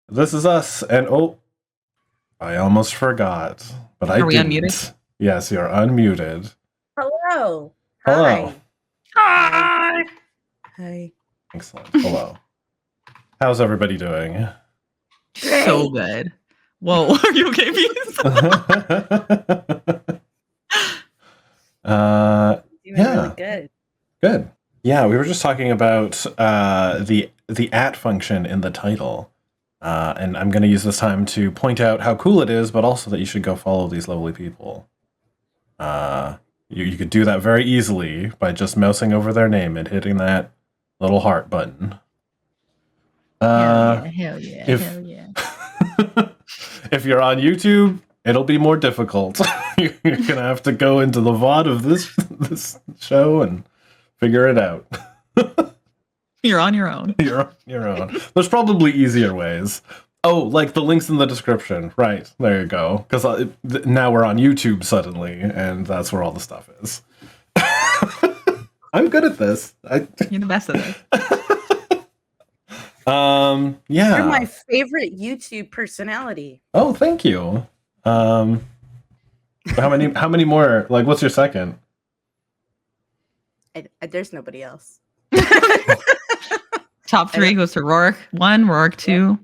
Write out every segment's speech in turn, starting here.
This is us, and I almost forgot, but I Are we didn't. unmuted? Yes, you're unmuted. Hello. Hello. Hi. Hi. Excellent. Hello. How's everybody doing? So good. Whoa, are you okay, Beans? Really good. Good. Yeah, we were just talking about the at function in the title. And I'm going to use this time to point out how cool it is, but also that you should go follow these lovely people. You could do that very easily by just mousing over their name and hitting that little heart button. Hell yeah. If you're on YouTube, it'll be more difficult. You're going to have to go into the VOD of this show and figure it out. You're on your own. You're on your own. There's probably easier ways. Oh, like the links in the description. Right. There you go. Because now we're on YouTube suddenly, and that's where all the stuff is. I'm good at this. You're the best at this. Yeah. You're my favorite YouTube personality. Oh, thank you. How many more? Like, what's your second? There's nobody else. Top 3 goes to Rourke 1, Rourke 2,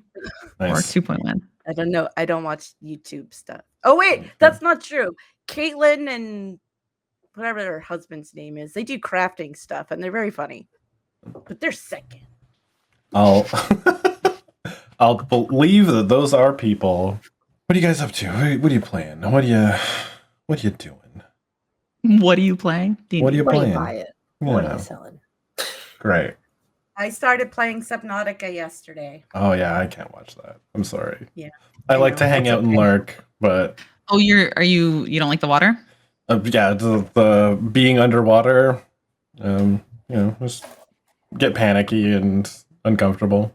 Nice. Rourke 2.1. I don't know. I don't watch YouTube stuff. Oh, wait. That's not true. Caitlin and whatever her husband's name is, they do crafting stuff, and they're very funny. But they're second. I'll believe that those are people. What are you guys up to? What are you playing? What are you doing? What are you playing? What are you playing? Buy it. Yeah. What are you selling? Great. I started playing Subnautica yesterday. Oh yeah, I can't watch that. I'm sorry. Yeah. I like to hang out and lurk, but Oh, you don't like the water? yeah, the being underwater, just get panicky and uncomfortable.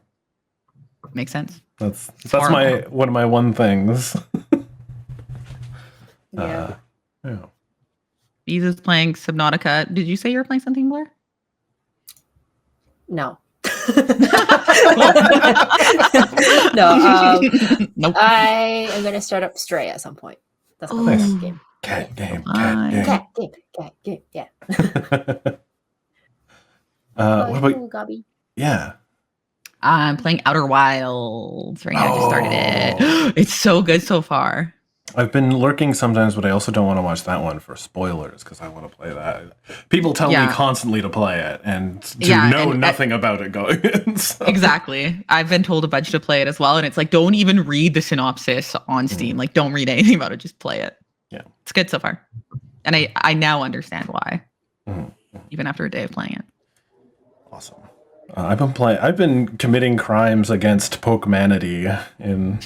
Makes sense. That's horrible. one of my one things. Yeah. Yeah. Bees is playing Subnautica. Did you say you were playing something, Blair? No. Nope. I am going to start up Stray at some point. That's my Nice. first game. Cat game. Cat game. Yeah. What about Gobby? yeah? I'm playing Outer Wilds right now. I just started it. It's so good so far. I've been lurking sometimes, but I also don't want to watch that one for spoilers because I want to play that. People tell me constantly to play it and to know nothing about it going in. So. Exactly. I've been told a bunch to play it as well. And it's like, don't even read the synopsis on Steam. Like, don't read anything about it. Just play it. Yeah. It's good so far. And I now understand why, even after a day of playing it. Awesome. I've been committing crimes against Pokemanity in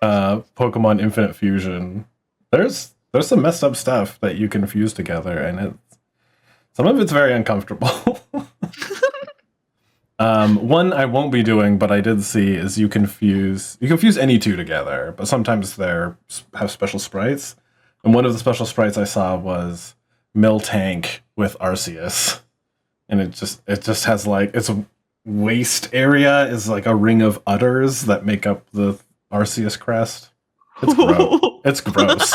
Pokemon Infinite Fusion. There's some messed up stuff that you can fuse together, and some of it's very uncomfortable. One I won't be doing, but I did see is you can fuse any two together, but sometimes they have special sprites. And one of the special sprites I saw was Miltank with Arceus, and it just has like its waist area is like a ring of udders that make up the Arceus crest. It's gross. It's gross.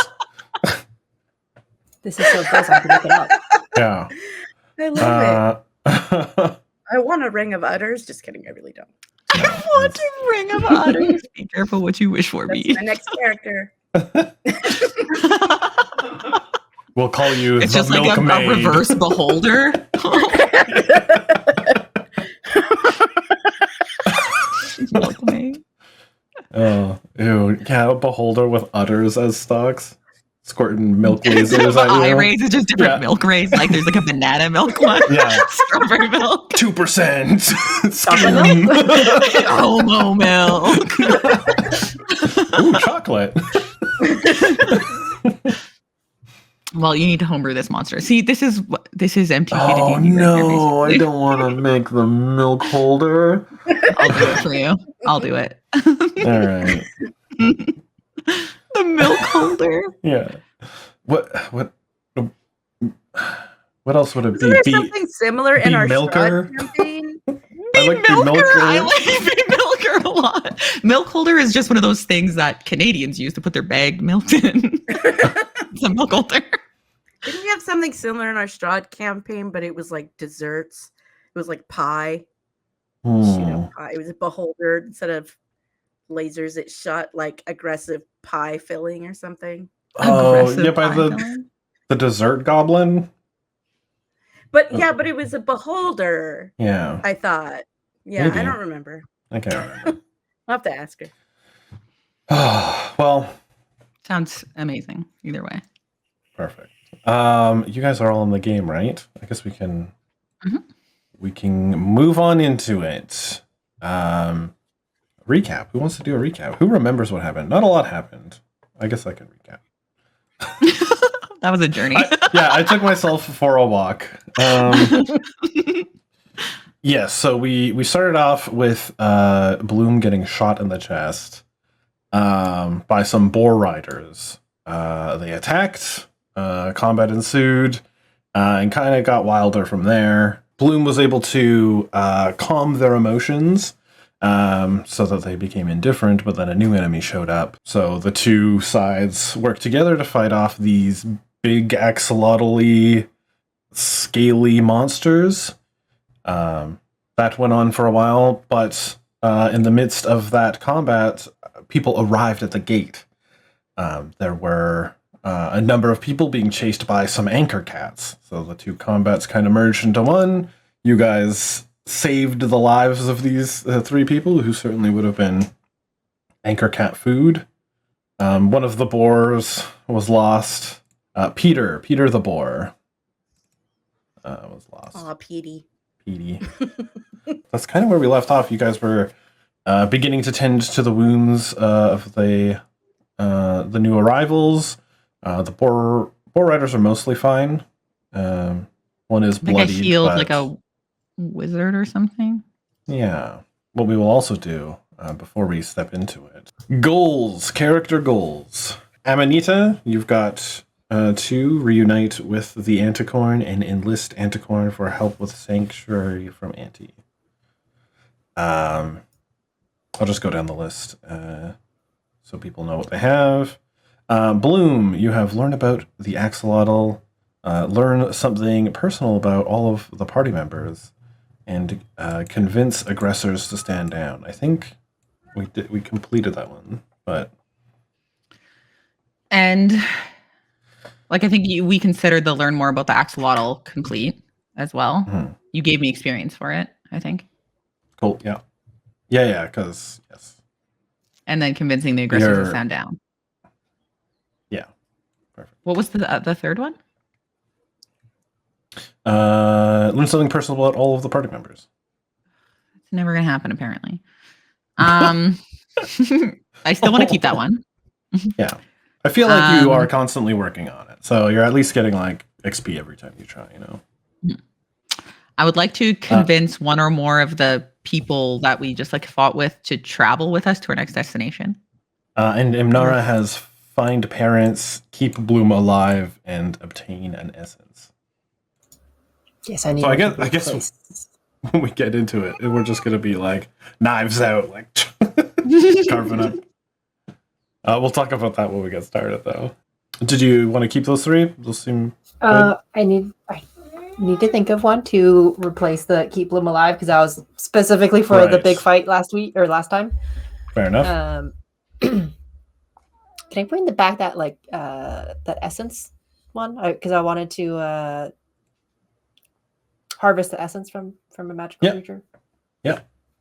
This is so gross. I have to look it up. Yeah. I love it. I want a ring of udders. Just kidding. I really don't. I want a ring of udders. Be careful what you wish for, That's B. my next character. We'll call you It's the just like a Milkmaid. reverse beholder. Milkmaid. Oh, ew. Yeah, a beholder with udders as stocks. Squirting milk lasers Instead of at eye you. rays, it's just different milk rays. Like there's like a banana milk one. Yeah. Strawberry milk. 2% skim. Homo milk. Ooh, chocolate. Well, you need to homebrew this monster. See, this is MTG. Oh no, I don't want to make the milk holder. I'll do it for you. I'll do it. All right. The milk holder. Yeah. What else would it be? Isn't there something similar in be our milker? Strahd campaign? I like the milker. I like be milker. holder a lot. Milk holder is just one of those things that Canadians use to put their bagged milk in. It's a milk holder. Didn't we have something similar in our Strahd campaign, but it was like desserts? It was like pie. Shoot up pie. It was a beholder instead of lasers. It shot like aggressive pie filling or something. Oh, Aggressive yeah, by pie the filling? dessert goblin. But yeah, but it was a beholder. Yeah, I thought. Yeah, Maybe. I don't remember. I can't remember. I'll have to ask her. Well, Sounds amazing. Either way. perfect. You guys are all in the game, right? I guess we can move on into it. Recap. Who wants to do a recap? Who remembers what happened? Not a lot happened. I guess I can recap. That was a journey. I took myself for a walk. Yes, so we started off with Bloom getting shot in the chest by some boar riders. They attacked, combat ensued, and kind of got wilder from there. Bloom was able to calm their emotions so that they became indifferent, but then a new enemy showed up. So the two sides worked together to fight off these big axolotl-y, scaly monsters. That went on for a while, but in the midst of that combat, people arrived at the gate. There were a number of people being chased by some anchor cats. So the two combats kind of merged into one. You guys saved the lives of these three people who certainly would have been anchor cat food. One of the boars was lost. Peter the boar was lost. Aw, Petey. That's kind of where we left off. You guys were beginning to tend to the wounds of the new arrivals. The boar riders are mostly fine. One is bloody. I healed like a wizard or something. Yeah. What we will also do before we step into it. Goals. Character goals. Amanita, you've got to reunite with the Anticorn and enlist Anticorn for help with Sanctuary from Anti. I'll just go down the list so people know what they have. Bloom, you have learned about the axolotl, learn something personal about all of the party members, and convince aggressors to stand down. I think we completed that one, but and like I think we considered the learn more about the axolotl complete as well. You gave me experience for it, I think. Cool. Yeah. Because yes. And then convincing the aggressors to stand down. Yeah. Perfect. What was the third one? Learn something personal about all of the party members. It's never gonna happen, apparently. I still want to keep that one. Yeah. I feel like you are constantly working on it. So you're at least getting like XP every time you try, you know? I would like to convince one or more of the people that we just like fought with to travel with us to our next destination. And Imnara has find parents, keep Bloom alive, and obtain an essence. Yes, I need. So I guess when we get into it, we're just gonna be like knives out, like carving up. We'll talk about that when we get started, though. Did you want to keep those three? Those seem good? I need to think of one to replace the keep Bloom alive because I was specifically for the big fight last time. Fair enough. Can I put in the back that that essence one? Because I wanted to harvest the essence from a magical creature. Yeah.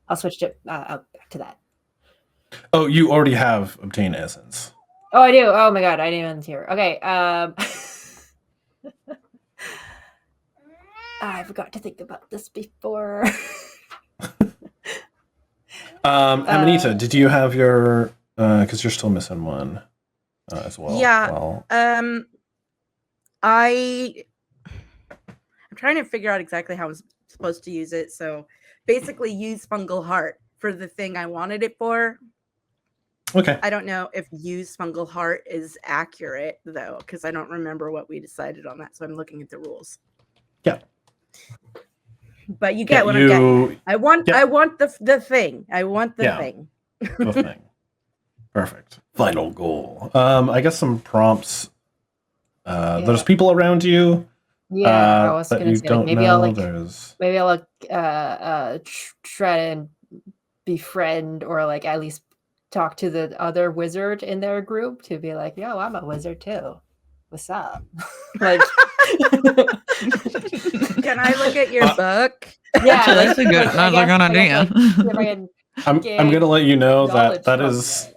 I'll switch it back to that. Oh, you already have obtained essence. Oh, I do. Oh my god, I didn't even hear. Okay. I forgot to think about this before. Amanita, did you have your? Because you're still missing one as well. Yeah. Well, I'm trying to figure out exactly how I was supposed to use it. So basically, use fungal heart for the thing I wanted it for. Okay. I don't know if use fungal heart is accurate though, because I don't remember what we decided on that. So I'm looking at the rules. Yeah. But you get what I'm getting. I want the thing. I want the thing. The thing. Perfect. Final goal. I guess some prompts. There's people around you. Yeah, I was that gonna you say don't maybe know. I'll try and befriend or like at least talk to the other wizard in their group to be like, yo, I'm a wizard too. What's up? Like, can I look at your book? Yeah, that's a good idea. I'm gonna let you know that is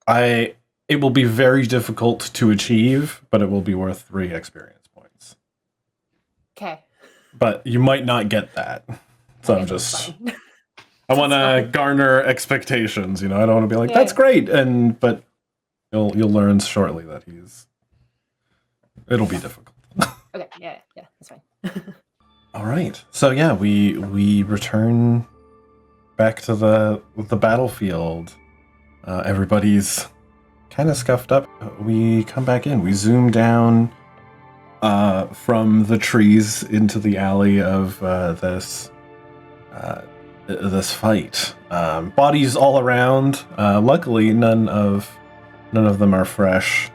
it will be very difficult to achieve, but it will be worth 3 experience points. Okay. But you might not get that. So I'm just I want to garner expectations, I don't want to be like that's great but you'll learn shortly that it'll be difficult. Okay, yeah, that's fine. All right. So yeah, we return back to the battlefield. Everybody's kind of scuffed up. We come back in. We zoom down from the trees into the alley of this fight. Bodies all around. Luckily, none of them are fresh.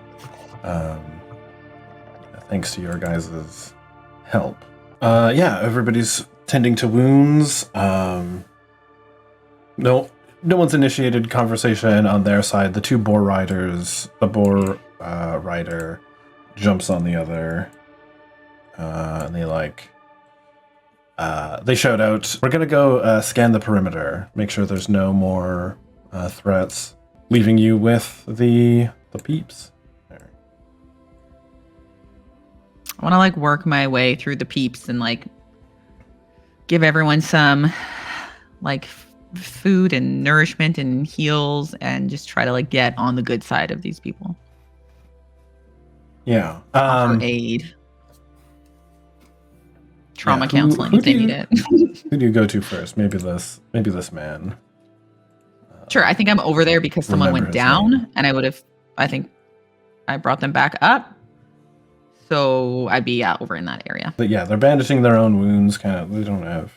Thanks to your guys' help. Everybody's tending to wounds. No one's initiated conversation on their side. The 2 boar riders, the boar rider jumps on the other, and they shout out, "We're gonna go scan the perimeter, make sure there's no more threats," leaving you with the peeps. I want to work my way through the peeps and give everyone some food and nourishment and heals and just try to get on the good side of these people. Yeah. Offer aid. Trauma counseling if they need it. Who do you go to first? Maybe this man. Sure, I think I'm over there because someone went down and I think I brought them back up. So I'd be over in that area. But yeah, they're bandaging their own wounds. They don't have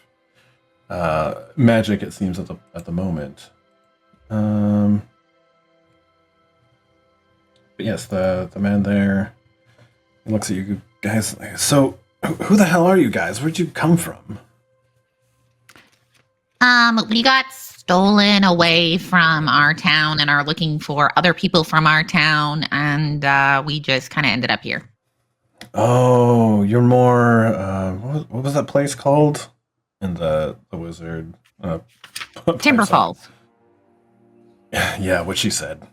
magic, it seems, at the moment. But yes, the man there, he looks at you guys. So, who the hell are you guys? Where'd you come from? We got stolen away from our town and are looking for other people from our town, and we just kind of ended up here. Oh, you're more. What was that place called? In the wizard. Timber Falls. Yeah, what she said.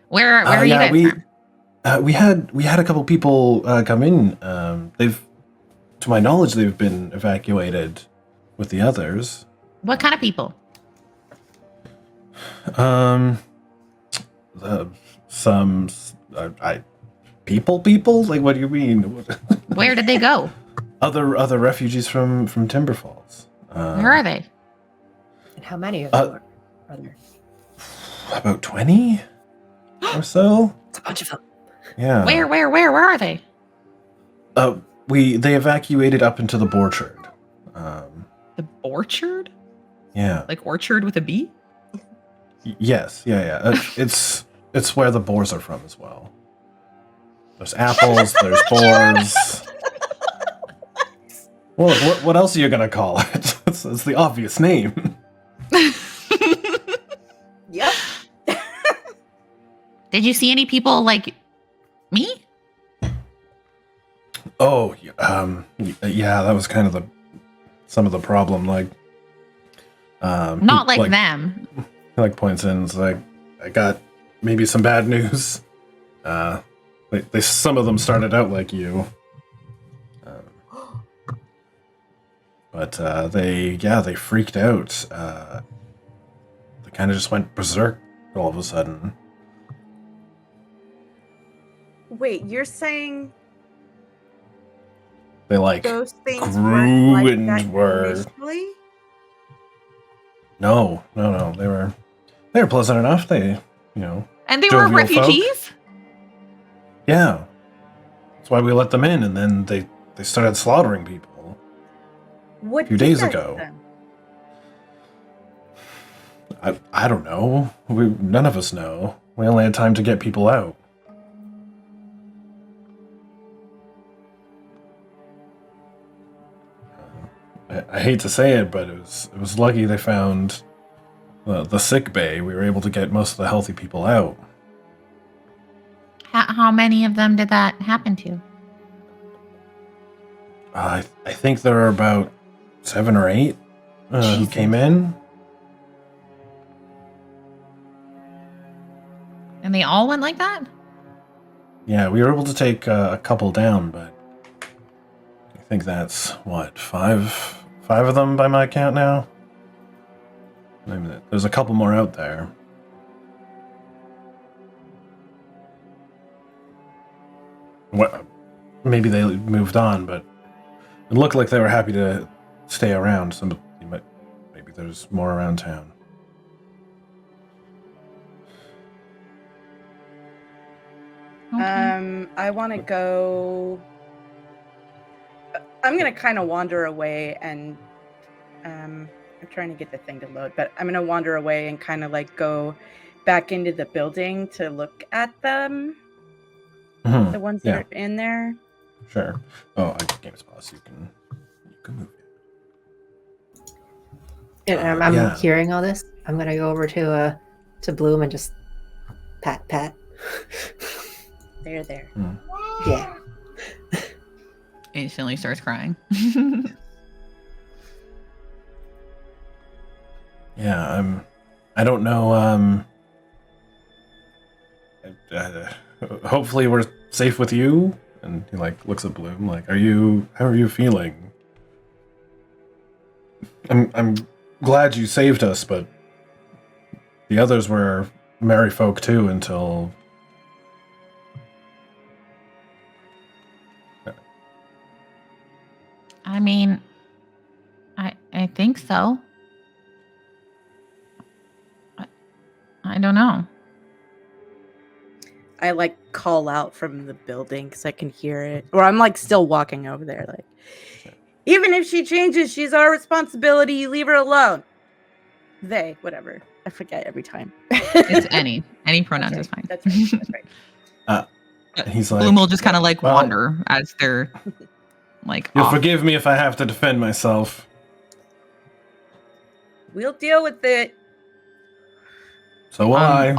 Where are you guys from? We had a couple people come in. They've, to my knowledge, they've been evacuated with the others. What kind of people? People? Like, what do you mean? Where did they go? Other refugees from Timber Falls. Where are they? And how many of them are there? About 20 or so. It's a bunch of them. Yeah. Where are they? They evacuated up into the orchard. The orchard? Yeah. Like orchard with a B? Yes. Yeah. It's where the boars are from as well. There's apples. There's boars. Well, what else are you gonna call it? It's the obvious name. Yep. Did you see any people like me? Oh, yeah, that was kind of some of the problem. Not like them. He points in. It's like, I got maybe some bad news. Some of them started out like you, but they freaked out. They kind of just went berserk all of a sudden. Wait, you're saying They those things grew weren't like and that were initially? No. They were pleasant enough. They, And they were jovial folk. refugees? Yeah, that's why we let them in, and then they they started slaughtering people What a few did days that to ago. them? I don't know. None of us know. We only had time to get people out. I hate to say it, but it was lucky they found the sick bay. We were able to get most of the healthy people out. How many of them did that happen to? I think there are about 7 or 8 who came in. And they all went like that? Yeah, we were able to take a couple down, but I think that's, what, 5 of them by my count now? There's a couple more out there. Well, maybe they moved on, but it looked like they were happy to stay around. Maybe there's more around town. Okay. I want to go. I'm gonna kind of wander away, and I'm trying to get the thing to load, but I'm gonna wander away and kind of like go back into the building to look at them. Mm-hmm. The ones that are in there. Sure. Oh, game's pause. You can move it. And I'm hearing all this. I'm gonna go over to Bloom and just pat. They're there. Yeah. Instantly starts crying. Yeah, I don't know. Hopefully we're safe with you. And he looks at Bloom like, how are you feeling? I'm glad you saved us, but the others were merry folk too until. I mean, I think so. I don't know. I call out from the building because I can hear it. Or I'm still walking over there. Even if she changes, she's our responsibility. You leave her alone. They, whatever. I forget every time. It's any pronouns is fine. That's right. That's right. He's like, Bloom will just kind of wander as they're You'll off. forgive me if I have to defend myself. We'll deal with it. So will I.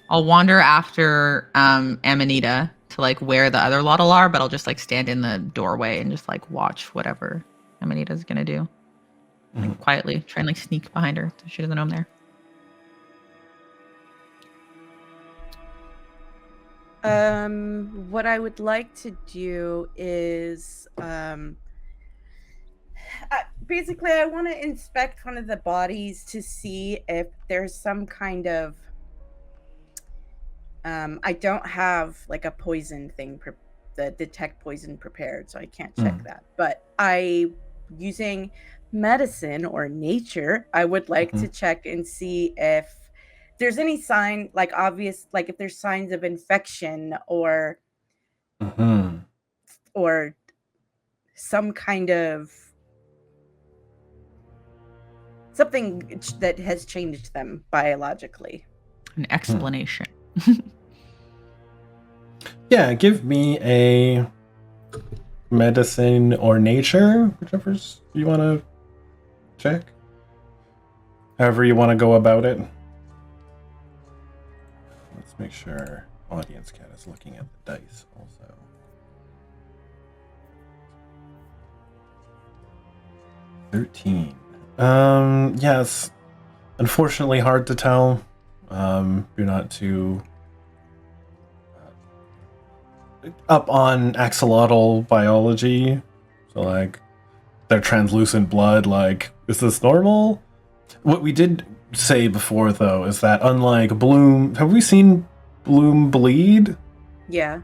I'll wander after Amanita to where the other Lotol are, but I'll just stand in the doorway and just watch whatever Amanita's gonna do. Quietly try and sneak behind her so she doesn't know I'm there. What I would like to do is basically I want to inspect one of the bodies to see if there's some kind of I don't have a poison thing the detect poison prepared, so I can't check that, but using medicine or nature, I would like to check and see if there's any sign obvious, if there's signs of infection or or some kind of something that has changed them biologically. An explanation. Yeah, give me a medicine or nature, whichever's you want to check. However you want to go about it. Let's make sure Audience Cat is looking at the dice also. $13. Yeah, it's unfortunately hard to tell. You're not too up on axolotl biology, so their translucent blood, is this normal? What we did say before though is that unlike Bloom, have we seen Bloom bleed? Yeah.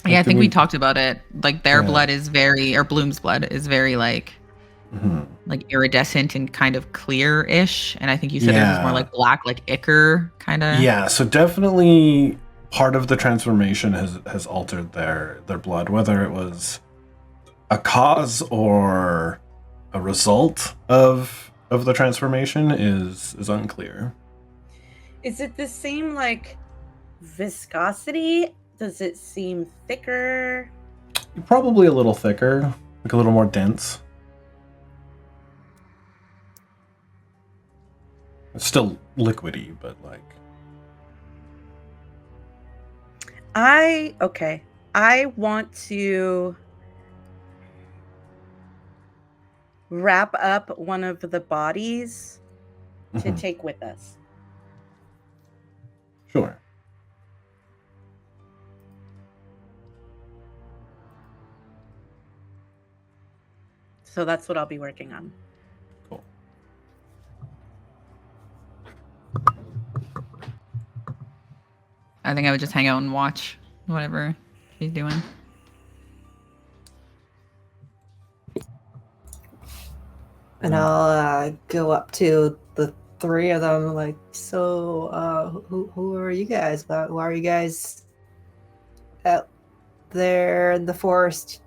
Yeah, I think we talked about it. Their blood is very, or Bloom's blood is very iridescent and kind of clear-ish, and I think you said it was more black, ichor kind of. Yeah, so definitely part of the transformation has altered their blood, whether it was a cause or a result of the transformation is unclear. Is it the same like viscosity? Does it seem thicker? Probably a little thicker, like a little more dense. It's still liquidy, but like I want to wrap up one of the bodies to mhm. take with us. Sure. So that's what I'll be working on. Cool. I think I would just hang out and watch whatever she's doing. And I'll go up to the three of them, like, so, who are you guys? Why are you guys out there in the forest?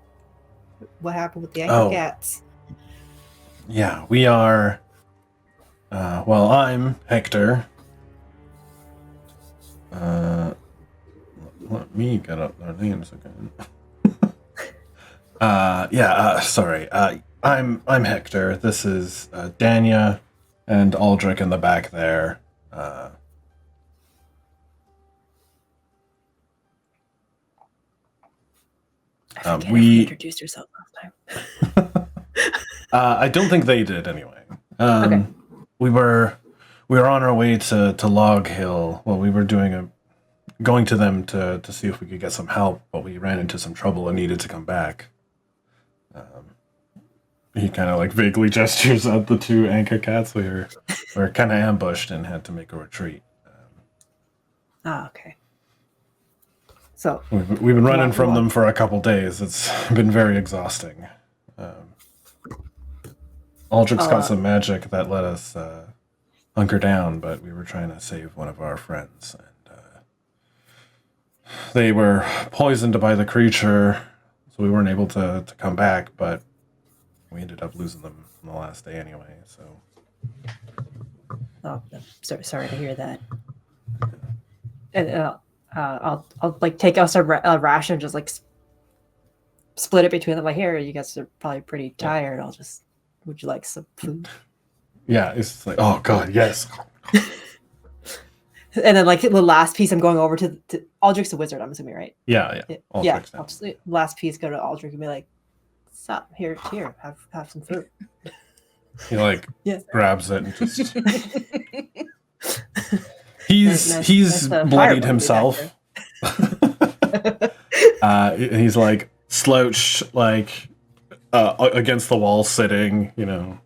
What happened with the anchor cats? Yeah, we are. Well, I'm Hector. Let me get up their names again. Sorry. I'm Hector. This is Danya and Aldrich in the back there. I forget if we introduced yourself last time. I don't think they did anyway. Okay. We were on our way to Log Hill. Well, we were going to them to see if we could get some help, but we ran into some trouble and needed to come back. He kind of like vaguely gestures at the two anchor cats. We were kind of ambushed and had to make a retreat. Okay. So We've been running from them for a couple days. It's been very exhausting. Aldrich's got some magic that let us hunker down, but we were trying to save one of our friends, and they were poisoned by the creature, so we weren't able to come back, but we ended up losing them on the last day anyway, so... Oh, I'm sorry to hear that. And I'll like take us a ration and just like split it between them. Like, here, you guys are probably pretty tired. Would you like some food? Yeah, it's like, oh god, yes. And then like the last piece, I'm going over to Aldrich's a wizard, I'm assuming, right? Yeah. Yeah. I'll just last piece go to Aldrich and be like, "Sup, here, have some food." He like grabs it and just. He's bloodied himself. He's like slouched like against the wall, sitting, you know.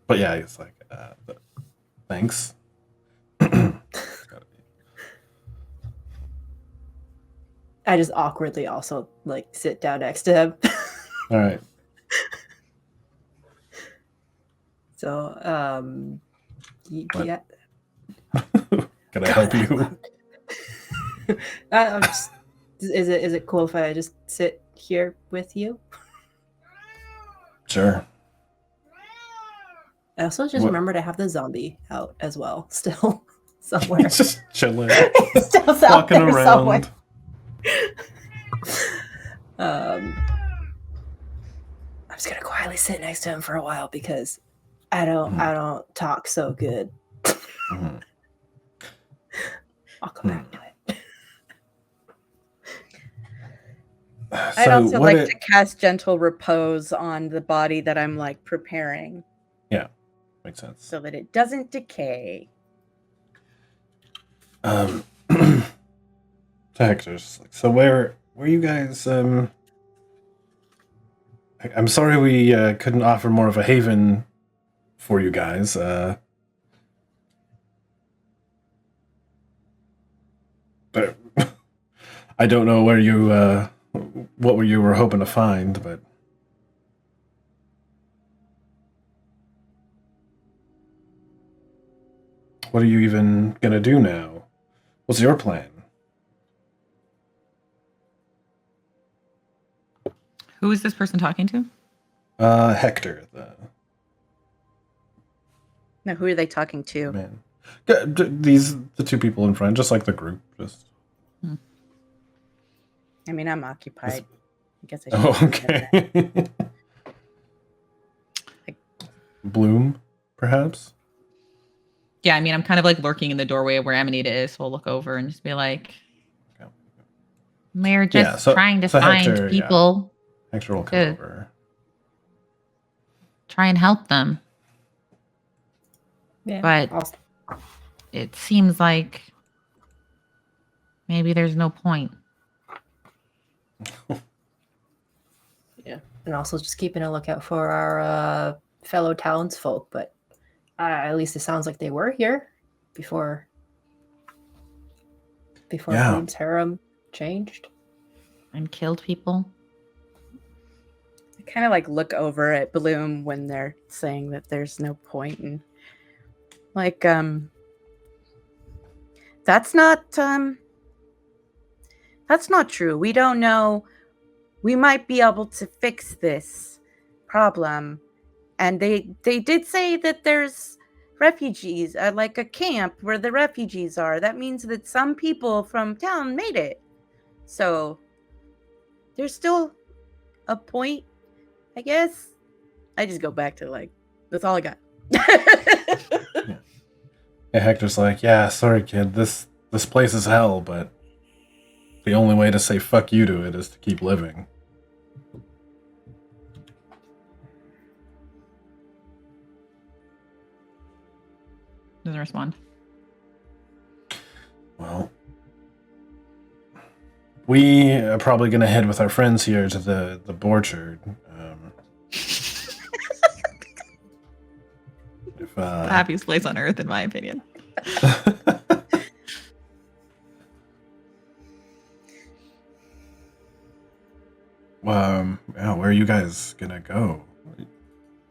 But yeah, he's like, thanks. I just awkwardly also like sit down next to him. All right. So, yeah. Can I help you? Is it cool if I just sit here with you? Sure. I also just remember to have the zombie out as well, still somewhere. He's just chilling, still walking around. I'm just gonna quietly sit next to him for a while because I don't talk so good. Mm-hmm. I'll come back to it. I'd also like to cast gentle repose on the body that I'm like preparing. Yeah, makes sense. So that it doesn't decay. So Hector's like, so where you guys? I'm sorry we couldn't offer more of a haven for you guys. But I don't know where you what you were hoping to find, but what are you even gonna do now? What's your plan? Who is this person talking to? Hector, No, who are they talking to? man. The two people in front, just like the group. Just. I mean, I'm occupied. I guess I should. Oh, okay. Bloom, perhaps. Yeah, I mean, I'm kind of like lurking in the doorway where Amanita is, so I'll look over and just be like, Okay. We're just trying to find Hector, people, Hector will come to- over. try and help them. Yeah. But it seems like maybe there's no point. Yeah, and also just keeping a lookout for our fellow townsfolk. But at least it sounds like they were here before Bloom's harem changed And killed people. I kind of like look over at Bloom when they're saying that there's no point, and like that's not true. We don't know. We might be able to fix this problem, and they did say that there's refugees at like a camp where the refugees are. That means that some people from town made it, so there's still a point, I guess. I just go back to like, that's all I got. Yeah, Hector's like, yeah, sorry, kid. This place is hell, but the only way to say fuck you to it is to keep living. doesn't respond. Well, we are probably going to head with our friends here to the orchard. The happiest place on earth, in my opinion. Yeah, where are you guys gonna go?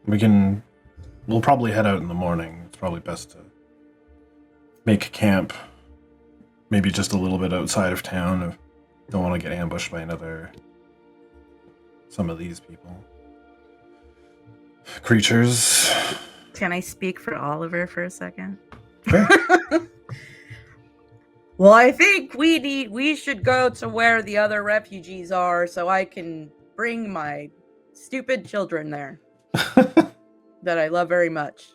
We'll probably head out in the morning. It's probably best to make camp maybe just a little bit outside of town. If don't want to get ambushed by some of these creatures. Can I speak for Oliver for a second? Sure. Well, I think we should go to where the other refugees are so I can bring my stupid children there that I love very much.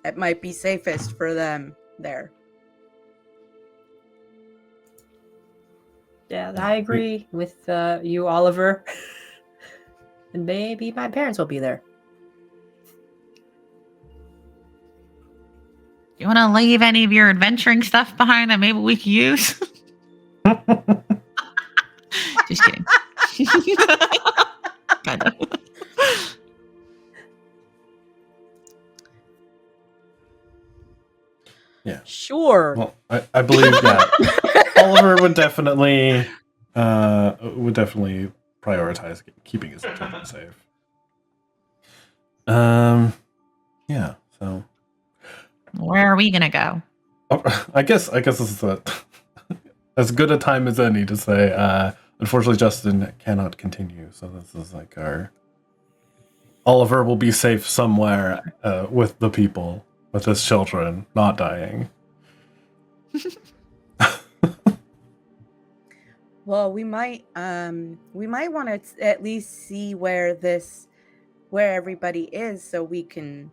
It might be safest for them there. Yeah, I agree with you, Oliver. And maybe my parents will be there. You want to leave any of your adventuring stuff behind that maybe we could use? Just kidding. Kind of. Yeah. Sure. Well, I believe that Oliver would definitely prioritize keeping his children safe. Yeah. So. Where are we gonna go? I guess this is as good a time as any to say. Unfortunately, Justin cannot continue, so this is like our. Oliver will be safe somewhere with the people, with his children, not dying. Well, we might want to at least see where everybody is, so we can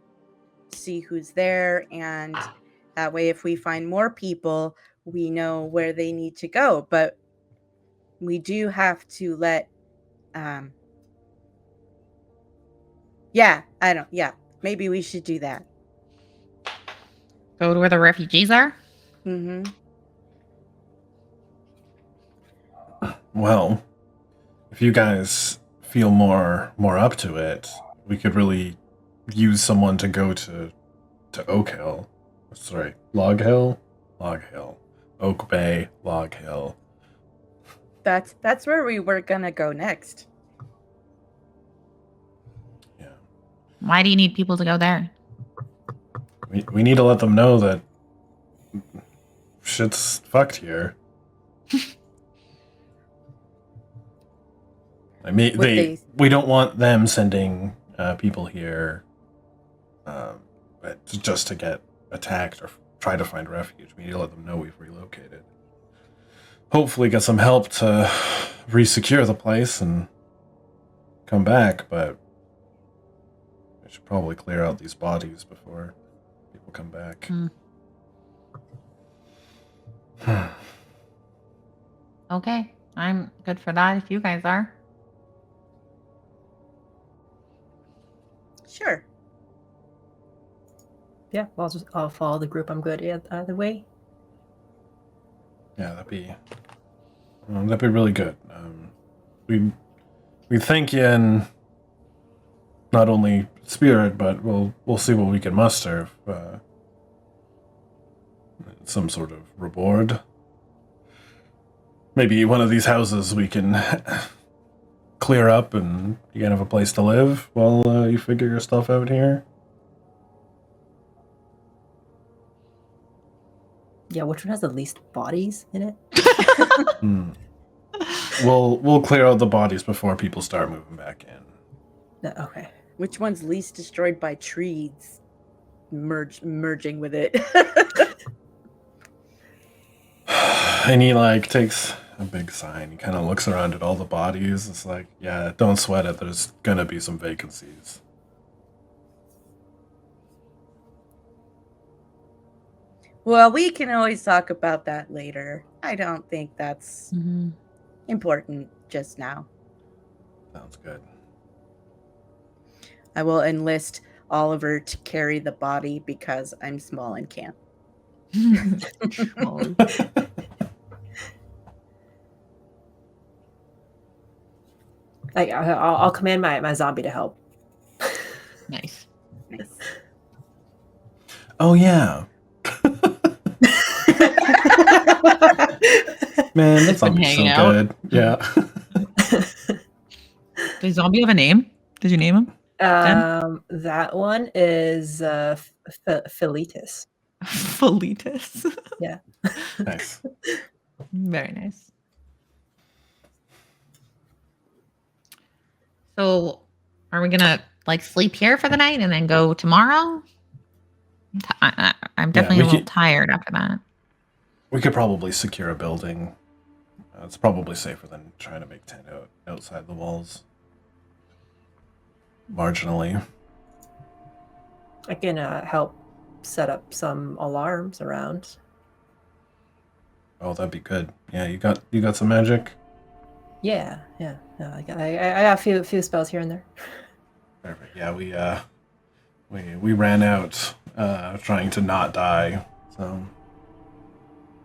see who's there, and that way if we find more people, we know where they need to go. But we do have to let maybe we should do that. Go to where the refugees are? Mm-hmm. Well, if you guys feel more up to it, we could really use someone to go to Oak Hill. Sorry, Log Hill? Log Hill. Oak Bay, Log Hill. That's where we were gonna go next. Yeah. Why do you need people to go there? We need to let them know that shit's fucked here. I mean, What they- we don't want them sending people here just to get attacked or try to find refuge. We need to let them know we've relocated. Hopefully get some help to re-secure the place and come back, but we should probably clear out these bodies before people come back. Okay, I'm good for that if you guys are. Sure. Yeah, well, I'll follow the group. I'm good either way. Yeah, that'd be really good. We thank you in not only spirit, but we'll see what we can muster. Some sort of reward. Maybe one of these houses we can clear up and you can have a place to live while you figure your stuff out here. Yeah, which one has the least bodies in it? We'll clear out the bodies before people start moving back in. No, okay. Which one's least destroyed by trees merging with it? And he takes a big sign. He kind of looks around at all the bodies. It's like, yeah, don't sweat it. There's gonna be some vacancies. Well, we can always talk about that later. I don't think that's important just now. Sounds good. I will enlist Oliver to carry the body because I'm small and can't. I'll command my zombie to help. Nice. Oh yeah. Man, that zombie's so good. Yeah. Does zombie have a name? Did you name him? That one is Philetus. Philetus. Yeah. Nice. Very nice. So, are we gonna sleep here for the night and then go tomorrow? I'm definitely a little tired after that. We could probably secure a building. It's probably safer than trying to make tent outside the walls. Marginally. I can help set up some alarms around. Oh, that'd be good. Yeah, you got some magic? Yeah. I got a few spells here and there. Perfect. Yeah, we ran out trying to not die. So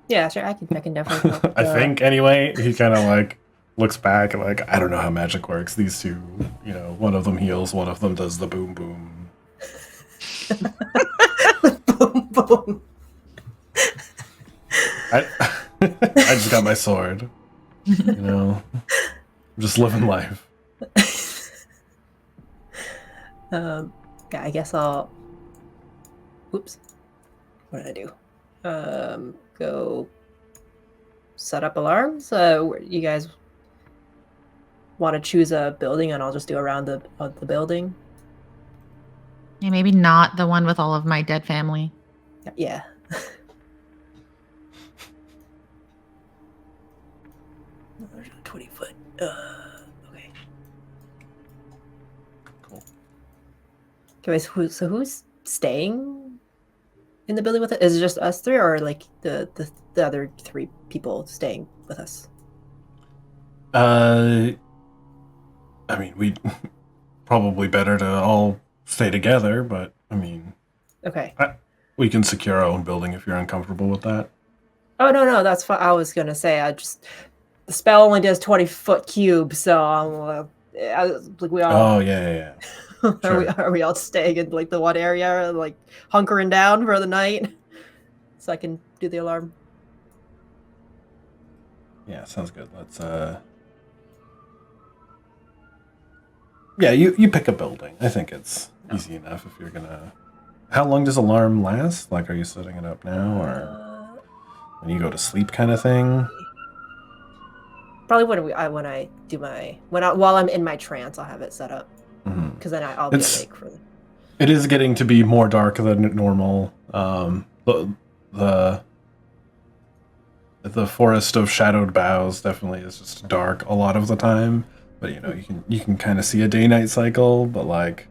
yeah, sure. I can definitely help. I think anyway. He kind of looks back and I don't know how magic works. These two, one of them heals, one of them does the boom boom. Boom boom. I just got my sword. I'm just living life. Yeah, I guess I'll. Oops. What did I do? Go set up alarms. You guys want to choose a building, and I'll just do around the building. Yeah, maybe not the one with all of my dead family. Yeah. 20 foot. Okay. Cool. Okay, so who's staying in the building with it? Is it just us three, or the other three people staying with us? I mean, we probably better to all stay together, but I mean, Okay. we can secure our own building if you're uncomfortable with that. Oh no, that's what I was gonna say. The spell only does 20-foot cube, so we all. Oh yeah. Sure. Are we all staying in the one area, hunkering down for the night, so I can do the alarm? Yeah, sounds good. Let's yeah, you pick a building. I think it's easy enough if you're gonna. How long does alarm last? Are you setting it up now, or when you go to sleep, kind of thing? Probably while I'm in my trance, I'll have it set up because then I'll be awake for the. It is getting to be more dark than normal. The forest of shadowed boughs definitely is just dark a lot of the time. But you can kind of see a day-night cycle, but like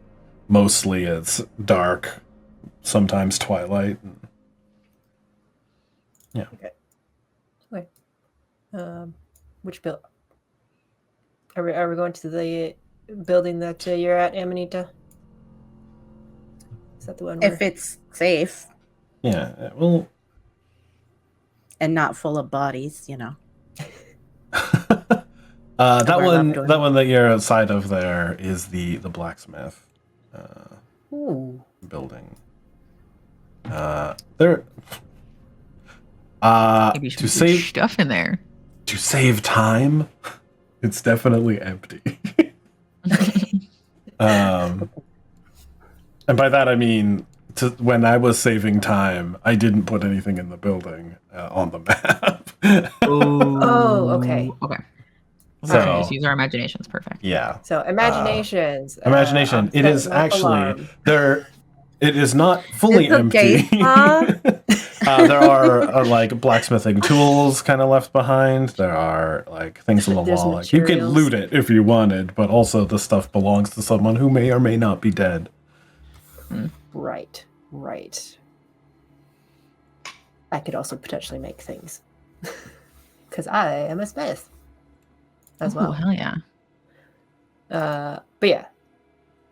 mostly it's dark, sometimes twilight. Yeah. Okay. Which build? Are we going to the building that you're at, Amanita? Is that the one? If it's safe Yeah. Well. and not full of bodies, that one that you're outside of there is the blacksmith building. There. Maybe you should To put save stuff in there. To save time, it's definitely empty. And by that I mean, when I was saving time, I didn't put anything in the building on the map. Oh, okay. Okay. So Just use our imaginations. Perfect. yeah. So imaginations. Imagination. It is actually there. It is not fully It's okay, empty. There are like blacksmithing tools kind of left behind. There are like things on the There's wall. Like you could materials. loot it if you wanted, but also the stuff belongs to someone who may or may not be dead. Right. I could also potentially make things because I am a smith as Oh, well. hell yeah. But yeah,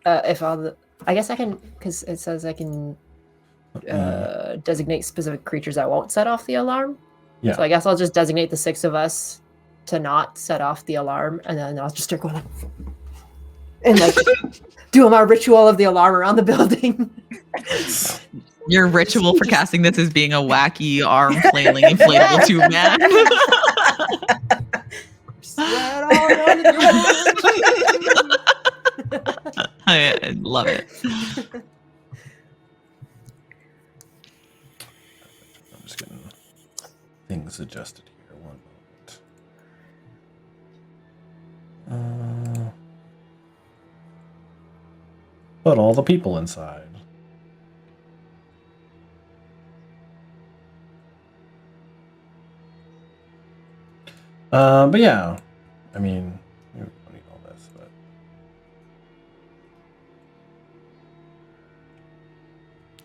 if all the, I guess I can, because it says I can designate specific creatures that won't set off the alarm. Yeah. So I guess I'll just designate the 6 of us to not set off the alarm, and then I'll just start going and like doing my ritual of the alarm around the building. Your ritual for casting this is being a wacky arm flailing inflatable tube man. Spread all around the building. I love it. I'm just getting things adjusted here. One moment. But all the people inside. But yeah, I mean, we don't need all this, but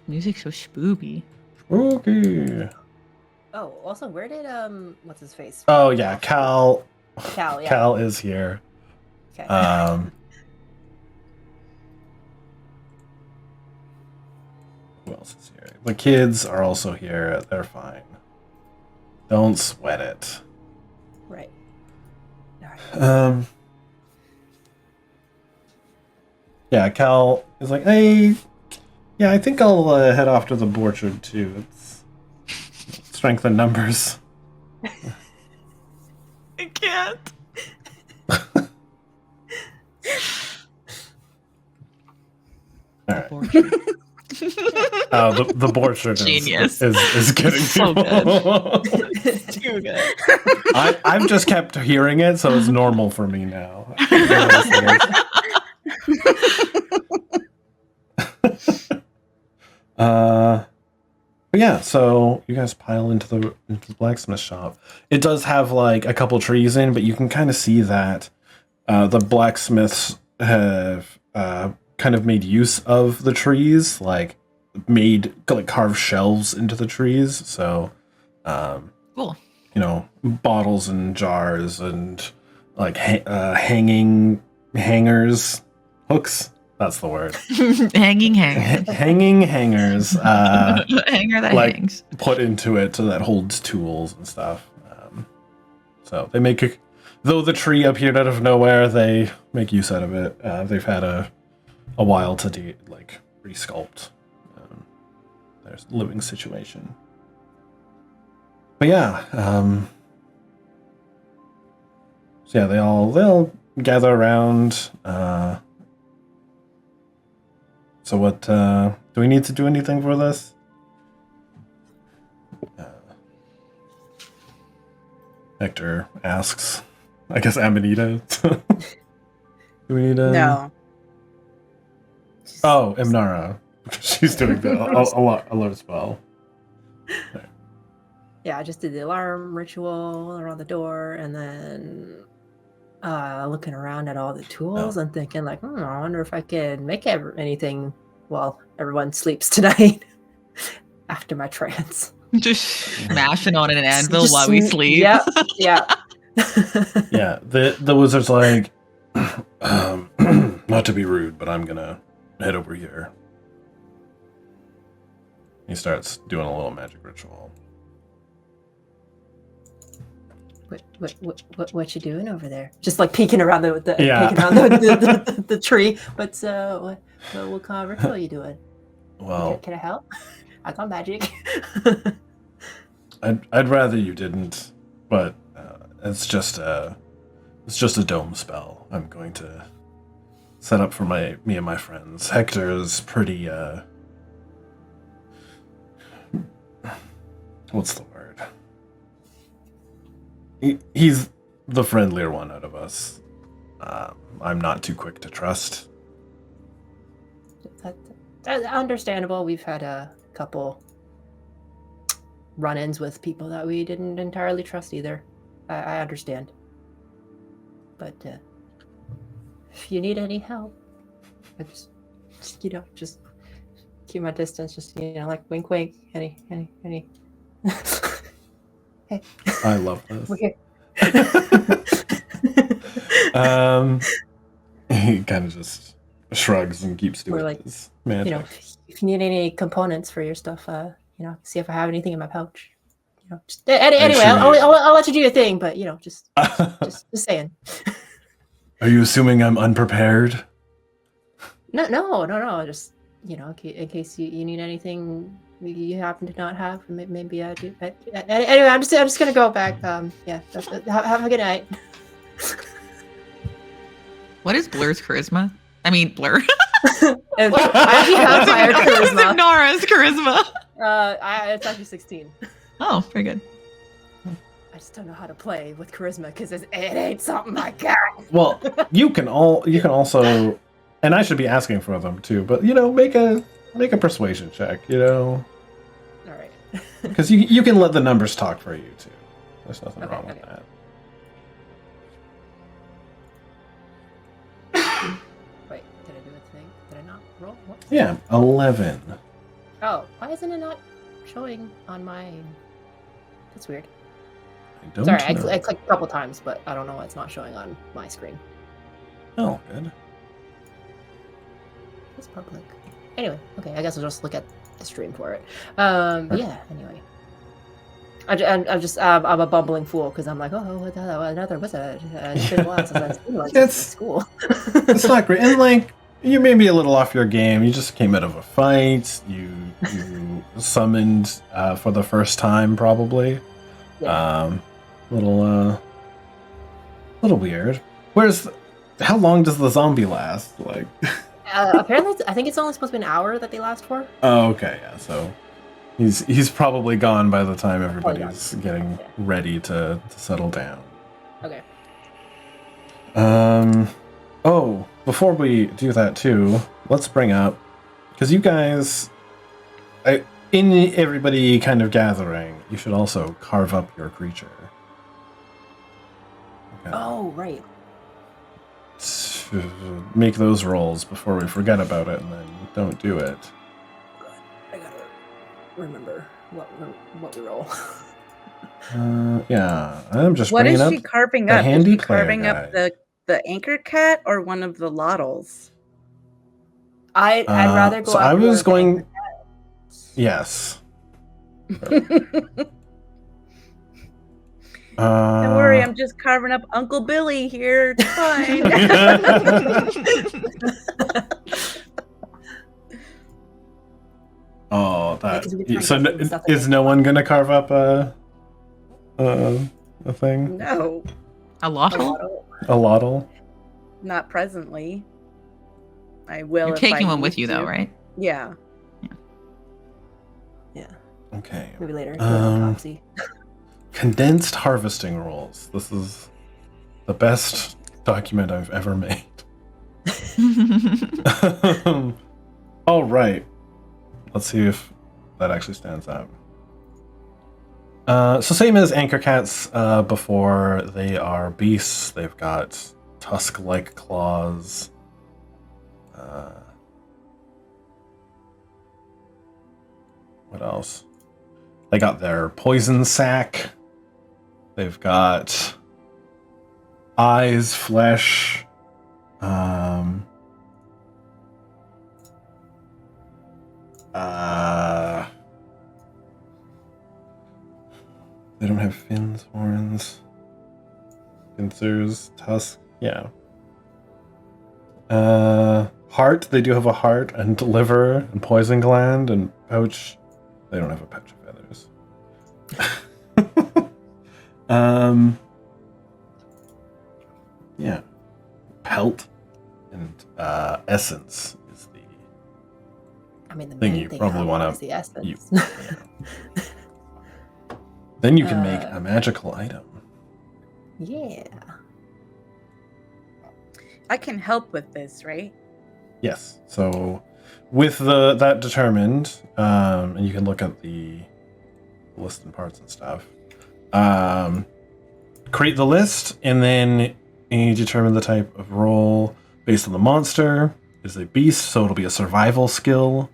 Music's so spooky. spooky. Oh, also, where did what's his face? Oh yeah, Cal. Cal, yeah. Cal is here. Okay. Who else is here? The kids are also here. They're fine. Don't sweat it. Right. Yeah, Cal is like, hey, yeah, I think I'll head off to the orchard too. It's strength in numbers. I can't. All right. The orchard Genius. is getting So people. Too good. I've just kept hearing it, so it's normal for me now. But yeah, so you guys pile into the blacksmith shop. It does have like a couple trees in, but you can kind of see that the blacksmiths have kind of made use of the trees, like carved shelves into the trees. So, Cool. Bottles and jars and like hangers, hooks. That's the word. Hanging hangers. Hanging hangers. Hanger that like hangs. put into it so that holds tools and stuff. So they make though the tree appeared out of nowhere, they make use out of it. They've had a while to resculpt their living situation. But yeah, so yeah, they'll gather around. So what, do we need to do anything for this? Hector asks. I guess Amanita. Do we need a... No. Oh, Imnara. She's doing the alert spell. Yeah, I just did the alarm ritual around the door, and then looking around at all the tools and thinking like, I wonder if I can make anything while everyone sleeps tonight after my trance. Just smashing on an anvil Just while we sleep. Yeah, yeah. Yeah, the wizard's like, not to be rude, but I'm gonna head over here. He starts doing a little magic ritual. What you doing over there? Just like peeking around the tree. What kind of ritual are you doing? Well, can I help? I got magic. I'd rather you didn't, but it's just a dome spell. I'm going to set up for me and my friends. Hector's pretty what's the word? He's the friendlier one out of us. I'm not too quick to trust. That's understandable. We've had a couple run-ins with people that we didn't entirely trust either. I understand. But if you need any help, I just keep my distance. Just like wink, wink. Any. Hey. I love this. Okay. He kind of just shrugs and keeps doing like, his magic. If you need any components for your stuff, see if I have anything in my pouch. Anyway, I'll let you do your thing, but just saying. Are you assuming I'm unprepared? No. Just in case you need anything you happen to not have, maybe I do. Anyway, I'm just gonna go back. Yeah. Have a good night. What is Blur's charisma? I mean, Blur. I actually have higher charisma. Nora's charisma. It's actually 16. Oh, very good. I just don't know how to play with charisma because it ain't something I got. Well, you can also, and I should be asking for them too, but make a persuasion check. All right. Because you can let the numbers talk for you too. There's nothing wrong with that. Wait, did I do a thing? Did I not roll? What? Yeah, 11. Oh, why isn't it not showing on my? That's weird. I don't Sorry, know. I clicked a couple times, but I don't know why it's not showing on my screen. Oh, good. It's public. Anyway, okay, I guess I'll just look at the stream for it. Yeah. Anyway, I'm a bumbling fool because I'm like, what the hell, another wizard. It's been a while since I've seen one since school. It's not great, and you may be a little off your game. You just came out of a fight. You summoned for the first time, probably. Yeah. Little weird. How long does the zombie last? Apparently, I think it's only supposed to be an hour that they last for. Oh, okay, yeah. So he's probably gone by the time everybody's getting ready to settle down. Okay. Oh, before we do that too, let's bring up, because you guys, in everybody kind of gathering, you should also carve up your creature. Okay. Oh, right. Make those rolls before we forget about it and then don't do it. I gotta remember what we roll. Yeah, I'm just What bringing is up she carving the up? handy Is she player carving guy. up the anchor cat or one of the Lottles? I'd rather go. So I after was the going. anchor cat. Yes. Don't worry, I'm just carving up Uncle Billy here. It's fine. Oh, Yeah, 'cause we can try so and get some stuff in is there. no one gonna carve up a thing? No, A Lotol? A Lotl? not presently. I will. You're if taking I one with need you, though, to. right? Yeah. Yeah, Okay. maybe later. Um, Autopsy. Condensed harvesting rolls. This is the best document I've ever made. All right. Let's see if that actually stands out. So same as anchor cats before, they are beasts. They've got tusk-like claws. What else? They got their poison sac. They've got eyes, flesh. They don't have fins, horns, pincers, tusks. Yeah. Heart. They do have a heart and liver and poison gland and pouch. They don't have a pouch of feathers. Yeah. Pelt and essence is the I mean, the thing main you thing probably I wanna want is the essence. Then you can make a magical item. Yeah. I can help with this, right? Yes. So with that determined, and you can look at the list and parts and stuff. Create the list, and then you determine the type of roll based on the monster. It is a beast, so it'll be a survival skill.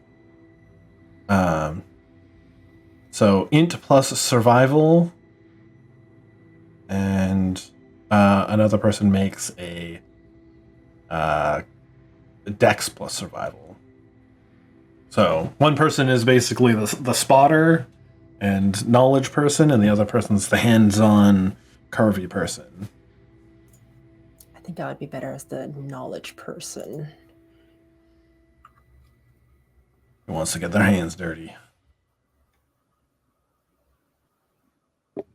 So int plus survival, and another person makes a dex plus survival. So one person is basically the spotter and knowledge person, and the other person's the hands-on carvy person. I think I would be better as the knowledge person. Who wants to get their hands dirty?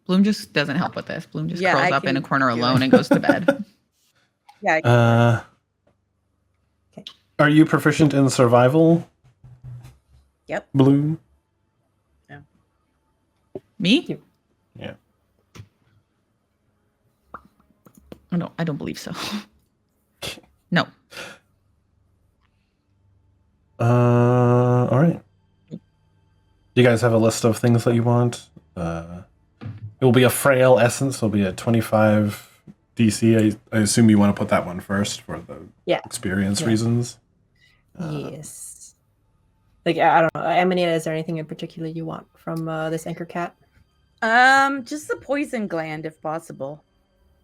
Bloom just doesn't help with this. Bloom just Yeah, curls I up in a can corner do alone it. and goes to bed. Yeah. I can Okay. Are you proficient in survival, Yep. Bloom? Me? Yeah. I don't believe so. No. All right. Do you guys have a list of things that you want? It will be a frail essence. It'll be a 25 DC. I assume you want to put that one first for the experience reasons. Yes. Like, I don't know. Amanita, is there anything in particular you want from this anchor cat? Just the poison gland if possible.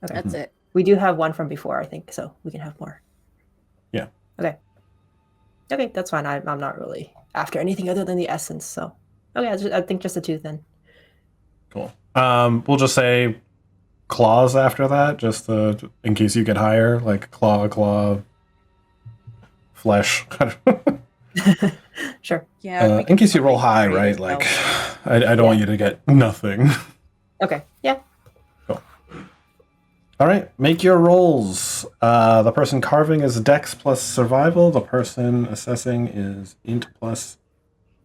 Okay. That's it. We do have one from before, I think, so we can have more. Yeah. Okay. Okay, that's fine. I'm not really after anything other than the essence, so. Okay, I think just the two then. Cool. We'll just say claws after that, just in case you get higher, like claw, flesh. Sure. Yeah. In case you roll high, right? Like, I don't want you to get nothing. Okay. Yeah. Cool. All right, make your rolls. The person carving is Dex plus survival. The person assessing is Int plus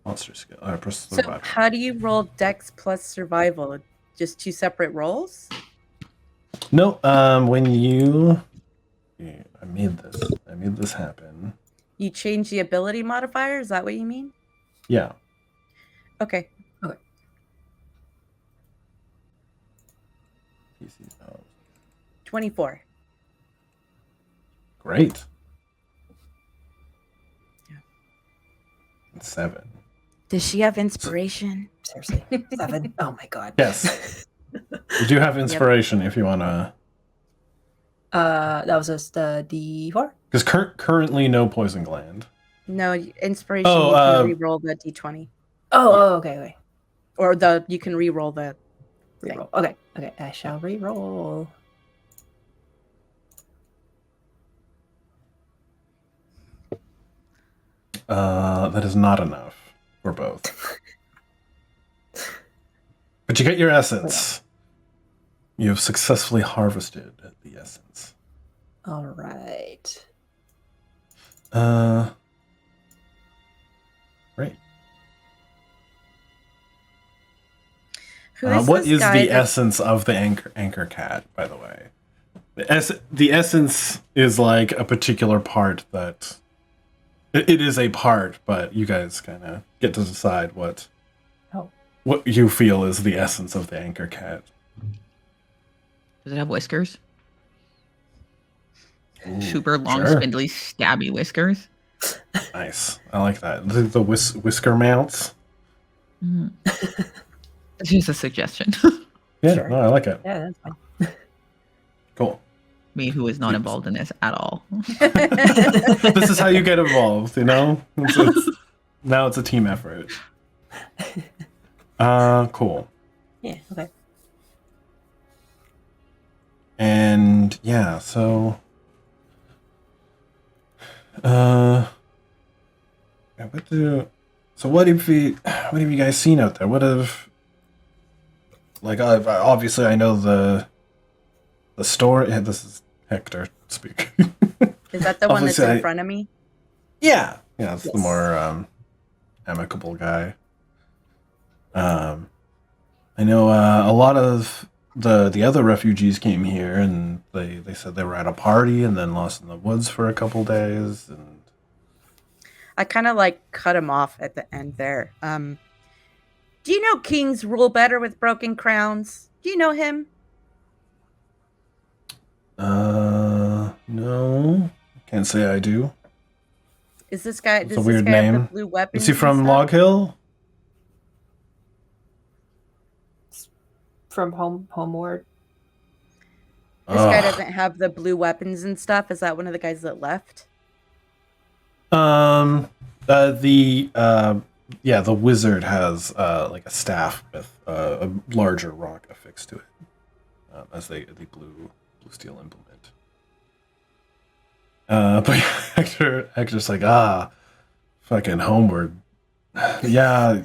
monster skill. Plus survival. So how do you roll Dex plus survival? Just two separate rolls? No, when you... Yeah, I made this happen. You change the ability modifier? Is that what you mean? Yeah. Okay. 24. Great. Yeah. 7. Does she have inspiration? Seriously. 7. Oh my god. Yes. You do have inspiration if you want to... That was just D4? Because currently no poison gland. No, inspiration, Oh, you can re-roll the D20. Okay. Or you can re-roll the thing. Reroll. Okay. I shall re-roll. That is not enough for both. But you get your essence. You have successfully harvested the essence. All right. Great. Who is What this is guy the that- essence of the anchor cat, by the way? The essence is like a particular part that it is a part, but you guys kind of get to decide what you feel is the essence of the anchor cat. Does it have whiskers? Ooh, Super long, sure. spindly, stabby whiskers. Nice. I like that. The whisker mounts. It's just a suggestion. Yeah, Sure. no, I like it. Yeah, that's fine. Cool. Me, who is not involved in this at all. This is how you get involved, you know? Now it's a team effort. Cool. Yeah, okay. And yeah, so what have you guys seen out there? What have obviously I know the store. Yeah, this is Hector speak. Is that the one that's Obviously, in front of me? Yeah, it's Yes. the more amicable guy. I know a lot of the other refugees came here, and they said they were at a party and then lost in the woods for a couple days. And I kind of like cut him off at the end there. Do you know kings rule better with broken crowns? Do you know him? no, can't say I do. Is this guy? It's Does a this weird guy have name. the blue weapons? Is he and from stuff? Log Hill? From Homeward. This guy Ugh. doesn't have the blue weapons and stuff. Is that one of the guys that left? The wizard has like a staff with a larger rock affixed to it, as the blue steel implement. But Hector's like, fucking Homeward. Yeah,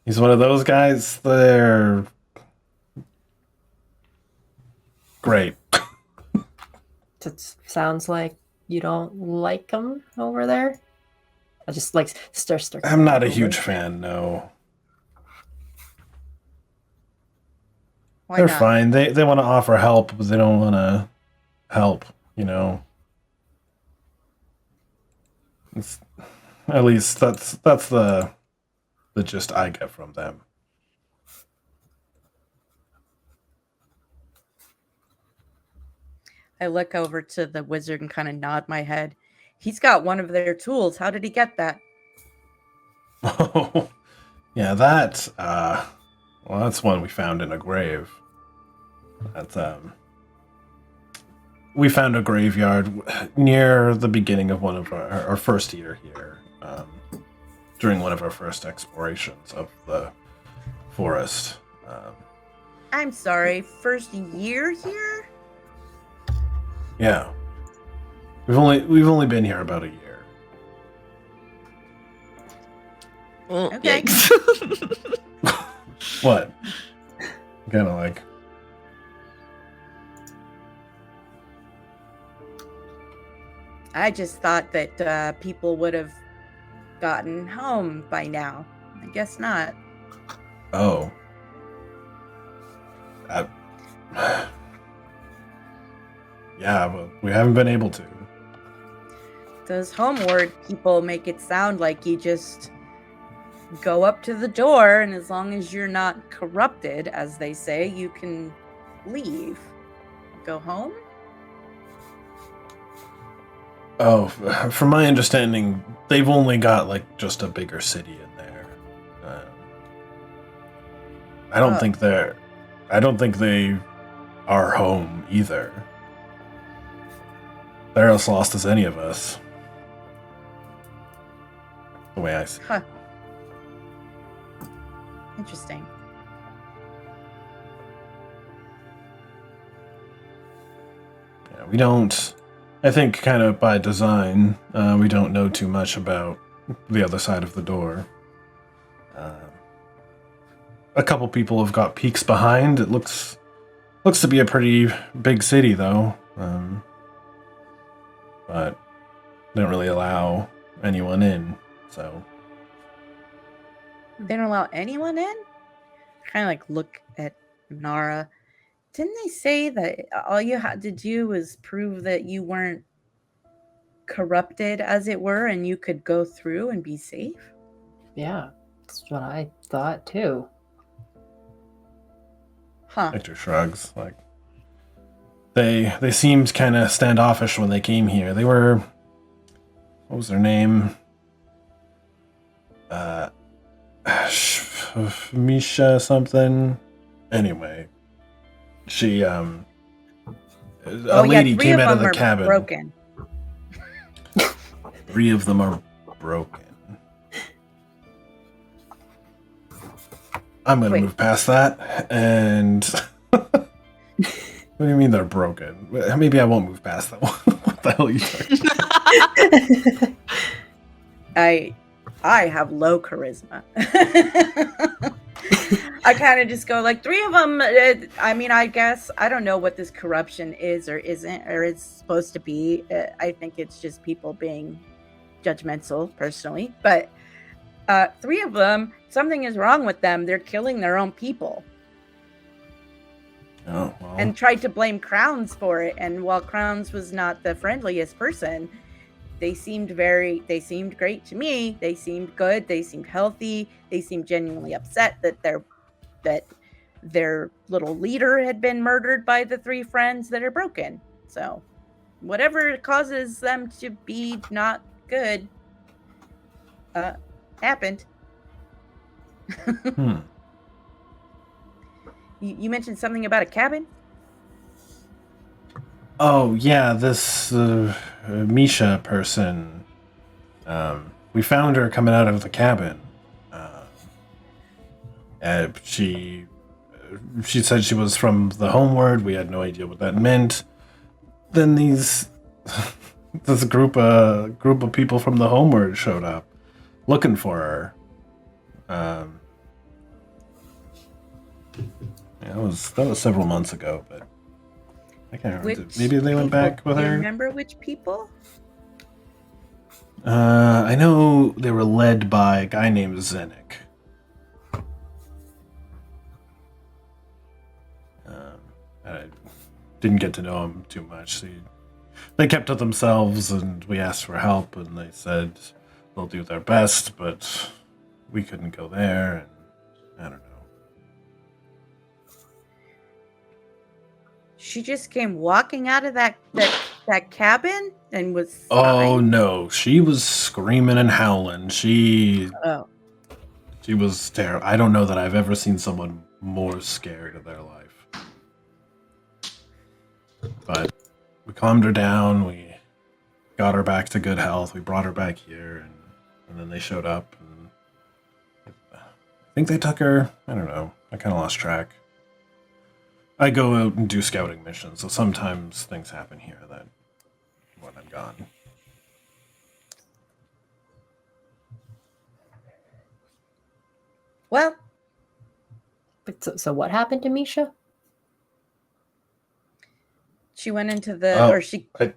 he's one of those guys. They're great. It sounds like you don't like them over there. I just like stir. I'm not a huge fan. No. Why They're not? fine. They want to offer help, but they don't want to help. You know. At least that's the gist I get from them. I look over to the wizard and kind of nod my head. He's got one of their tools. How did he get that? Oh, yeah, that's one we found in a grave. That's we found a graveyard near the beginning of one of our first year here, during one of our first explorations of the forest. I'm sorry, first year here? Yeah, we've only been here about a year. Okay. What? Kind of like. I just thought that people would have gotten home by now. I guess not. Oh. Yeah, but we haven't been able to. Those homeward people make it sound like you just go up to the door, and as long as you're not corrupted, as they say, you can leave. Go home? Oh, from my understanding, they've only got like just a bigger city in there. I don't think they are home either. They're as lost as any of us. The way I see it. Huh. Interesting. Yeah, we don't. I think, kind of by design, we don't know too much about the other side of the door. A couple people have got peeks behind. It looks to be a pretty big city, though. But they don't really allow anyone in. So They don't allow anyone in? Kind of like look at Nara. Didn't they say that all you had to do was prove that you weren't corrupted, as it were, and you could go through and be safe? Yeah, that's what I thought too. Huh. Victor shrugs. Like they seemed kind of standoffish when they came here. They were, what was their name? Misha something. Anyway, she a lady came out of the cabin. Broken. 3 of them are broken. I'm gonna move past that. And what do you mean they're broken? Maybe I won't move past that one. What the hell are you talking about? I have low charisma. I kind of just go like 3 of them. I mean, I guess I don't know what this corruption is or isn't or is supposed to be. I think it's just people being judgmental, personally. But 3 of them, something is wrong with them. They're killing their own people. Oh, well. And tried to blame Crowns for it. And while Crowns was not the friendliest person, they seemed great to me. They seemed good. They seemed healthy. They seemed genuinely upset that their little leader had been murdered by the 3 friends that are broken. So whatever causes them to be not good happened. You mentioned something about a cabin? Oh, yeah, this Misha person. We found her coming out of the cabin. She said she was from the Homeward. We had no idea what that meant. Then this group of people from the Homeward showed up looking for her. That was several months ago, but I can't remember. Maybe they went back with her. Do you remember which people? I know they were led by a guy named Zenik. I didn't get to know him too much. They kept to themselves, and we asked for help, and they said they'll do their best, but we couldn't go there, and I don't know. She just came walking out of that cabin and was Oh fine? no, she was screaming and howling. She was terrible. I don't know that I've ever seen someone more scared of their life. But we calmed her down. We got her back to good health. We brought her back here, and then they showed up. And I think they took her. I don't know. I kind of lost track. I go out and do scouting missions, so sometimes things happen here that when I'm gone. Well, But so what happened to Misha? she went into the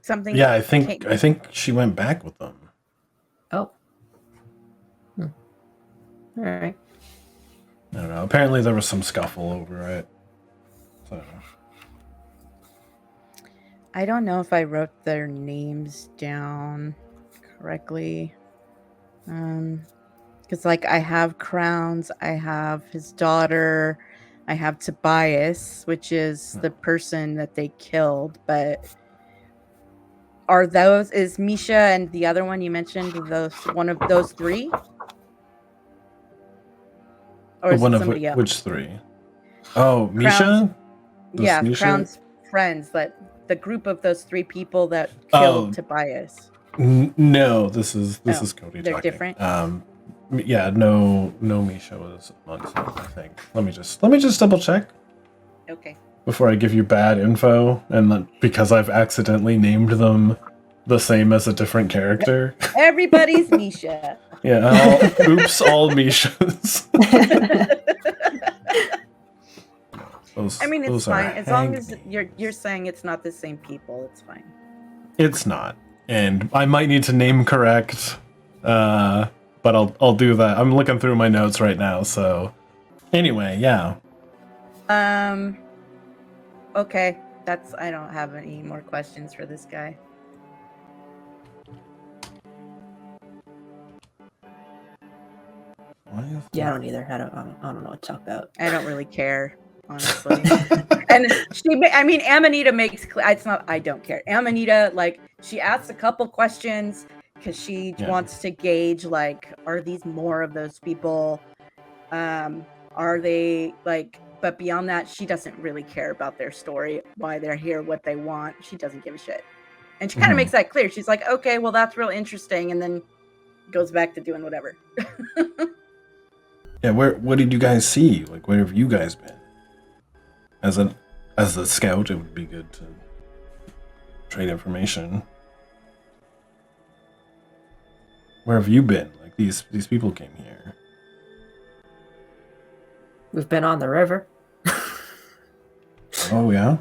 something. Yeah, I think she went back with them. Oh. All right. I don't know. Apparently there was some scuffle over it. So I don't know if I wrote their names down correctly. Because I have Crowns, I have his daughter, I have Tobias, which is the person that they killed. But is Misha and the other one you mentioned one of those 3? Or is it somebody else? Which 3? Oh, Misha? Yeah, Misha? Crown's friends, the group of those 3 people that killed Tobias. No, this is Cody they're talking. Different. Yeah, no Misha was amongst them, I think. Let me just double check. Okay. Before I give you bad info, and because I've accidentally named them the same as a different character. Everybody's Misha. Yeah, all Mishas. It's fine. As long as you're saying it's not the same people, it's fine. It's not. And I might need to name correct, but I'll do that. I'm looking through my notes right now, so anyway, yeah. Okay. I don't have any more questions for this guy. Yeah, I don't either. I don't know what to talk about. I don't really care, honestly. And Amanita makes clear. It's not. I don't care. Amanita, like, she asks a couple questions because she wants to gauge, like, are these more of those people? Are they like? But beyond that, she doesn't really care about their story, why they're here, what they want. She doesn't give a shit. And she kind of makes that clear. She's like, okay, well, that's real interesting, and then goes back to doing whatever. Yeah, what did you guys see? Like, where have you guys been? As a scout, it would be good to trade information. Where have you been? Like, these people came here. We've been on the river. Oh yeah,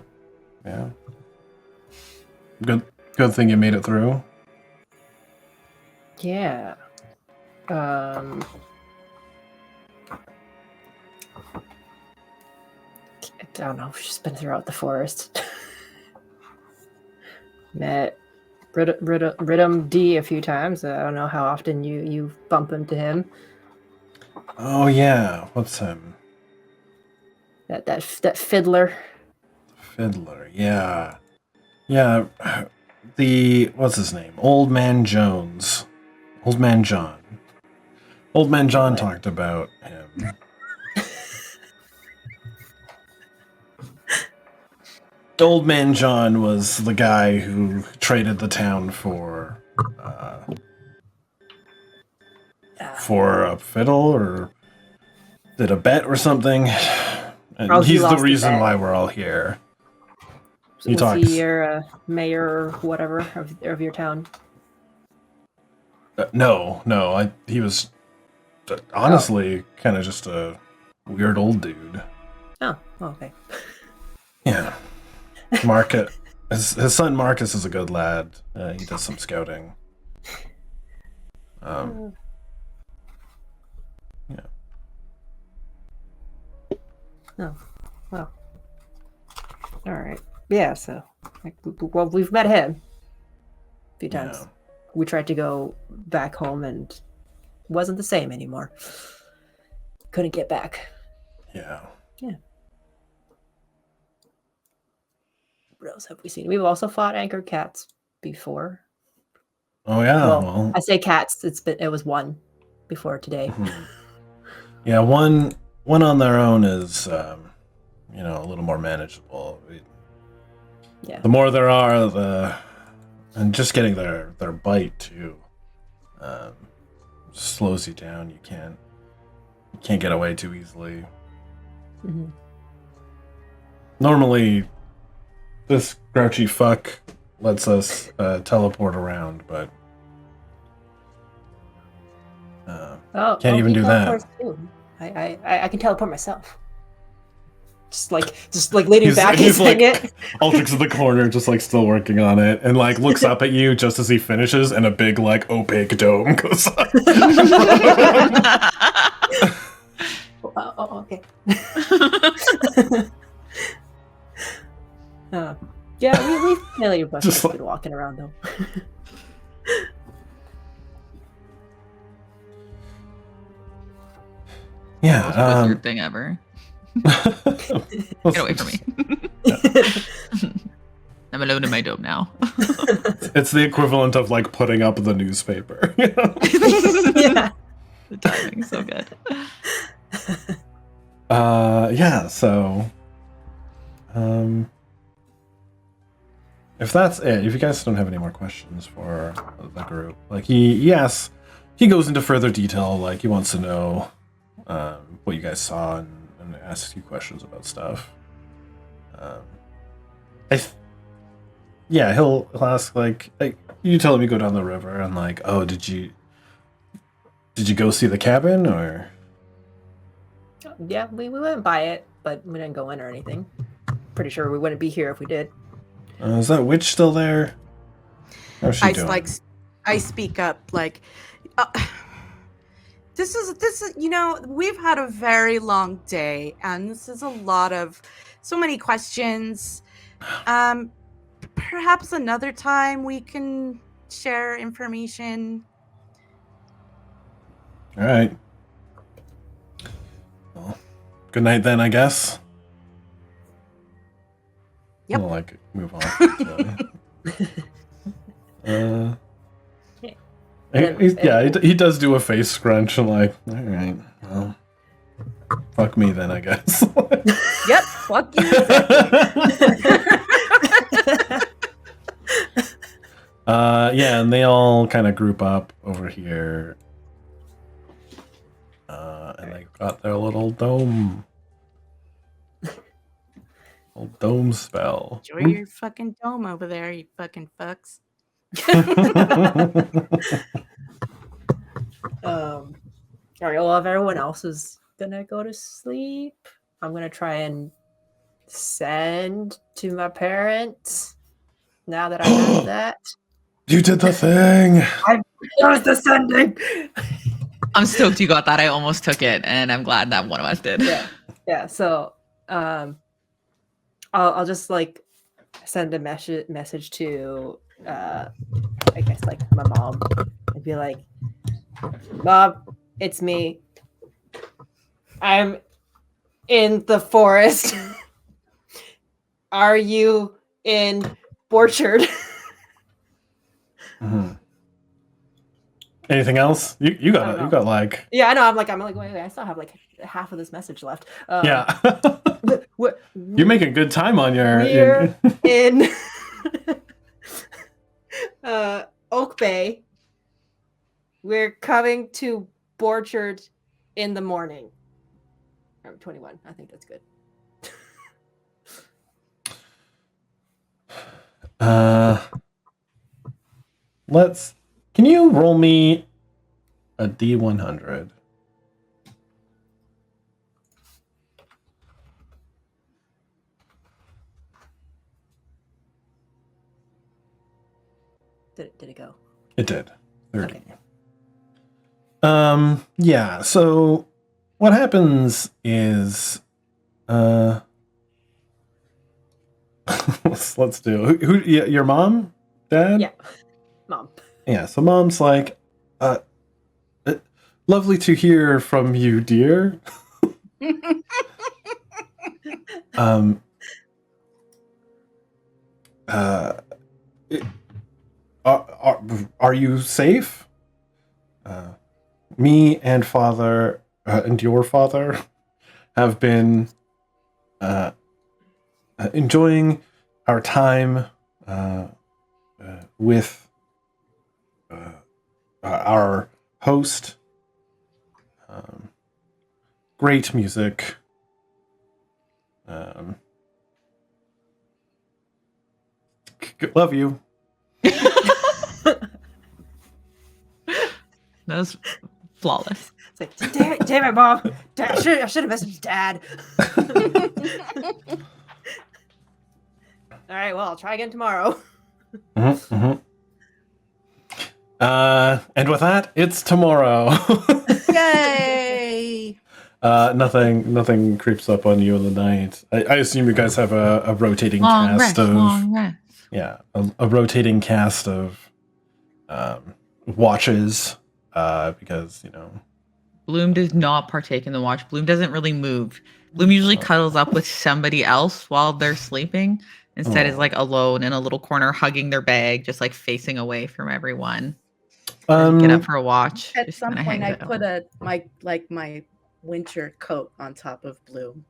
yeah. Good thing you made it through. Yeah. I don't know. We've just been throughout the forest. Met Riddim D a few times. I don't know how often you bump into him. Oh yeah, what's him? That fiddler. Fiddler, yeah. What's his name? Old Man Jones. Old Man John. Old Man John talked about him. Old Man John was the guy who traded the town for a fiddle, or did a bet or something. And he's the reason why we're all here. Was he your mayor or whatever of your town? No. He was honestly kind of just a weird old dude. Oh, okay. Yeah. Marcus, his son Marcus is a good lad. He does some scouting. Yeah. Oh, well. All right. Yeah. So, we've met him a few times. Yeah. We tried to go back home and it wasn't the same anymore. Couldn't get back. Yeah. What else have we seen? We've also fought anchored cats before. Oh yeah. Well, I say cats. It was one before today. Yeah, one on their own is a little more manageable. Yeah. The more there are, and just getting their bite too slows you down. You can't get away too easily. Mm-hmm. Normally, this grouchy fuck lets us teleport around, but can't even do that. Too. I can teleport myself. Just like leaning back and saying it. Ultrix in the corner, just like still working on it, and like looks up at you just as he finishes, and a big like opaque dome goes up. Okay. Yeah, we've nearly been walking around though. Yeah. Most weird thing ever. Get away from me. I'm alone in my dome now. It's the equivalent of like putting up the newspaper. You know? Yeah. The timing's so good. Yeah, so if that's it, if you guys don't have any more questions for the group, like he goes into further detail, like he wants to know what you guys saw and asks you questions about stuff. He'll ask like you tell him you go down the river and like, oh, did you go see the cabin or? Yeah, we went by it, but we didn't go in or anything. Pretty sure we wouldn't be here if we did. Is that witch still there? How's she doing? I speak up like, this is we've had a very long day, and this is a lot of so many questions. Perhaps another time we can share information. All right. Well, good night then, I guess. Yep. I'll like move on. He does do a face scrunch and like, all right, well, fuck me then, I guess. Yep, fuck you. Yeah, and they all kind of group up over here. And they got their little dome. Little dome spell. Enjoy your fucking dome over there, you fucking fucks. All right. Well, if everyone else is gonna go to sleep, I'm gonna try and send to my parents. Now that I have that, You did the thing. that was the sending. I'm stoked you got that. I almost took it, and I'm glad that one of us did. Yeah. So, I'll just like send a message to, I guess like my mom, and be like, "Mom, it's me. I'm in the forest. Are you in Orchard?" Mhm. Anything else? You got it. You got like Yeah, I know. I'm like, wait, I still have like half of this message left. yeah. You're You're making good time on your. We're in Oak Bay. We're coming to Borchard in the morning. 21. I think that's good. Can you roll me a D100? Did it go? It did. 30. Okay. Yeah, so what happens is let's do who your mom? Dad? Yeah. Mom. Yeah, so mom's like lovely to hear from you, dear. Are you safe? Me and father and your father have been enjoying our time with our host. Great music. Love you. That was flawless. It's like, damn it, Mom. I should have messaged Dad. All right, well, I'll try again tomorrow. Mm-hmm, mm-hmm. And with that, it's tomorrow. Yay! Nothing creeps up on you in the night. I assume you guys have a rotating cast of long rest. yeah, a rotating cast of watches. Because Bloom does not partake in the watch. Bloom doesn't really move. Bloom usually cuddles up with somebody else while they're sleeping. Instead, is like alone in a little corner, hugging their bag, just like facing away from everyone. Get up for a watch. At just some kinda point, I hangs out. put my winter coat on top of Bloom.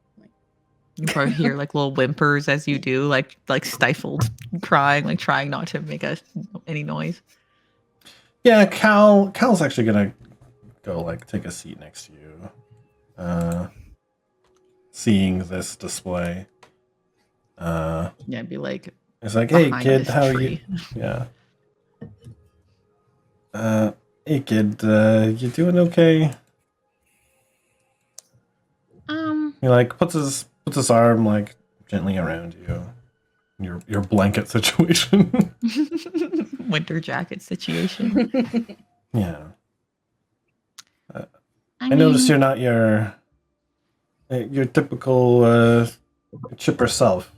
You probably hear like little whimpers as you do, like stifled crying, like trying not to make any noise. yeah, Cal's actually gonna go like take a seat next to you. Seeing this display. Yeah, be like, It's like, hey behind kid, this how are you? tree. Yeah. Hey kid, you doing okay? He like puts his arm like gently around you. Your blanket situation. Winter jacket situation. Yeah. I noticed you're not your typical Chipper self.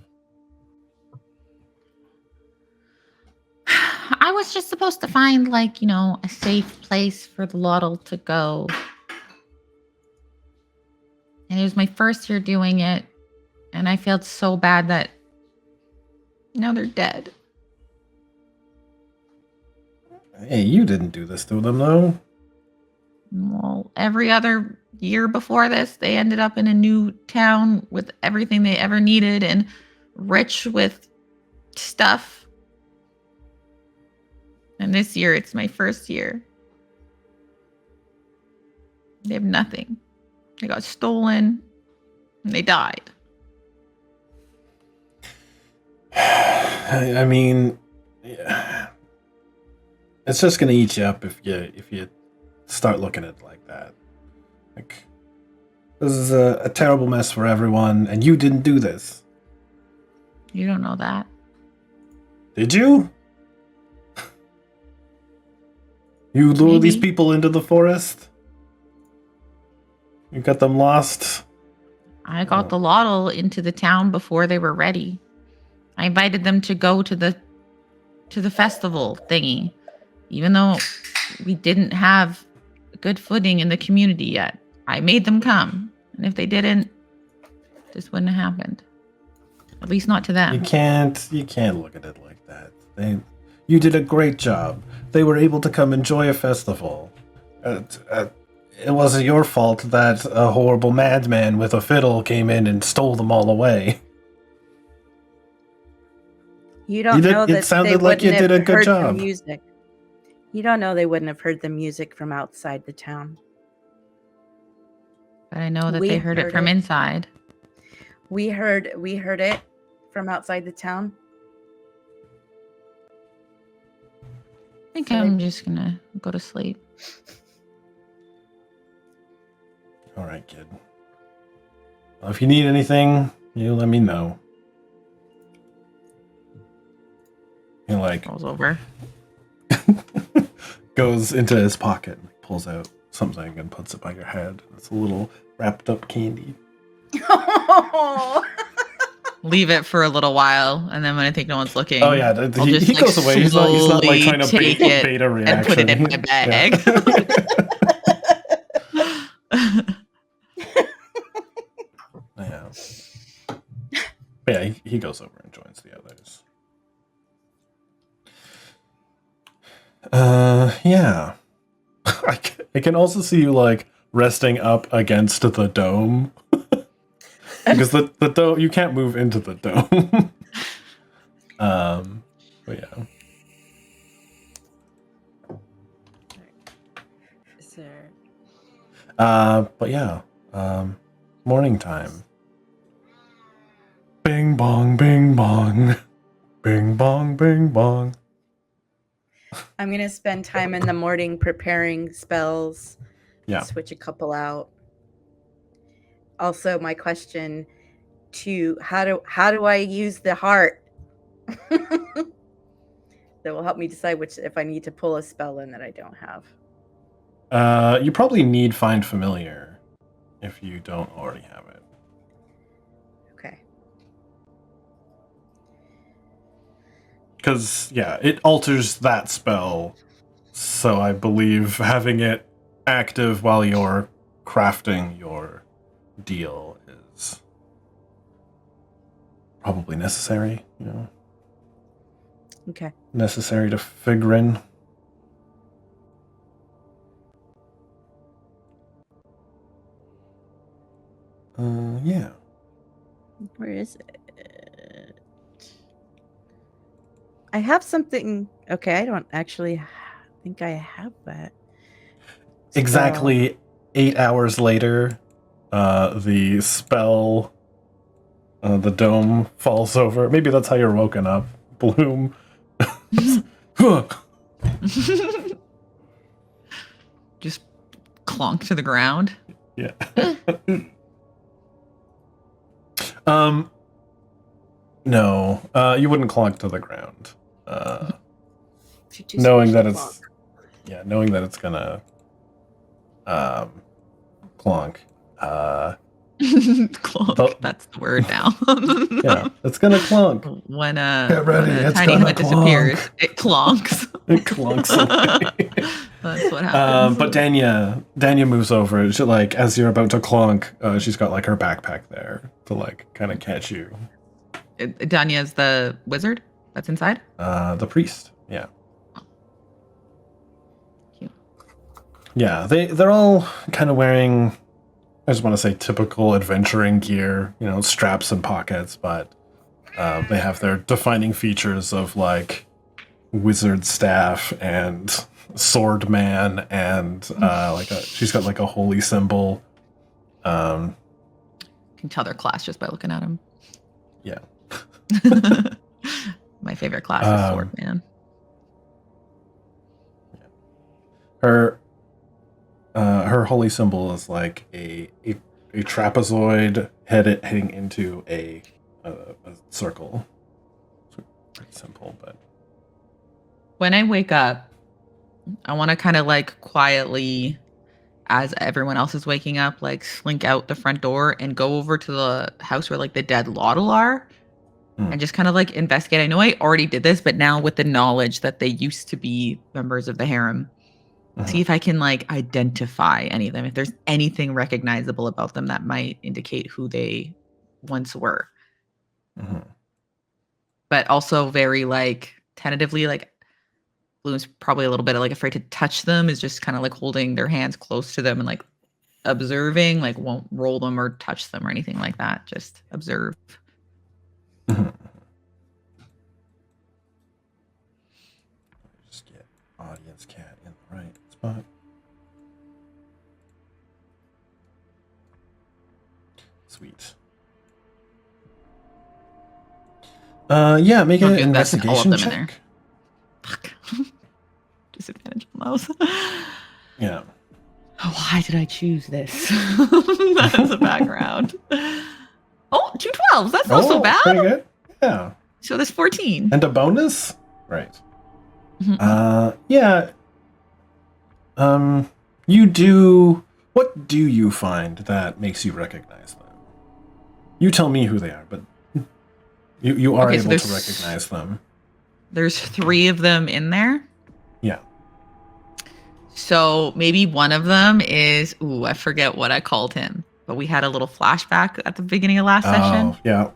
I was just supposed to find, like, a safe place for the Lotol to go. And it was my first year doing it. And I felt so bad that now they're dead. Hey, you didn't do this to them, though. Well, every other year before this, they ended up in a new town with everything they ever needed and rich with stuff. And this year, it's my first year. They have nothing. They got stolen and they died. I mean, yeah. It's just gonna eat you up if you start looking at it like that. Like, this is a terrible mess for everyone, and you didn't do this. You don't know that. Did you? You lure these Maybe. people into the forest? You got them lost? I got the Lotol into the town before they were ready. I invited them to go to the festival thingy, even though we didn't have good footing in the community yet. I made them come, and if they didn't, this wouldn't have happened. At least not to them. You can't look at it like that. You did a great job. They were able to come enjoy a festival. It wasn't your fault that a horrible madman with a fiddle came in and stole them all away. You don't know that it sounded they like you wouldn't did a have good heard job. the music. You don't know they wouldn't have heard the music from outside the town. But I know that We they heard it heard from it. inside. We heard it from outside the town. I think So I'm just gonna go to sleep. All right, kid. Well, if you need anything, you let me know. He Rolls over. goes into his pocket and pulls out something and puts it by your head. It's a little wrapped up candy. Leave it for a little while, and then when I think no one's looking, Oh yeah, I'll he just, goes away. He's not like slowly trying to take bait, it bait a reaction. and put it in my bag. Yeah. Yeah, he goes over and joins the others. Yeah. I can also see you like resting up against the dome. Because the dome, you can't move into the dome. But yeah. Sir. But yeah. Morning time. Bing bong, bing bong. Bing bong, bing bong. I'm gonna spend time in the morning preparing spells. Yeah. Switch a couple out. Also, my question to how do I use the heart? That will help me decide if I need to pull a spell in that I don't have. You probably need Find Familiar if you don't already have it. Okay. Because, yeah, it alters that spell. So I believe having it active while you're crafting your deal is probably necessary, you know? Okay. Necessary to figure in. Yeah. Where is it? I have something. Okay, I don't actually think I have that. Exactly 8 hours later, the spell, the dome falls over. Maybe that's how you're woken up. Bloom. Just clonk to the ground. Yeah. No, you wouldn't clonk to the ground. Knowing that it's gonna clonk. Clunk. Oh. That's the word now. Yeah, it's gonna clunk. When Get ready, when a it's tiny gonna hood disappears, clunk. it clunks. It clunks away. That's what happens. But Danya moves over. She, like, as you're about to clunk, she's got like her backpack there to like kind of catch you. Danya's the wizard that's inside? The priest. Yeah. Cute. Yeah, they're all kind of wearing, I just want to say, typical adventuring gear, you know, straps and pockets, but they have their defining features of like wizard staff and sword man and she's got like a holy symbol. Can tell their class just by looking at them. Yeah. My favorite class is sword man. Her holy symbol is like a trapezoid heading into a circle. It's pretty simple, but When I wake up, I want to kind of like quietly, as everyone else is waking up, like slink out the front door and go over to the house where like the dead Lotol are and just kind of like investigate. I know I already did this, but now with the knowledge that they used to be members of the harem, see if I can like identify any of them. If there's anything recognizable about them that might indicate who they once were. But also very like tentatively, like Bloom's probably a little bit like afraid to touch them, is just kind of like holding their hands close to them and like observing, like won't roll them or touch them or anything like that. Just observe. Just get audience cat in the right spot. Sweet. Yeah, make an investigation check. In there. Fuck. Disadvantage on those. Yeah. Why did I choose this? That's the background. Oh, 2 12s. That's not so bad. Pretty good. Yeah. So there's 14. And a bonus? Right. Yeah. You do. What do you find that makes you recognize them? You tell me who they are, but you are able to recognize them. There's 3 of them in there. Yeah. So maybe one of them is, I forget what I called him, but we had a little flashback at the beginning of last session. Yeah.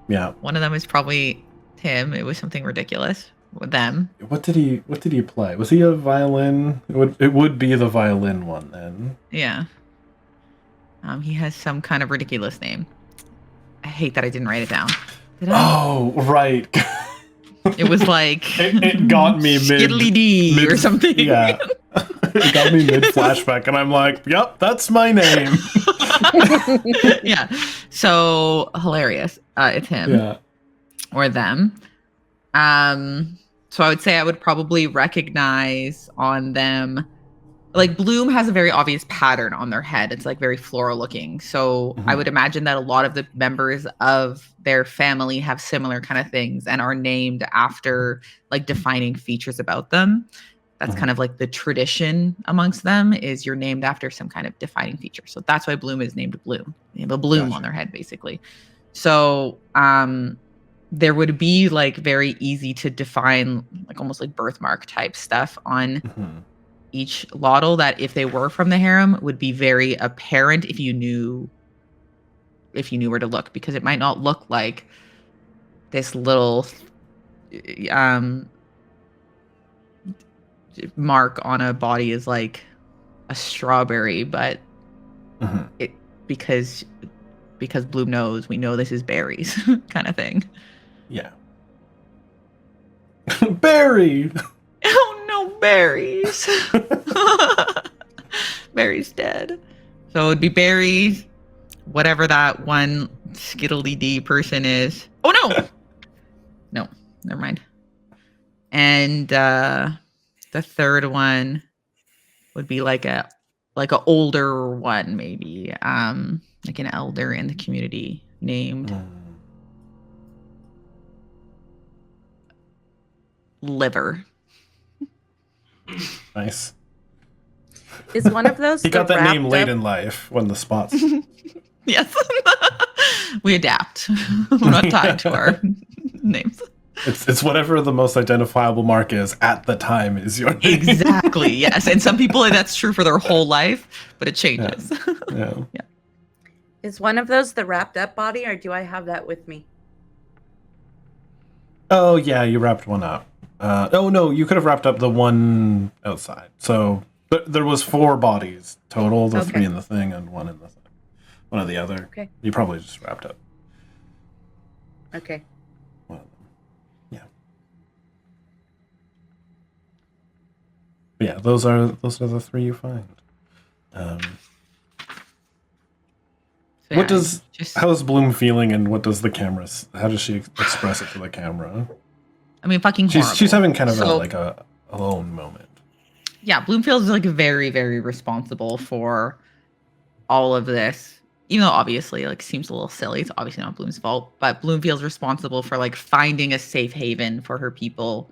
Yeah. One of them is probably him. It was something ridiculous with them. What did he play? Was he a violin? It would be the violin one then. Yeah. He has some kind of ridiculous name. I hate that I didn't write it down. Did I? Oh, right. It was like it got me Skiddly D or something. Yeah. It got me mid flashback and I'm like, yep, that's my name. Yeah. So hilarious. It's him. Yeah. Or them. So I would say I would probably recognize on them, like Bloom has a very obvious pattern on their head. It's like very floral looking. So I would imagine that a lot of the members of their family have similar kind of things and are named after like defining features about them. That's kind of like the tradition amongst them, is you're named after some kind of defining feature. So that's why Bloom is named Bloom. They have a bloom on their head, basically. So there would be like very easy to define, like almost like birthmark type stuff on each Lotol that if they were from the harem would be very apparent if you knew where to look, because it might not look like this little mark on a body is like a strawberry, but it because Bloom knows, we know this is berries kind of thing. Yeah. Barry. Oh no, berries. Barry's dead. So it would be Barry, whatever that one skiddly D person is. Oh no. No, never mind. And the third one would be like a older one, maybe. Like an elder in the community named Liver. Nice. Is one of those He got the that name wrapped late up- in life when the spots. Yes. We adapt. We're not tied to our names. It's whatever the most identifiable mark is at the time is your name. Exactly. Yes. And some people that's true for their whole life, but it changes. Yeah. Is one of those the wrapped up body, or do I have that with me? Oh yeah, you wrapped one up. Oh no, you could have wrapped up the one outside. So there was 4 bodies total: the 3 in the thing and one in the thing, one of the other. Okay. You probably just wrapped up Okay. one of them. Yeah. But yeah, those are the 3 you find. So, What does just, how's Bloom feeling, and what does the camera? How does she express it to the camera? I mean, fucking horrible. She's having kind of So- a alone moment. Yeah, Bloom feels like very, very responsible for all of this. Even though obviously like seems a little silly. It's obviously not Bloom's fault, but Bloom feels responsible for like finding a safe haven for her people.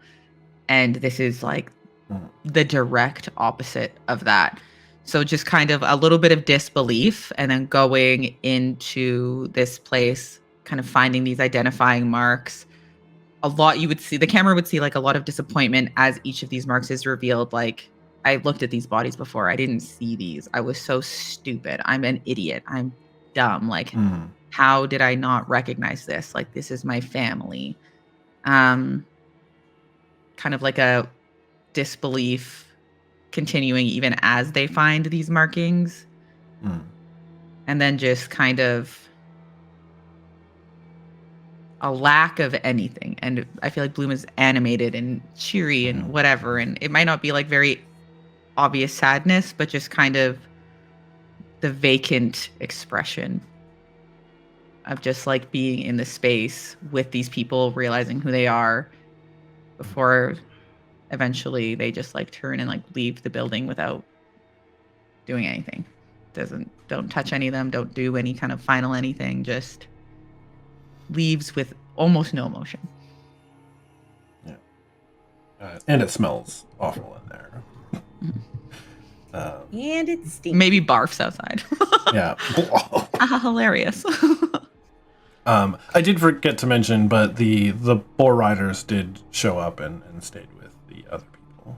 And this is like the direct opposite of that. So just kind of a little bit of disbelief, and then going into this place, kind of finding these identifying marks. A lot you would see, the camera would see like a lot of disappointment as each of these marks is revealed. Like, I looked at these bodies before. I didn't see these. I was so stupid. I'm an idiot. I'm dumb. Like, how did I not recognize this? Like, this is my family. Kind of like a disbelief continuing even as they find these markings. And then just kind of a lack of anything. And I feel like Bloom is animated and cheery and whatever. And it might not be like very obvious sadness, but just kind of the vacant expression of just like being in the space with these people, realizing who they are before eventually they just like turn and like leave the building without doing anything. Don't touch any of them, don't do any kind of final anything, just leaves with almost no emotion. And it smells awful in there. And it stinks. Maybe barfs outside. Yeah. Hilarious. I did forget to mention, but the boar riders did show up and stayed with the other people.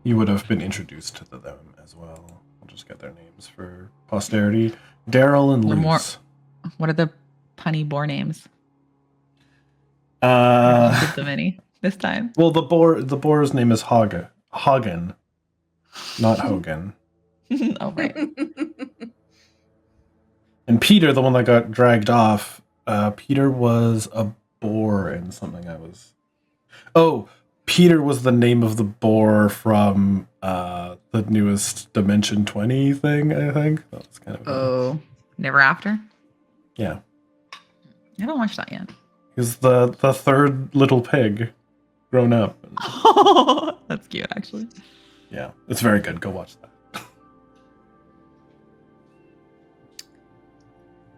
You would have been introduced to them as well. I'll just get their names for posterity. Daryl and Luce. What are the punny boar names? Give them any this time. Well, the boar's name is Hagen, not Hogan. Oh, right. And Peter, the one that got dragged off, Peter was a boar in something I was... Oh, Peter was the name of the boar from the newest Dimension 20 thing, I think. That was kind of Never After? Yeah. I haven't watched that yet. He's the third little pig grown up. Oh, that's cute, actually. Yeah, it's very good. Go watch that.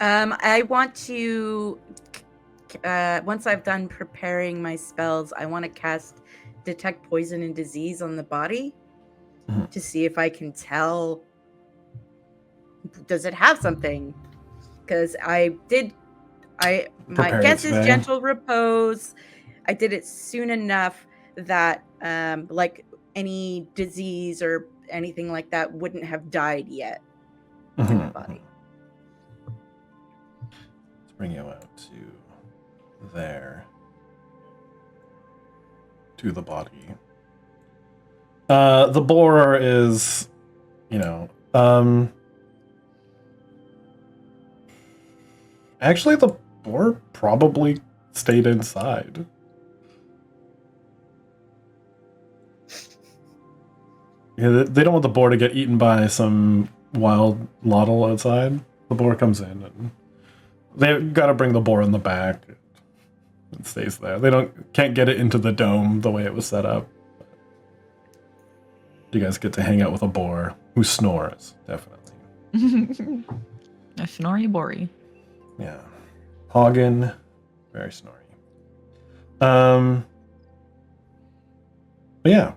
I want to, once I've done preparing my spells, I want to cast Detect Poison and Disease on the body to see if I can tell, does it have something? Because my guess is Gentle Repose. I did it soon enough that like any disease or anything like that wouldn't have died yet in the body. Let's bring you out to there. To the body. The boar is, actually the boar probably stayed inside. Yeah, they don't want the boar to get eaten by some wild Lotol outside. The boar comes in, and they've got to bring the boar in the back. It stays there. They can't get it into the dome the way it was set up. You guys get to hang out with a boar who snores, definitely. A snory bory. Yeah. Hagen, very snory. But yeah.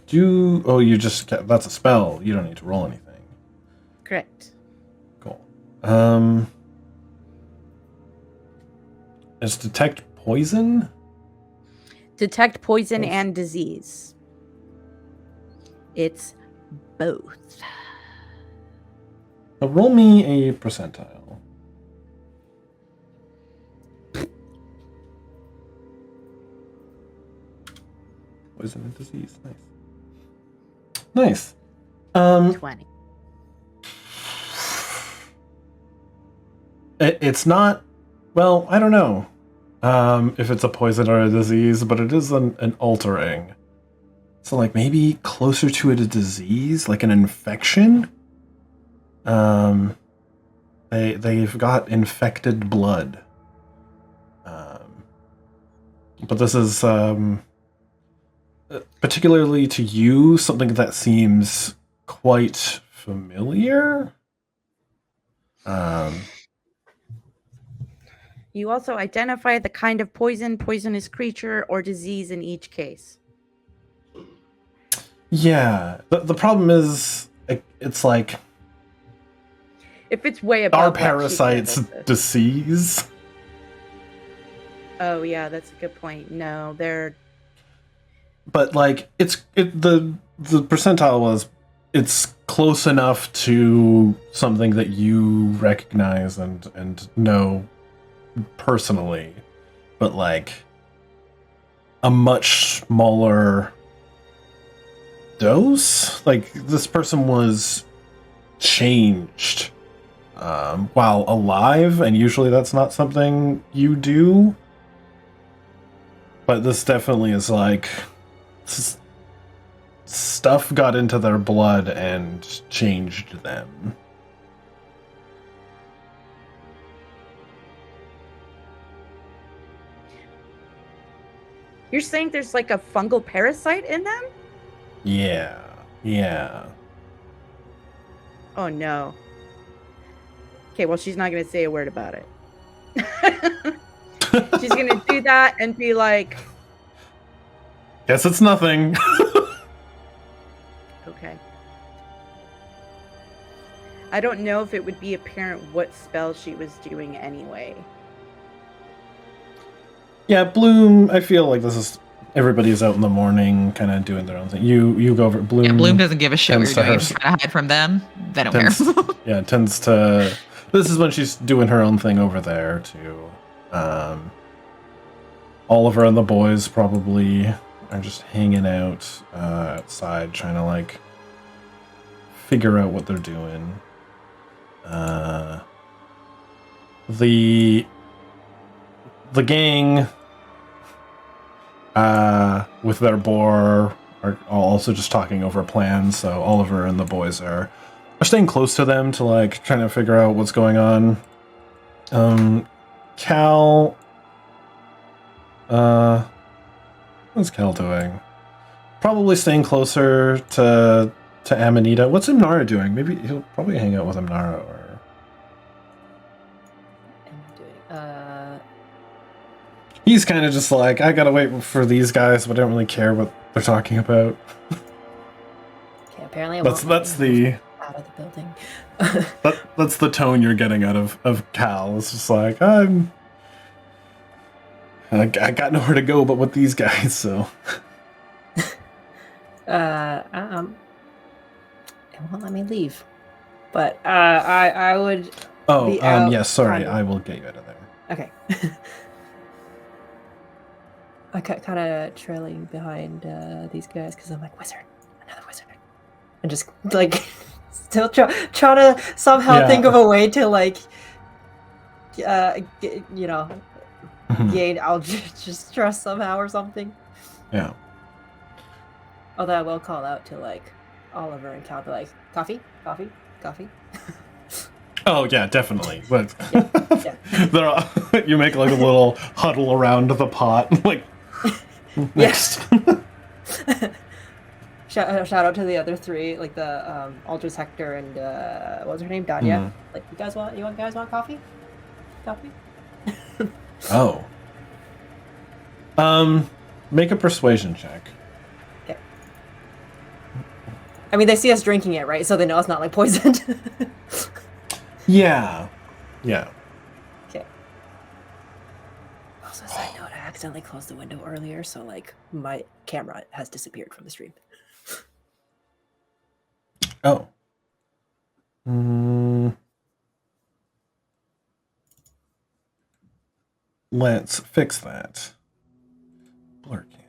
You just that's a spell. You don't need to roll anything. Correct. Cool. Is detect poison? Detect poison Both. and disease. It's both. Roll me a percentile. Poison and disease. Nice. 20. It's not. Well, I don't know if it's a poison or a disease, but it is an altering. So, like, maybe closer to it a disease, like an infection. They've got infected blood. But this is particularly to you something that seems quite familiar. You also identify the kind of poison, poisonous creature, or disease in each case. Yeah. The problem is, it's like If it's way above our what she parasites said, that's it. disease. Oh yeah, that's a good point. No, they're But like the percentile was it's close enough to something that you recognize and know personally, but like a much smaller dose. Like this person was changed while alive, and usually that's not something you do. But this definitely is like stuff got into their blood and changed them. You're saying there's like a fungal parasite in them? Yeah. Oh no. Okay, well she's not gonna say a word about it. She's gonna do that and be like, Guess it's nothing. okay. I don't know if it would be apparent what spell she was doing anyway. Yeah, Bloom, I feel like this is everybody's out in the morning kind of doing their own thing. You go over Bloom. Yeah, Bloom doesn't give a shit what tends you're to doing. her- If you're trying to hide from them, they don't care. tends to this is when she's doing her own thing over there too. Oliver and the boys probably are just hanging out outside trying to like figure out what they're doing. The gang with their boar are also just talking over plans, so Oliver and the boys are staying close to them to like trying to figure out what's going on. Cal, what's Cal doing? Probably staying closer to Amanita. What's Imnara doing? Maybe he'll probably hang out with Imnara or he's kind of just like, I gotta wait for these guys, but I don't really care what they're talking about. Okay, apparently That's the out of the building. that's the tone you're getting out of Cal. It's just like I got nowhere to go but with these guys, so It won't let me leave. But I would. Be out yes, sorry, on- I will get you out of there. Okay. I kind of trailing behind these guys because I'm like, wizard, another wizard, and just like still trying to somehow think of a way to like, gain just trust somehow or something. Yeah. Although I will call out to like Oliver and Cal, be like, coffee. Oh yeah, definitely. But Yeah. they're all, you make like a little huddle around the pot, like next. Shout out to the other three, like the Aldous Hector and what was her name, Danya. Mhm. Like, you guys want coffee? Oh. Make a persuasion check. Okay. I mean, they see us drinking it, right? So they know it's not like poisoned. Yeah. Yeah. Okay. Also, side note, I accidentally closed the window earlier, so like my camera has disappeared from the stream. Oh. Let's fix that. Blur cam.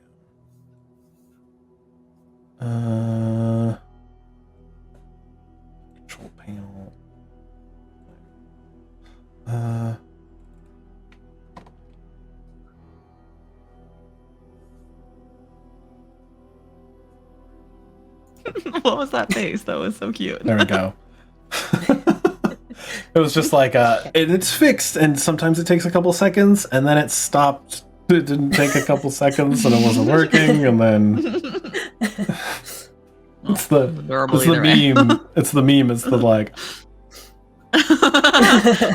Control panel. What was that face? That was so cute. There we go. It was just like it's fixed, and sometimes it takes a couple seconds, and then it stopped. It didn't take a couple seconds, and it wasn't working, and then it's the meme. It's the meme. It's the like,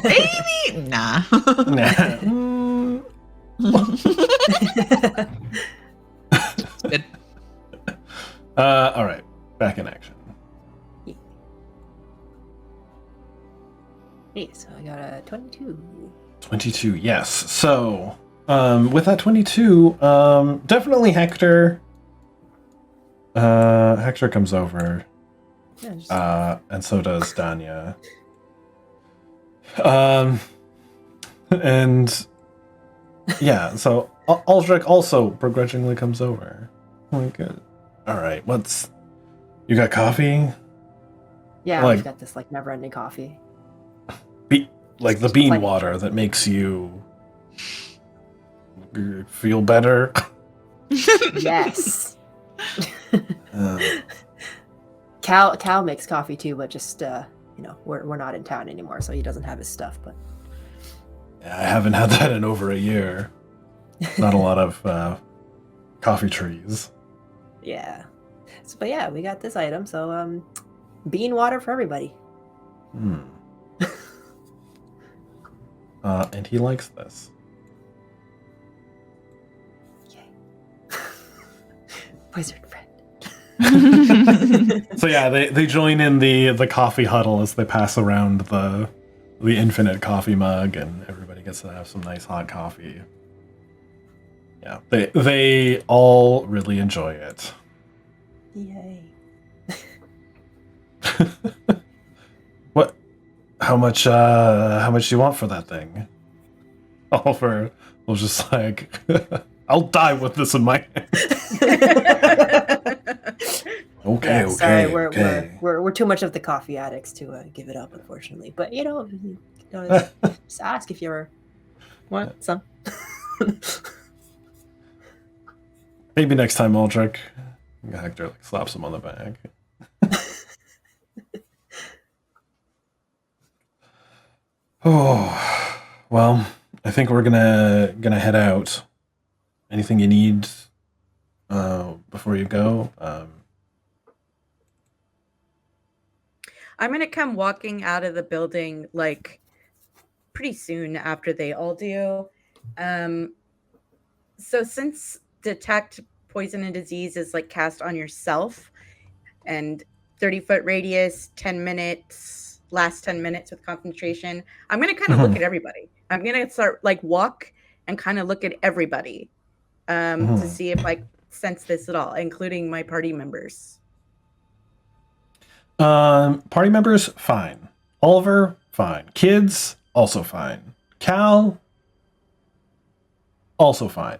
baby, nah. Good. All right, back in action. Hey, so I got a 22. 22, yes. So, with that 22, definitely Hector. Hector comes over, and so does Danya. And yeah, so Aldrich also begrudgingly comes over. Oh my god. All right, you got coffee? Yeah, we've got this like never-ending coffee. Like the bean water that makes you feel better. Yes. Cal makes coffee too, but just we're not in town anymore, so he doesn't have his stuff. But yeah, I haven't had that in over a year. Not a lot of coffee trees. Yeah. So, but yeah, we got this item. So bean water for everybody. And he likes this. Yay. Wizard friend. So yeah, they join in the coffee huddle as they pass around the infinite coffee mug, and everybody gets to have some nice hot coffee. Yeah, they all really enjoy it. Yay. What? How much do you want for that thing? Oliver was just like, I'll die with this in my hand. Okay, yeah, sorry, we're too much of the coffee addicts to give it up, unfortunately. But just ask if you want some. Maybe next time, Aldrich. Hector slaps him on the back. Oh, well, I think we're gonna head out. Anything you need before you go? I'm gonna come walking out of the building like pretty soon after they all do. So since detect poison and disease is like cast on yourself, and 30-foot radius, 10 minutes, last 10 minutes with concentration, I'm gonna kind of look at everybody. I'm gonna start like walk and kind of look at everybody to see if I sense this at all, including my party members. Party members, fine. Oliver, fine. Kids, also fine. Cal, also fine.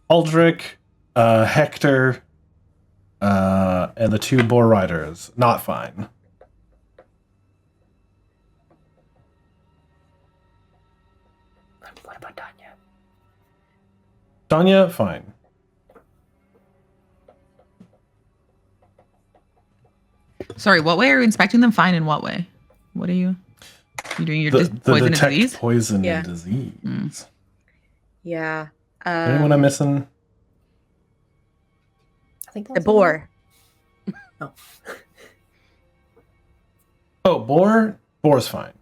Aldrich, Hector, and the two boar riders, not fine. What about Danya? Danya, fine. Sorry, what way are you inspecting them? Fine in what way? What are you doing? Your poison and disease? Poison and disease. Yeah. Anyone I'm missing? I think that the boar. Oh. Oh, boar? Boar's fine.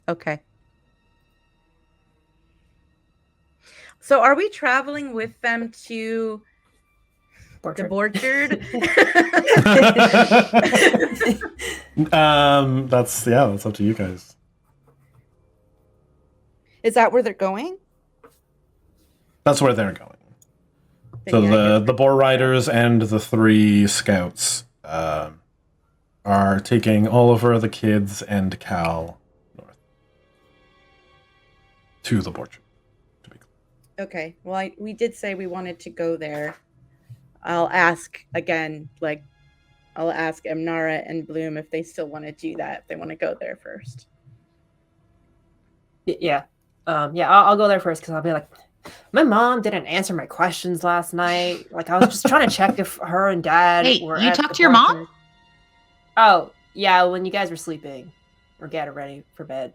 Okay. So are we traveling with them to the Borchard? That's up to you guys. Is that where they're going? That's where they're going. Then So yeah, I the boar riders and the 3 scouts are taking Oliver, the kids, and Cal north to the Borchard. To be clear. Okay. Well, we did say we wanted to go there. I'll ask again, like, I'll ask Emnara and Bloom if they still want to do that, if they want to go there first. Yeah. I'll go there first because I'll be like, my mom didn't answer my questions last night. Like, I was just trying to check if her and dad Hey, were you at talked the to your mom? Borchard. Oh, yeah, when you guys were sleeping or getting ready for bed.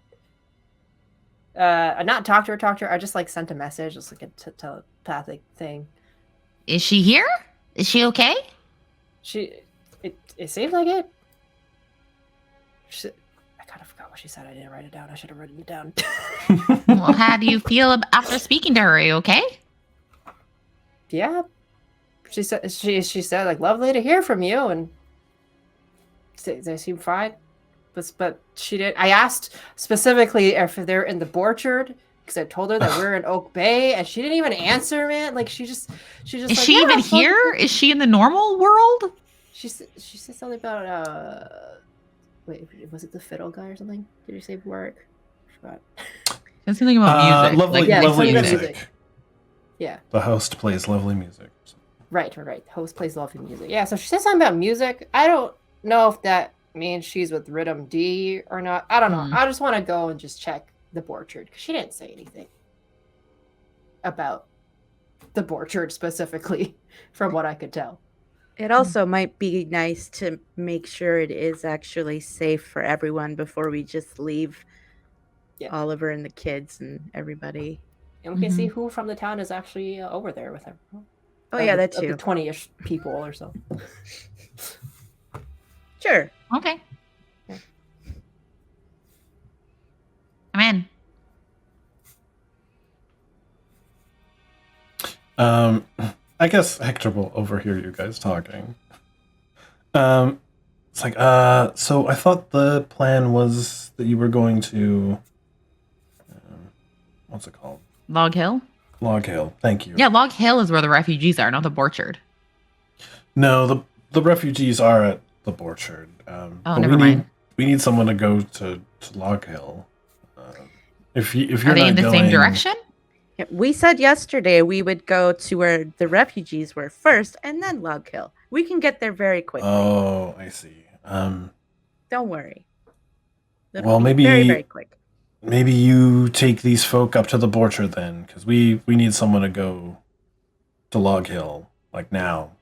I not talked to her. I just, like, sent a message, just like a telepathic thing. Is she here? Is she okay? It seems like it. I kind of forgot what she said. I didn't write it down. I should have written it down. Well, how do you feel after speaking to her? Are you okay? Yeah. She said like, lovely to hear from you, and they seem fine. But she did. I asked specifically if they're in the Borchard because I told her that we're in Oak Bay, and she didn't even answer, man. Like she just. Is like, she even here? Is she in the normal world? She said something about wait, was it the fiddle guy or something? Did you say work? I forgot. That's something about music. Lovely music. Music. Yeah. The host plays lovely music. Right. Host plays lovely music. Yeah, so she said something about music. I don't know if that means she's with Rhythm D or not. I don't know. I just want to go and just check the Borchard because she didn't say anything about the Borchard specifically, from what I could tell. It also might be nice to make sure it is actually safe for everyone before we just leave Oliver and the kids and everybody. And we can see who from the town is actually over there with her. Oh, yeah, that too. The 20-ish people or so. Sure. Okay. Yeah. I'm in. I guess Hector will overhear you guys talking. It's like, so I thought the plan was that you were going to, what's it called? Log Hill? Log Hill, thank you. Yeah, Log Hill is where the refugees are, not the Borchard. No, the refugees are at the Borchard. Never mind. We need someone to go to Log Hill. If you're are they not in the going, same direction? We said yesterday we would go to where the refugees were first and then Log Hill. We can get there very quickly. Oh, I see. Don't worry. Well, maybe very, very quick. Maybe you take these folk up to the Borchard then, because we need someone to go to Log Hill, like now.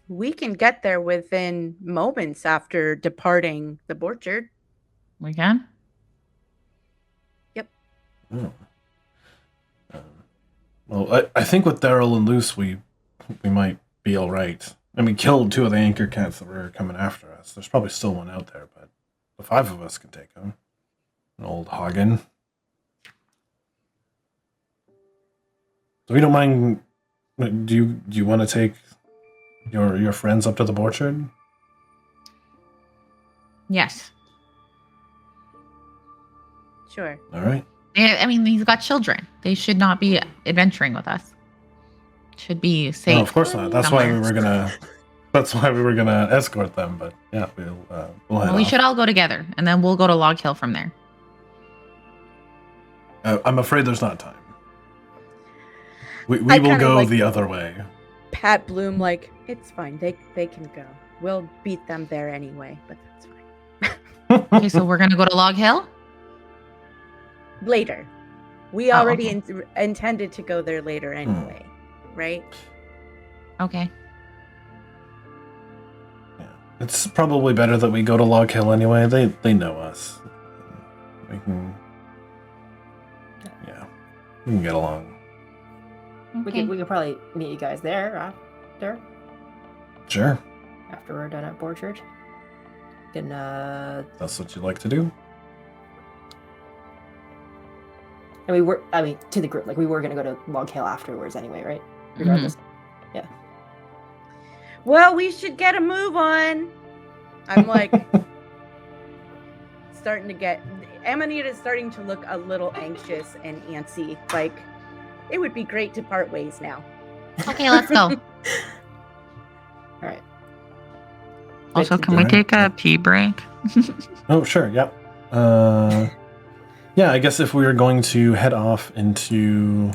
We can get there within moments after departing the Borchard. We can? Yep. Oh. Well, I think with Daryl and Luce, we might be all right. And we killed 2 of the anchor cats that were coming after us. There's probably still one out there, but the 5 of us can take him. An old Hagen. So we don't mind. Do you want to take your friends up to the Borchard? Yes. Sure. All right. I mean, he's got children. They should not be adventuring with us. Should be safe. No, of course not. That's why we were gonna. That's why we were gonna escort them. But yeah, we'll head well, we off. should all go together, and then we'll go to Log Hill from there. I'm afraid there's not time. We will go the other way. Pat Bloom, like, it's fine. They can go. We'll beat them there anyway, but that's fine. Okay, so we're gonna go to Log Hill? Later. We already intended to go there later anyway, right? Okay. Yeah. It's probably better that we go to Log Hill anyway. They know us. We can get along. Okay. We could probably meet you guys there Sure. after we're done at Borchard. Can That's what you like to do. and to the group, like we were gonna go to Log Hill afterwards anyway, right? Mm-hmm. Regardless. Well, we should get a move on. I'm like starting to get Amanita is starting to look a little anxious and antsy. Like it would be great to part ways now. Okay, let's go. All right. Also, can we take a pee break? Oh, sure. Yep. Yeah, I guess if we were going to head off into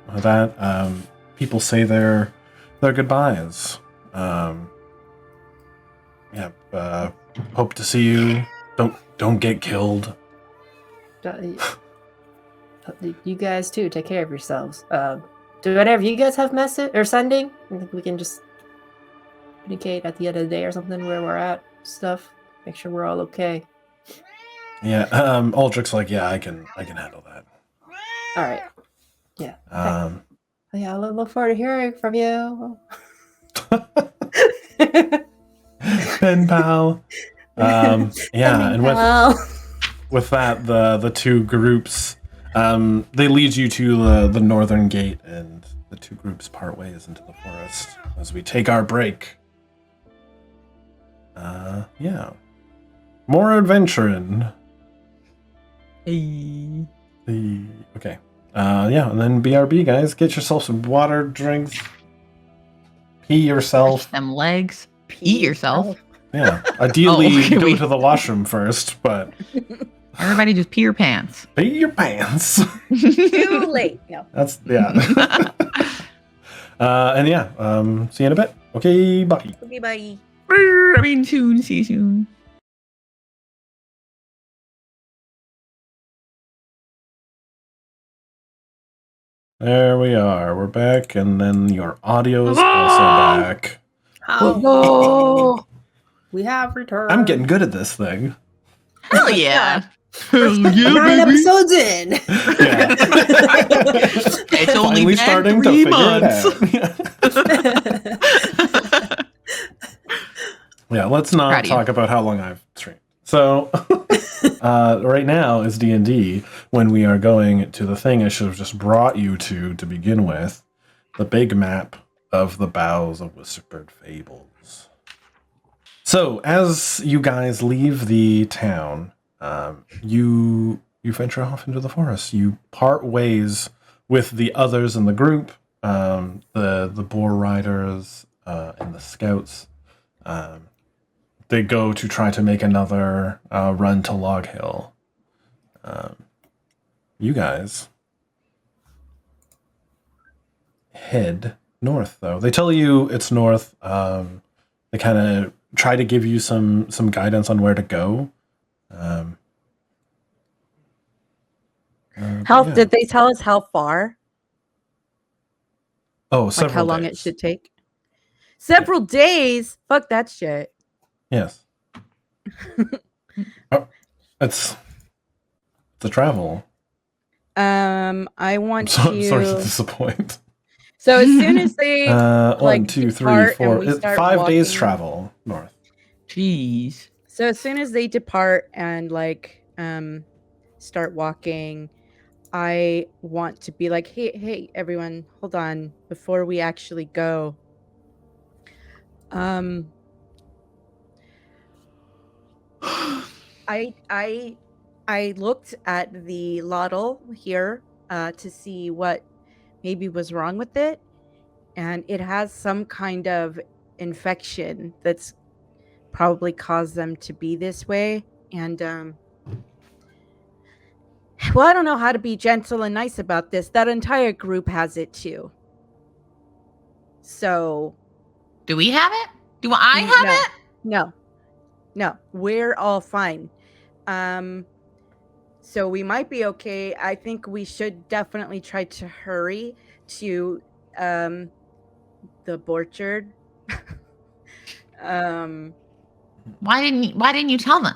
that, people say their goodbyes. Hope to see you. Don't get killed. You guys too. Take care of yourselves. Do any of you guys have message or sending? I think we can just communicate at the end of the day or something where we're at. Stuff. Make sure we're all okay. Yeah. Aldrich's like, yeah, I can handle that. All right. Yeah. Yeah. I look forward to hearing from you. Pen pal. Yeah, and with that, the two groups, they lead you to the northern gate, and the two groups part ways into the forest as we take our break. Yeah, more adventuring. Hey. Okay. Yeah, and then BRB, guys, get yourself some water, drinks, pee yourself. Stretch them legs. Pee yourself. Yeah, ideally okay, go to the washroom first, but everybody just pee your pants. pee your pants. Too late. No. That's yeah. And yeah, see you in a bit. Okay, bye. Okay, bye. I mean, soon. See you soon. There we are. We're back, and then your audio is also back. Oh, we have returned. I'm getting good at this thing. Hell yeah. 9 episodes in. Yeah. It's only Finally been starting 3 to months. figure it out. Yeah, let's not Proud of you. talk about how long I've streamed. So, right now is D&D. When we are going to the thing I should have just brought you to begin with, the big map of the Boughs of Whispered Fables. So, as you guys leave the town, you venture off into the forest. You part ways with the others in the group, the boar riders and the scouts. They go to try to make another run to Log Hill. You guys head north, though. They tell you it's north. They kind of try to give you some guidance on where to go. Yeah. Did they tell us how far? Oh, Like several how long days. it should take? Several days? Fuck that shit. Yes. Oh, it's a travel. I want I'm sorry to to. disappoint. So as soon as they 1, 2, 3, depart and 4. we start 5 days walking- travel north. Jeez. So as soon as they depart and start walking, I want to be like, hey, everyone, hold on, before we actually go. I looked at the Lotol here to see what maybe was wrong with it, and it has some kind of infection that's probably caused them to be this way. And well, I don't know how to be gentle and nice about this. That entire group has it too. So Do we have it? Do I have it? No, we're all fine. So we might be okay. I think we should definitely try to hurry to the Borchard. Why didn't you tell them?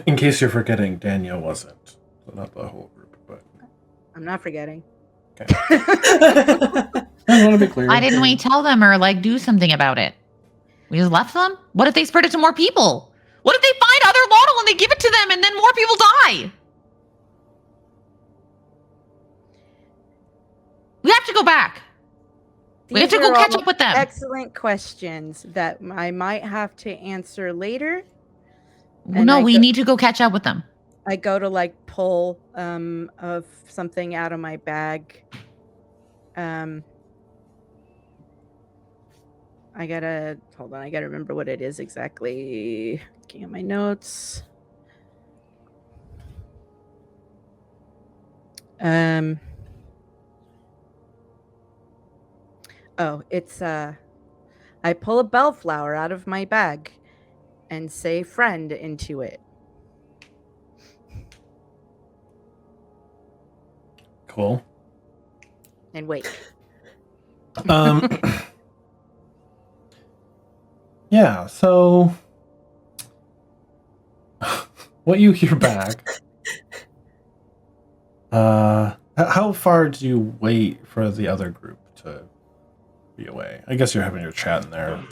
In case you're forgetting, Daniel wasn't. So not the whole group, but I'm not forgetting. Okay. I want to be clear. Why didn't we tell them or like do something about it? We just left them? What if they spread it to more people? What if they find other Lotol and they give it to them and then more people die? We have to go back. We have to These go are catch all up with them. Excellent questions that I might have to answer later. Well, And no, I we go- need to go catch up with them. I go to like pull of something out of my bag. I gotta hold on. I gotta remember what it is exactly. Looking at my notes. Oh, it's I pull a bellflower out of my bag and say friend into it. Cool. And wait. Yeah, so what you hear back, how far do you wait for the other group to be away? I guess you're having your chat in there.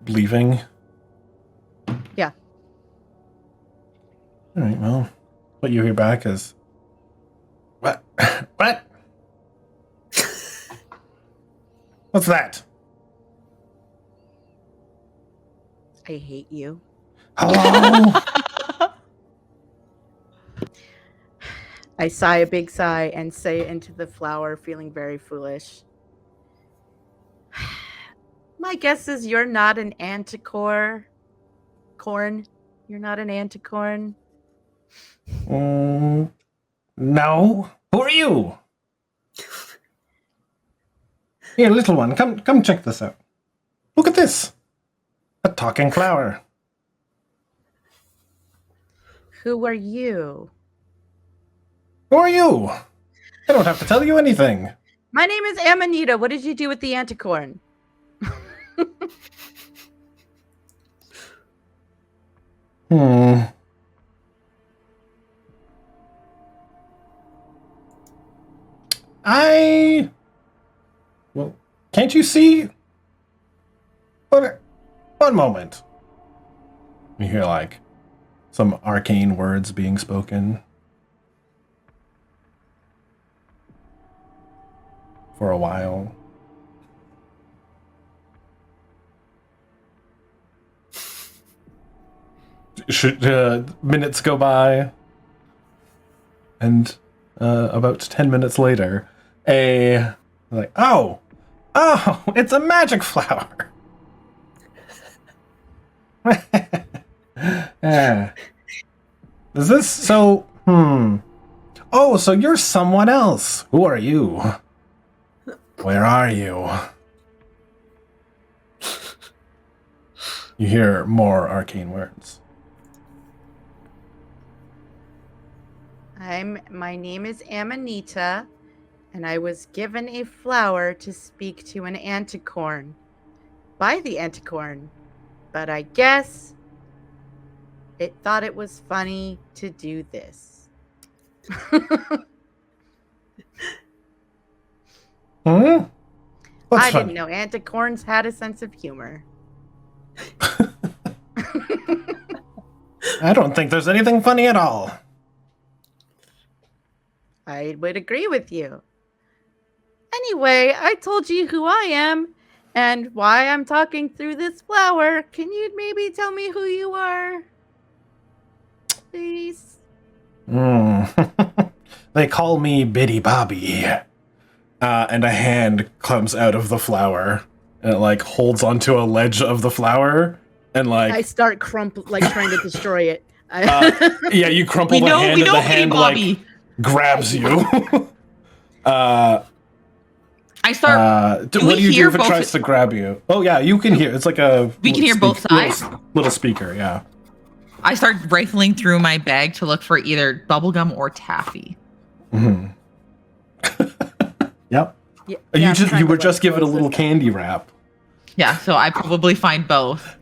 Leaving? Yeah. All right, well, what you hear back is, what? What? What's that? I hate you. Hello? I sigh a big sigh and say it into the flower, feeling very foolish. My guess is you're not an anticore. Corn. You're not an anticorn. No. Who are you? Here, little one, come check this out. Look at this. A talking flower. Who are you? Who are you? I don't have to tell you anything. My name is Amanita. What did you do with the anticorn? Well, can't you see? One moment. You hear, like, some arcane words being spoken. For a while. Minutes go by. And about 10 minutes later, oh, it's a magic flower. Yeah. Is this so? Oh, so you're someone else. Who are you? Where are you? You hear more arcane words. My name is Amanita, and I was given a flower to speak to an anticorn by the anticorn, but I guess it thought it was funny to do this. What's I funny? didn't know anticorns had a sense of humor. I don't think there's anything funny at all. I would agree with you. Anyway, I told you who I am and why I'm talking through this flower. Can you maybe tell me who you are? Please? They call me Biddy Bobby. And a hand comes out of the flower and it like holds onto a ledge of the flower and like I start trying to destroy it. yeah, you crumple the hand and the hand like grabs you. I start. What do you do if it tries to grab you? Oh yeah, you can hear. It's like a we can hear both sides. Little speaker, yeah. I start rifling through my bag to look for either bubblegum or taffy. Mm-hmm. Yep. Yeah, you were just given a little candy wrap. Yeah, so I probably find both.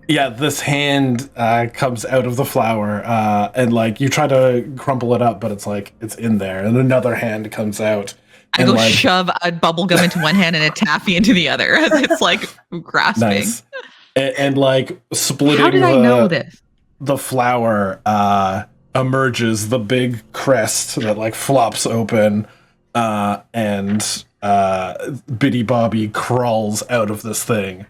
Yeah, this hand comes out of the flower, and like you try to crumple it up, but it's like it's in there, and another hand comes out. I and go like, shove a bubble gum into one hand and a taffy into the other as it's like grasping. nice, and like splitting. How did I know this? The flower emerges, the big crest that like flops open, and Biddy Bobby crawls out of this thing.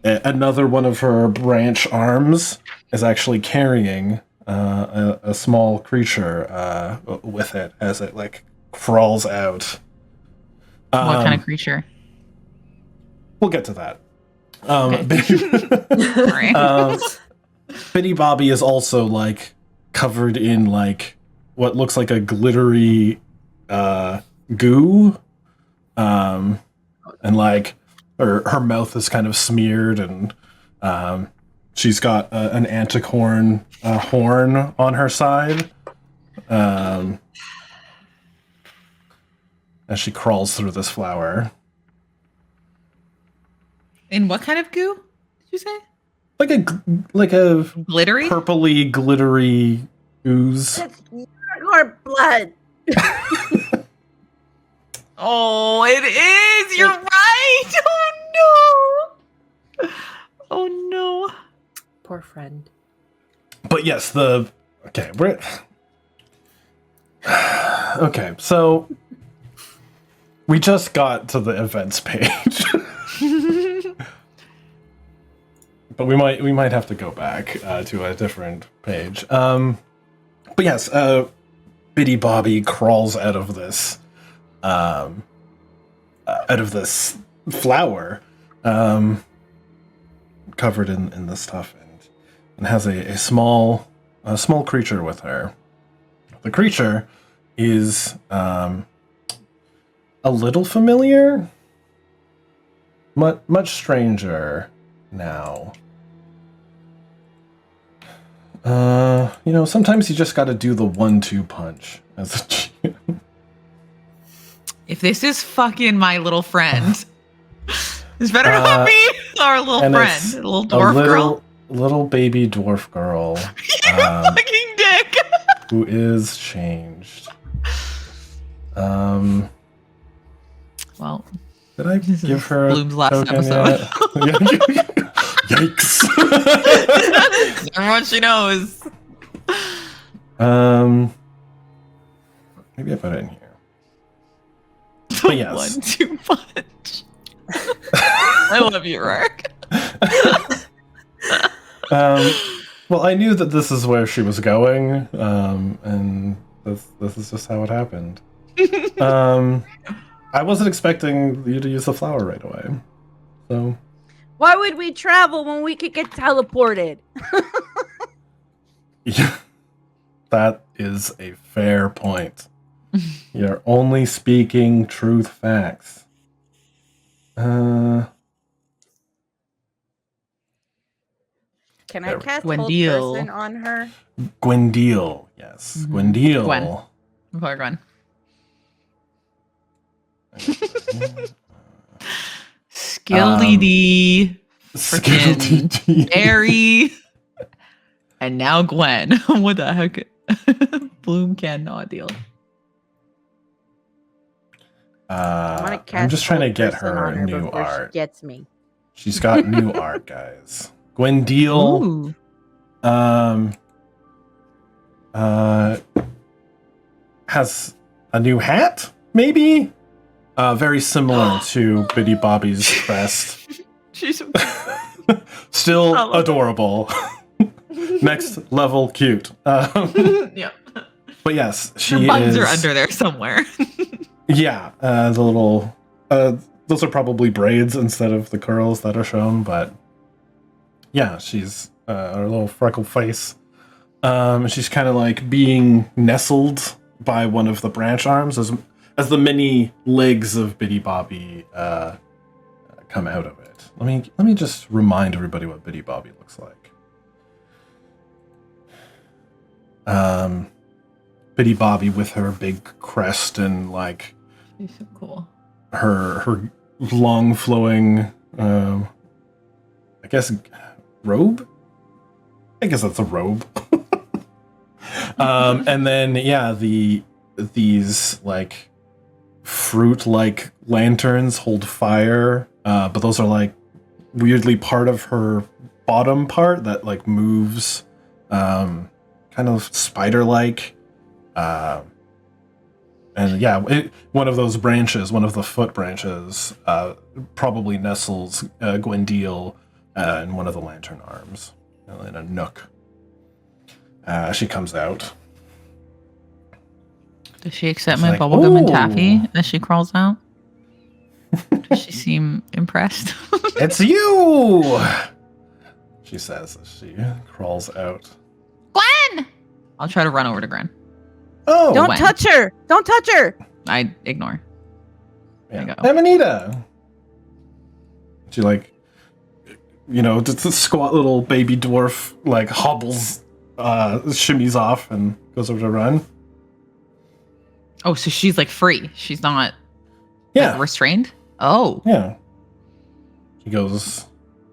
Another one of her branch arms is actually carrying a small creature with it as it like crawls out. What kind of creature? We'll get to that. Sorry. Biddy Bobby is also like covered in like what looks like a glittery goo, and like her mouth is kind of smeared, and she's got an anticorn horn on her side, as she crawls through this flower. In what kind of goo did you say? Like a Glittery? purpley glittery ooze. That's your blood. Oh, it is. You're right. Oh no. Oh no. Poor friend. But yes, okay, so we just got to the events page. But we might have to go back to a different page. But yes, Biddy Bobby crawls out of this flower, covered in this stuff, and has a small creature with her. The creature is a little familiar, much stranger now. Sometimes you just got to do the 1-2 punch as a GM. If this is fucking my little friend, this better not be our little friend, little dwarf girl. Little baby dwarf girl. Fucking dick. Who is changed. Well, did I give her Bloom's last token episode. yet? Yikes. Everyone she knows. Maybe I put it in here. But yes. 1-2 punch. I love you, Rark. Well, I knew that this is where she was going, and this is just how it happened. I wasn't expecting you to use the flower right away, so. Why would we travel when we could get teleported? Yeah, that is a fair point. You're only speaking truth facts. Can I There we cast go. hold Gwendil. person on her? Gwendil, yes. Gwendil. Gwen. Before Gwen. Skildy D. Frickin' Airy. And now Gwen. What the heck? Bloom cannot deal. I'm just trying to get her new art. She gets me. She's got new art, guys. Gwendil. Ooh. Has a new hat, maybe? Very similar to Biddy Bobby's crest. She's Still adorable. Next level cute. yeah. But yes, Her she buns is. are under there somewhere. Yeah, the little. Those are probably braids instead of the curls that are shown, but yeah, she's her little freckle face. She's kind of like being nestled by one of the branch arms as the many legs of Biddy Bobby come out of it. Let me just remind everybody what Biddy Bobby looks like. Biddy Bobby with her big crest and like She's so cool. her long flowing like I guess, robe? I guess that's a robe. And then, yeah, these, like, fruit-like lanterns hold fire, but those are, like, weirdly part of her bottom part that, like, moves, kind of spider-like. And yeah, one of those branches, one of the foot branches, probably nestles Gwendil in one of the lantern arms, in a nook. She comes out. Does she accept She's my like, bubblegum and "Ooh." taffy as she crawls out? Does she seem impressed? It's you! She says as she crawls out. Gwen! I'll try to run over to Gwen. Oh! Don't When? touch her! Don't touch her! I ignore. Yeah. There you go. Amanita! She, like, just a squat little baby dwarf, like, hobbles, shimmies off and goes over to run. Oh, so she's like free. She's not Yeah. like, restrained? Oh. Yeah. He goes,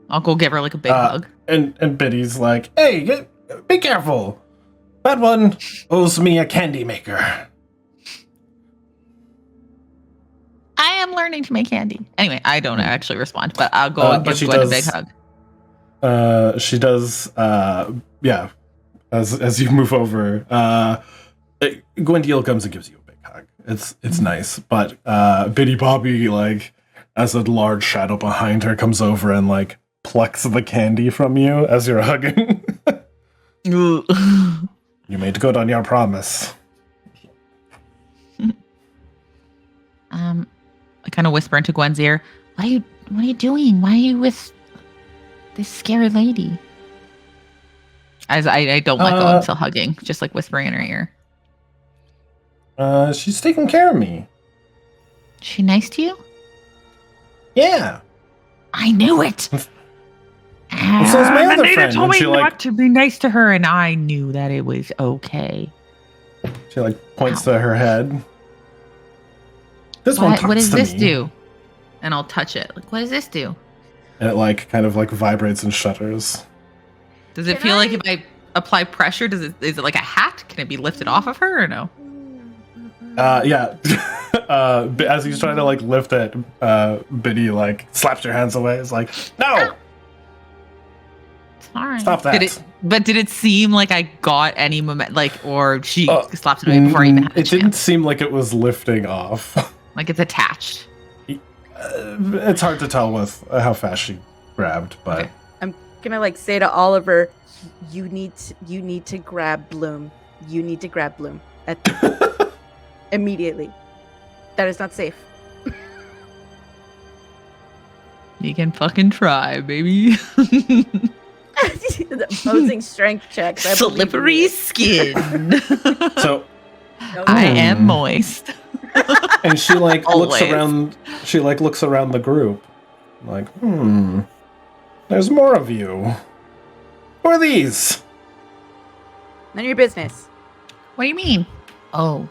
I'll go give her like a big hug. and Biddy's like, hey, be careful. That one owes me a candy maker. I am learning to make candy. Anyway, I don't actually respond, but I'll go and but give she Gwen a does- big hug. She does, yeah. As you move over, Gwendil comes and gives you a big hug. It's nice, but Biddy Bobby, like, as a large shadow behind her, comes over and, like, plucks the candy from you as you're hugging. You made good on your promise. I kind of whisper into Gwen's ear, what are you doing? Why are you with this scary lady? As I don't let go until hugging, just like whispering in her ear. She's taking care of me. Is she nice to you? Yeah. I knew it. So is my other Anita friend. told And me she, like, not to be nice to her, and I knew that it was okay. she, like, points to her head. This one talks What does to this me. do? And I'll touch it. Like, what does this do? And it, like, kind of, like, vibrates and shudders. Does it Can feel like I- if I apply pressure, is it like a hat? Can it be lifted off of her or no? Yeah. As he's trying to, like, lift it, Biddy, like, slaps your hands away. It's like, no! It's fine. Stop that. Did it seem like I got any moment, like, or she slapped it away Mm, before I even had a It didn't chance? seem like it was lifting off. Like it's attached. It's hard to tell with how fast she grabbed, but... Okay. I'm gonna like say to Oliver, you need to grab Bloom. You need to grab Bloom immediately. That is not safe. You can fucking try, baby. The opposing strength checks. I believe in Slippery you. skin. So, No, I no. am moist. and she, like, looks Always. around... She, like, looks around the group. Like, there's more of you. Who are these? None of your business. What do you mean? Oh.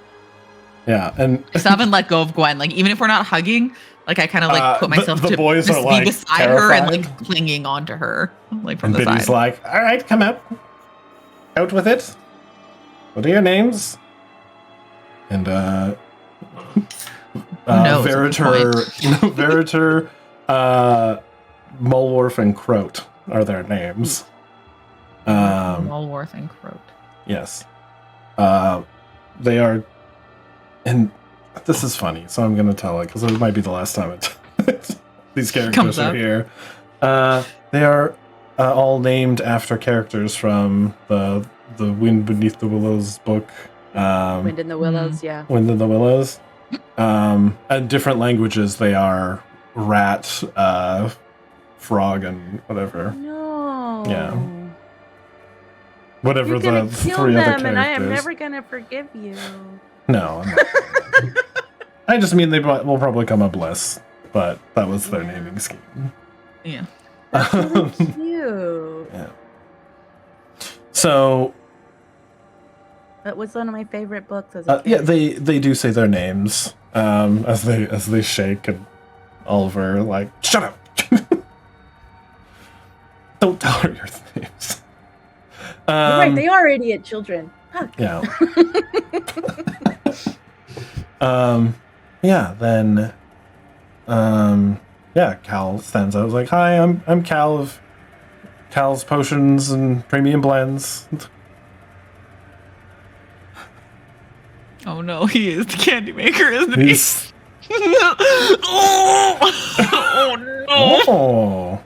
Yeah, and... I still haven't let go of Gwen. Like, even if we're not hugging, like, I kind of like put myself the to boys just are, be like, beside her and terrified. like clinging onto her, like from And the Biddy's side. like, all right, come out. Out with it. What are your names? And, knows at this Veritor, Mulworth, and Croat are their names. Mulworth and Croat. Yes. They are, and this is funny, so I'm going to tell it, because it might be the last time these characters Comes are up. here. They are all named after characters from the Wind Beneath the Willows book. Wind in the Willows, yeah. Wind in the Willows. And different languages, they are rat, frog, and whatever. No. Yeah. Whatever You're the gonna three kill other them, characters. and I am never gonna forgive you. No, I'm not. I just mean they will probably come up less, but that was their naming scheme. Yeah. That's really cute. Yeah. So, That was one of my favorite books as a kid. yeah, they do say their names as they shake, and Oliver like, shut up. Don't tell her your names. You're right, they are idiot children. Fuck. Yeah. Yeah, then yeah, Cal stands out. Like, hi, I'm Cal of Cal's Potions and Premium Blends. Oh no, he is the candy maker, isn't he? He's Oh no! oh.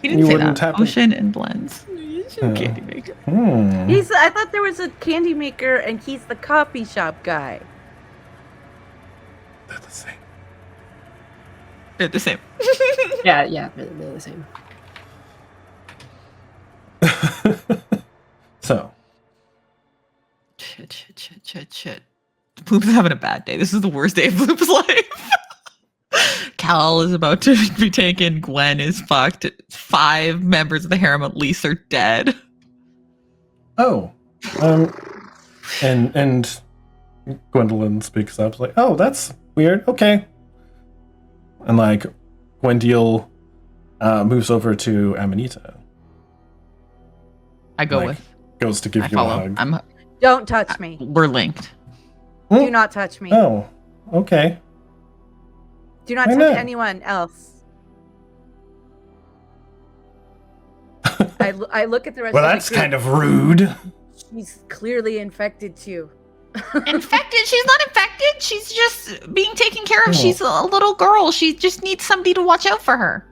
He didn't You say wouldn't that. have to- Potion and blends. He's a Yeah. candy maker. I thought there was a candy maker and he's the coffee shop guy. They're the same. They're the same. Yeah, they're the same. So Shit. Bloop's having a bad day. This is the worst day of Bloop's life. Cal is about to be taken. Gwen is fucked. 5 members of the harem at least are dead. oh. And Gwendolyn speaks up like, oh, that's weird. Okay. And like Gwendiel moves over to Amanita. I go Like, with. Goes to give I you follow. a hug. Don't touch me. We're linked. Do not touch me. Oh, okay. Do not Why touch not? anyone else. I look at the rest Well, of the that's group. kind of rude. She's clearly infected too. Infected? She's not infected. She's just being taken care of. Oh. She's a little girl. She just needs somebody to watch out for her.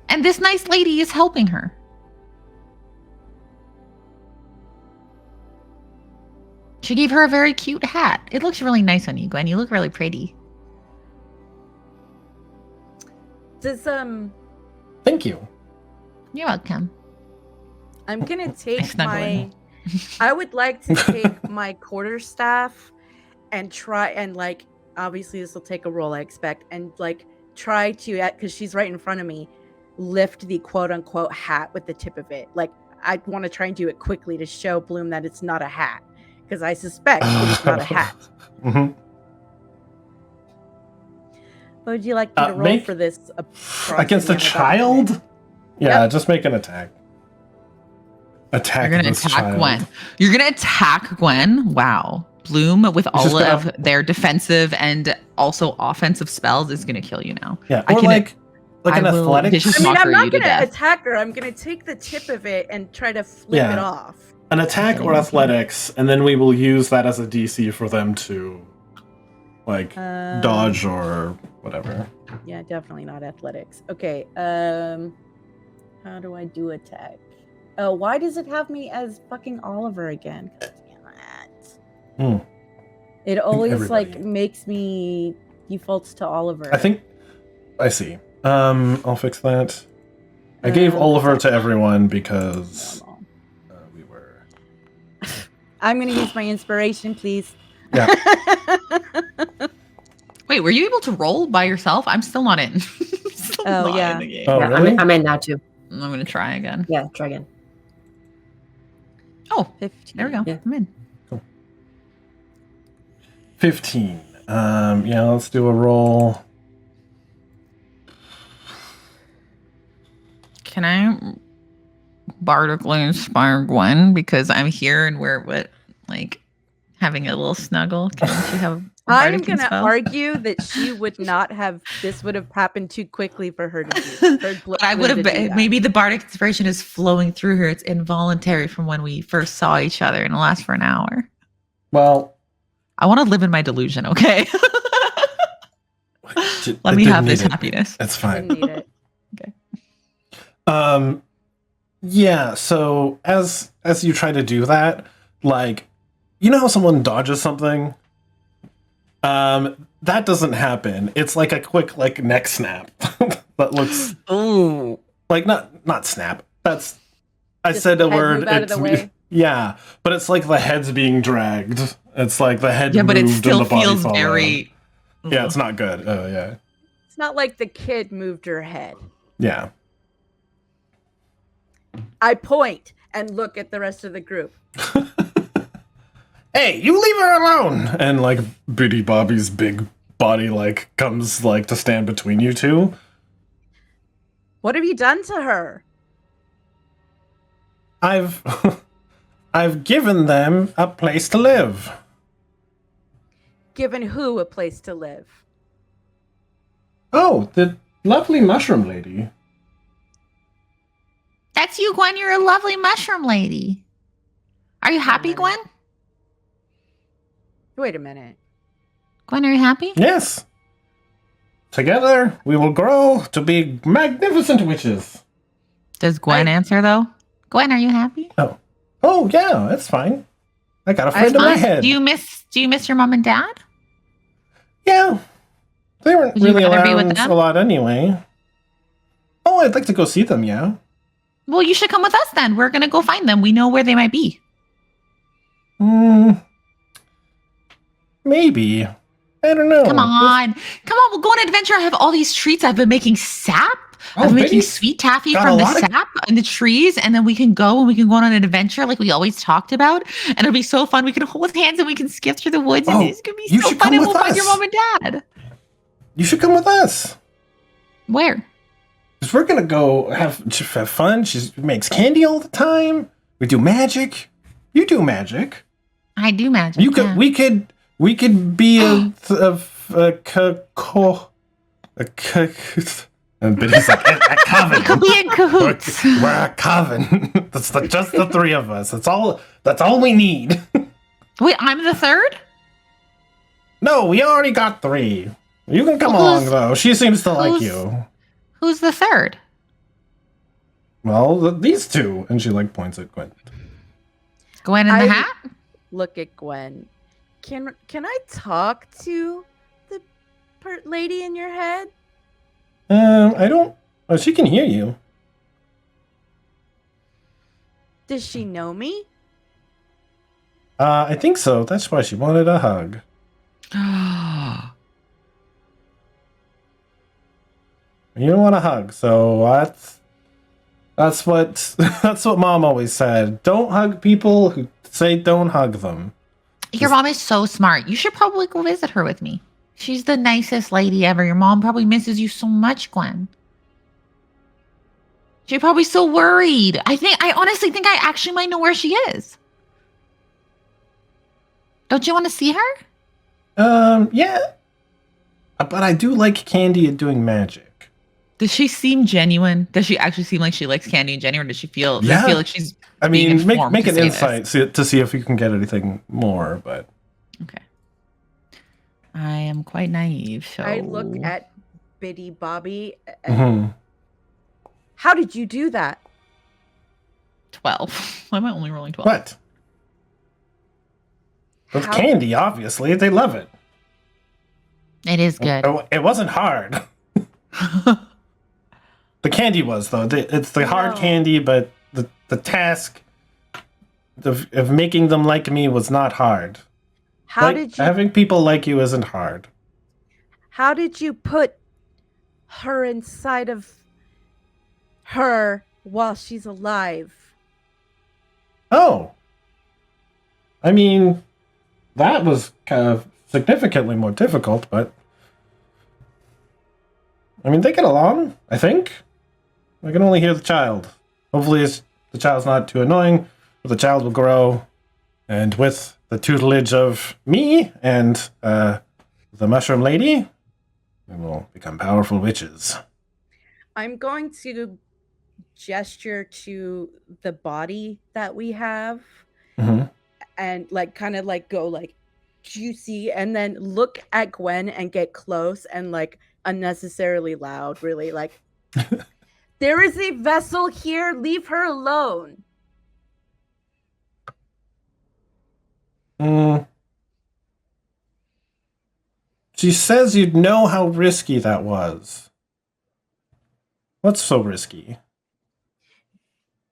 And this nice lady is helping her. She gave her a very cute hat. It looks really nice on you, Gwen. You look really pretty. Does Thank you. You're welcome. I'm gonna I take snuggle my. in. I would like to take my quarterstaff and try and like. Obviously, this will take a roll, I expect, and like try to, because she's right in front of me, lift the quote unquote hat with the tip of it. Like I want to try and do it quickly to show Bloom that it's not a hat, because I suspect it's not a hat. Mm-hmm. What would you like me to roll Make- for this? Against a atrocity I'm about to child? commit? Yeah, Yep. just make an attack. Attack You're gonna this attack child. Gwen. You're gonna attack Gwen. Wow. Bloom, with just all gonna- of their defensive and also offensive spells, is gonna kill you now. Yeah, I or can- like I an will athletics. vicious I mean, I'm mockery not you to gonna death. attack her. I'm gonna take the tip of it and try to flip Yeah. it off. An attack or athletics, and then we will use that as a DC for them to like dodge or whatever. Yeah, definitely not athletics. Okay. How do I do attack? Oh, why does it have me as fucking Oliver again? God damn it. Hmm. It always like everybody- makes me defaults to Oliver. I think I see. I'll fix that. I gave Oliver to everyone because we were. I'm gonna use my inspiration, please. Yeah. Wait, were you able to roll by yourself? I'm still not in. Still Oh, not yeah. in the game. Oh, Yeah, really? I'm in now too. I'm gonna try again. Yeah, try again. Oh, 15. there we go. Yeah. I'm in. 15. Yeah, let's do a roll. Can I bardically inspire Gwen because I'm here and we're like having a little snuggle? Can she have? a I'm bardic gonna spell? argue that she would not have. This would have happened too quickly for her to do. But I would have. Maybe the bardic inspiration is flowing through her. It's involuntary from when we first saw each other, and it lasts for an hour. Well, I want to live in my delusion. Okay. Let me have this happiness. That's Didn't fine. need it. Yeah, so as you try to do that, like, you know how someone dodges something? That doesn't happen. It's like a quick like neck snap that looks Ooh. like not snap. That's I Just said a head word. move out of the way. Yeah, but it's like the head's being dragged. It's like the head Yeah, but it moved still and the body feels followed. very. Yeah, it's not good. Oh yeah. It's not like the kid moved her head. Yeah. I point and look at the rest of the group. Hey, you leave her alone! And like Biddy Bobby's big body like comes like to stand between you two. What have you done to her? I've I've given them a place to live. Given who a place to live? Oh, the lovely mushroom lady. That's you, Gwen. You're a lovely mushroom lady. Are you happy, minute. Gwen? Wait a minute. Gwen, are you happy? Yes. Together, we will grow to be magnificent witches. Does Gwen answer though? Gwen, are you happy? Oh yeah, that's fine. I got a friend in my head. Do you miss your mom and dad? Yeah, they weren't Would you really rather be with around them? a lot anyway. Oh, I'd like to go see them. Yeah. Well, you should come with us then. We're gonna go find them. We know where they might be. Maybe. I don't know. Come on. We'll go on an adventure. I have all these treats. I've been making sap. Oh, I've been making Betty's sweet taffy got a from the lot of- sap in the trees, and then we can go on an adventure like we always talked about. And it'll be so fun. We can hold hands and we can skip through the woods, and Oh, it's gonna be you so should fun. come And with we'll find your us. mom and dad. You should come with us. Where? Because we're gonna go have fun. She makes candy all the time. We do magic. You do magic. I do magic. You could. yeah. We could be and Biddy's like a coven. We'll be in cahoots. We're a coven. That's just the three of us. That's all we need. Wait, I'm the third? No, we already got three. You can come along though. She seems to like you. Who's the third? Well, these two, and she like points at Gwen. Gwen in the hat? Look at Gwen. Can I talk to the lady in your head? I don't. Oh, she can hear you. Does she know me? I think so. That's why she wanted a hug. You don't want a hug, so that's what Mom always said. Don't hug people who say don't hug them. Your mom is so smart. You should probably go visit her with me. She's the nicest lady ever. Your mom probably misses you so much, Gwen. She's probably so worried. I honestly think I actually might know where she is. Don't you want to see her? Yeah. But I do like candy and doing magic. Does she seem genuine? Does she actually seem like she likes candy and Jenny, or does she feel? Does Yeah. it feel like she's? I being mean, informed make to an say insight to see if you can get anything more. But Okay. I am quite naive. So I look at Biddy Bobby. And how did you do that? 12. Why am I only rolling 12? what? With How- candy, obviously, they love it. It is good. It wasn't hard. The candy was though. It's the hard No. candy, but the task of making them like me was not hard. How Like, did you having people like you isn't hard. How did you put her inside of her while she's alive? Oh, I mean, that was kind of significantly more difficult, but I mean, they get along. I think. I can only hear the child. Hopefully, the child's not too annoying. But the child will grow, and with the tutelage of me and the mushroom lady, we will become powerful witches. I'm going to gesture to the body that we have and like kind of like go like juicy and then look at Gwen and get close and like unnecessarily loud, really like there is a vessel here, leave her alone. She says you'd know how risky that was. What's so risky?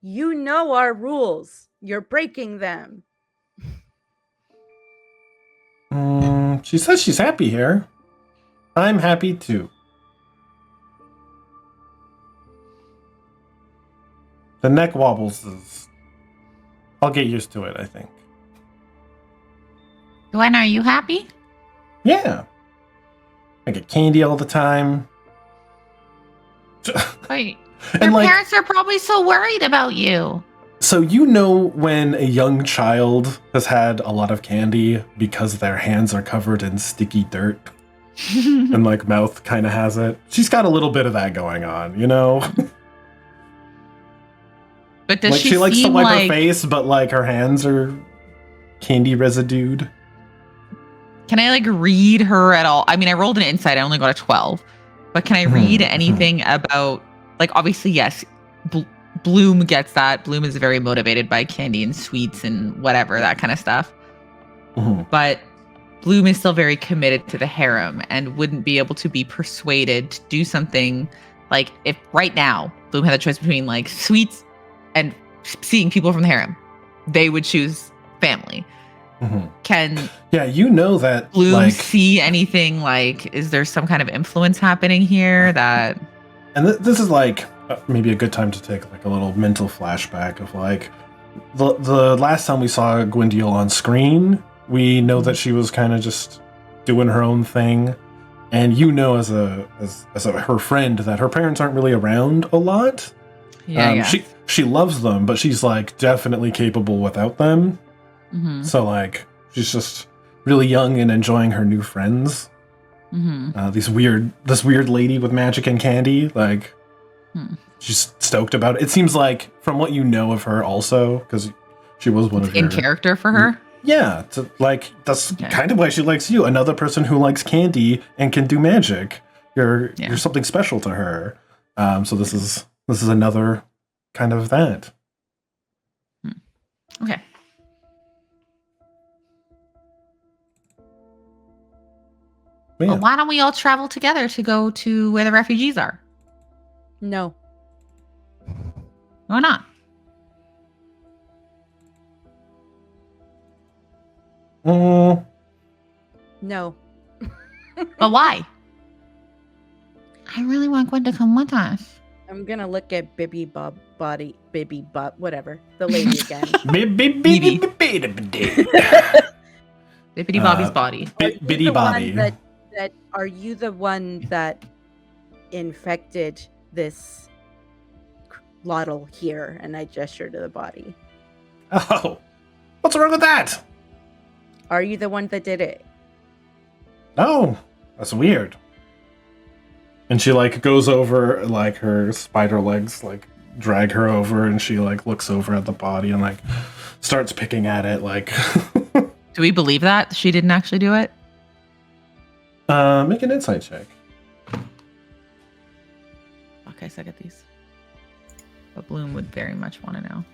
You know our rules. You're breaking them. She says she's happy here. I'm happy too. The neck wobbles is... I'll get used to it, I think. Gwen, are you happy? Yeah. I get candy all the time. Wait. And Your like, parents are probably so worried about you. So you know when a young child has had a lot of candy because their hands are covered in sticky dirt and like mouth kind of has it. She's got a little bit of that going on, you know? But does like she she likes to seem wipe like her face, but like her hands are candy residued. Can I like read her at all? I mean, I rolled an insight. I only got a 12. But can I read anything about like obviously yes, Bloom gets that. Bloom is very motivated by candy and sweets and whatever, that kind of stuff. But Bloom is still very committed to the harem and wouldn't be able to be persuaded to do something like if right now Bloom had a choice between like sweets and seeing people from the harem, they would choose family. Can you know that Bloom like, see anything like is there some kind of influence happening here that and this is like maybe a good time to take like a little mental flashback of like the last time we saw Gwyndil on screen, we know that she was kind of just doing her own thing, and you know as her friend that her parents aren't really around a lot. She loves them, but she's like definitely capable without them. So like she's just really young and enjoying her new friends. This weird lady with magic and candy, like she's stoked about it. It seems like from what you know of her also, because she was one of in character for her. Yeah, that's kind of why she likes you. Another person who likes candy and can do magic. You're something special to her. So this is another kind of that. Okay. Yeah. Well, why don't we all travel together to go to where the refugees are? No. Why not? No. But why? I really want Gwen to come with us. I'm gonna look at Bibby Bob whatever. The lady again. Bippity Bobby's body. Bitty Bobby. That are you the one that infected this Lotol here? And I gesture to the body. Oh, what's wrong with that? Are you the one that did it? No, that's weird. And she like goes over, like her spider legs like drag her over, and she like looks over at the body and like starts picking at it. Like, do we believe that she didn't actually do it? Make an insight check. Okay, suck at these. But Bloom would very much want to know.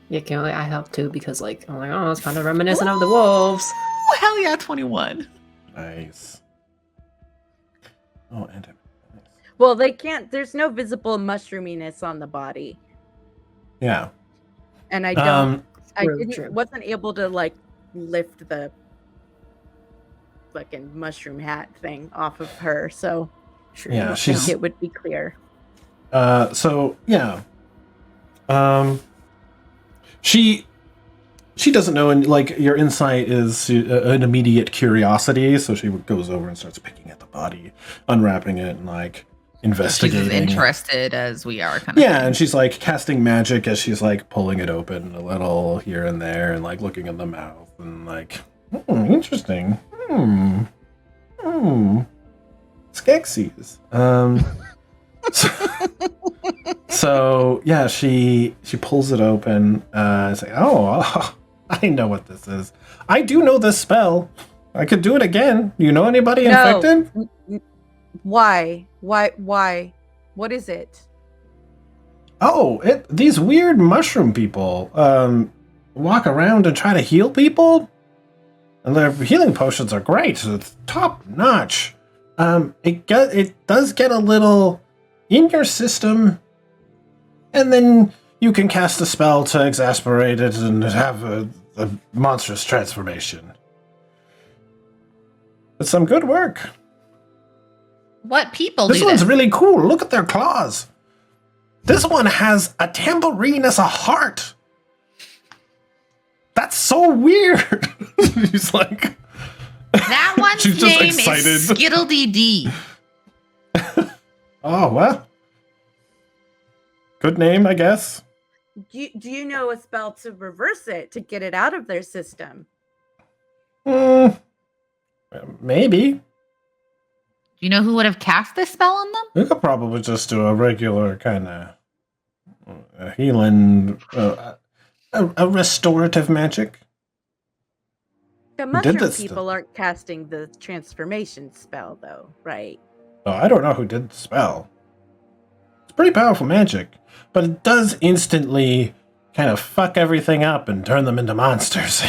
Yeah, I help too because like I'm like, oh, it's kind of reminiscent of the wolves. Oh, hell yeah, 21. Nice. Oh, and well, they can't. There's no visible mushroominess on the body. Yeah. And I don't. True. Wasn't able to like lift the fucking mushroom hat thing off of her, so yeah, I think it would be clear. So yeah. She doesn't know, and like your insight is an immediate curiosity, so she goes over and starts picking at the body, unwrapping it, and like investigating. She's as interested as we are, kind of. Yeah, and she's like casting magic as she's like pulling it open a little here and there, and like looking in the mouth, and like, interesting. Skeksis. So yeah, she pulls it open. It's like, oh, I know what this is. I do know this spell. I could do it again. You know anybody infected? Why? What is it? Oh, these weird mushroom people walk around and try to heal people, and their healing potions are great. It's top notch. It does get a little in your system, and then you can cast a spell to exasperate it and have a monstrous transformation. It's some good work. What people This do one's this? really cool. Look at their claws. This one has a tambourine as a heart. That's so weird. He's like... That one's She's just name excited. is Skiddle-dee-dee. Oh, well. Good name, I guess. Do you know a spell to reverse it, to get it out of their system? Maybe. Do you know who would have cast this spell on them? We could probably just do a regular kind of healing, a restorative magic. The mushroom people aren't casting the transformation spell, though, right? Oh, I don't know who did the spell. It's pretty powerful magic, but it does instantly kind of fuck everything up and turn them into monsters.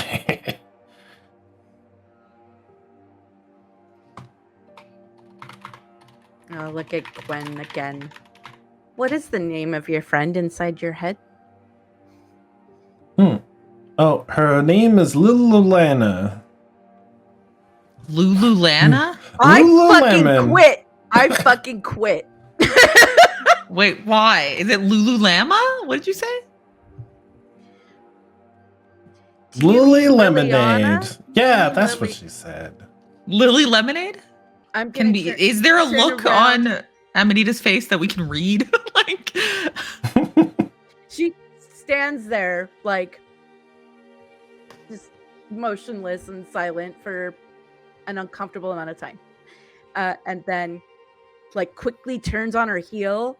Oh, look at Gwen again. What is the name of your friend inside your head? Oh, her name is Lululana. Lululana? I fucking quit. I fucking quit. Wait, why? Is it Lululama? What did you say? Lily Lemonade. Liliana? Yeah, that's Lily. what she said. Lily Lemonade? I'm Can be. Is there a turn look around. on Amanita's face that we can read? Like, She stands there, like, just motionless and silent for an uncomfortable amount of time. And then, like, quickly turns on her heel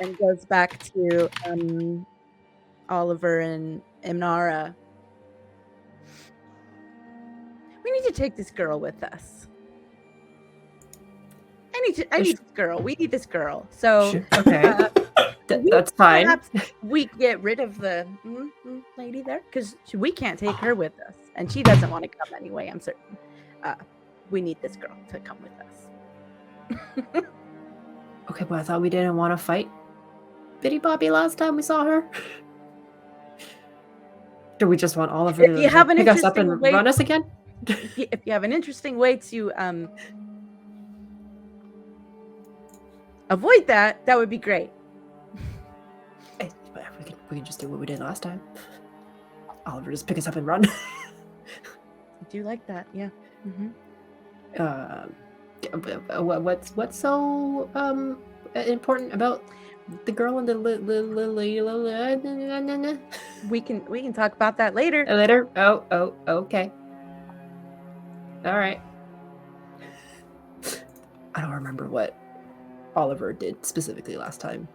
and goes back to Oliver and Imnara. We need to take this girl with us. I need this girl. We need this girl. So, Sure. Okay. That's fine. perhaps we get rid of the lady there because we can't take her with us, and she doesn't want to come anyway. I'm certain. We need this girl to come with us. Okay, but I thought we didn't want to fight Bitty Bobby last time we saw her. Do we just want Oliver If you have an pick us up interesting and way- run us again? If you have an interesting way to avoid that, that would be great. Hey, we can just do what we did last time. Oliver just pick us up and run. I do like that. Yeah. What's so important about the girl and the We can talk about that later. later? Oh, okay. All right. I don't remember what Oliver did specifically last time.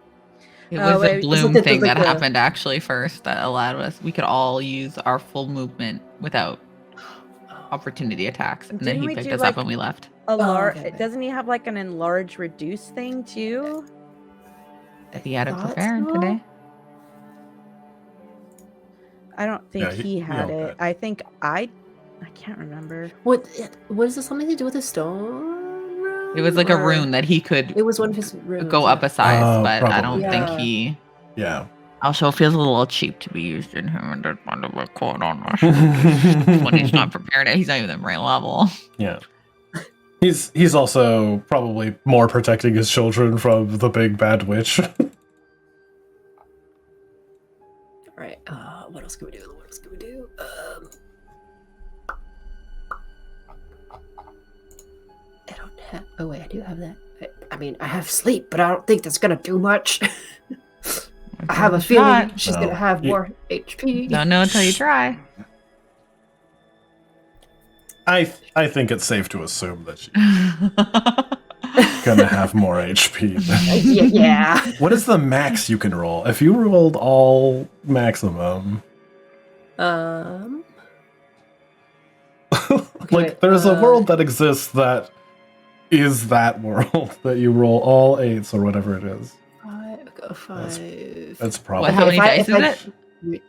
it was wait, a is bloom it thing like that the- happened actually first that allowed us. We could all use our full movement without opportunity attacks, and then Didn't he we picked do, us like, up and we left. Okay. Doesn't he have like an enlarge reduce thing too? He had it thought prepared so. today. I don't think Yeah, he had held it. it. I think I can't remember. What is this something to do with a stone rune? It was like a or- rune that he could It was one of his runes. go up a size, Oh, but I probably. don't think Yeah. he. Yeah. Also, it feels a little cheap to be used in him and just want to record on us when he's not prepared. He's not even the right level. Yeah. He's also probably more protecting his children from the big bad witch. All right. What else can we do? I don't have. Oh wait, I do have that. I mean, I have sleep, but I don't think that's gonna do much. I have a feeling she's No. gonna have You- more HP. Don't know until you try. I think it's safe to assume that she's gonna have more HP. Yeah. What is the max you can roll? If you rolled all maximum, Okay, there's a world that exists that is that world that you roll all 8s or whatever it is. Five. That's What? probably How many dice is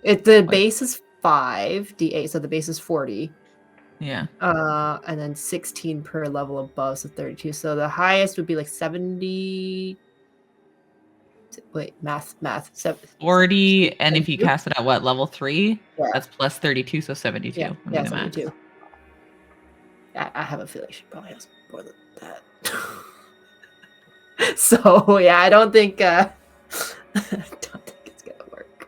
it? The base is 5d8, so the base is 40. Yeah. And then 16 per level above, so 32. So the highest would be like 70. Wait, math. 40, and if you 72? cast it at what, level 3? Yeah. That's plus 32, so 72. Yeah, would be yeah, the max. 72. I have a feeling she probably has more than that. So yeah, I don't think I don't think it's gonna work.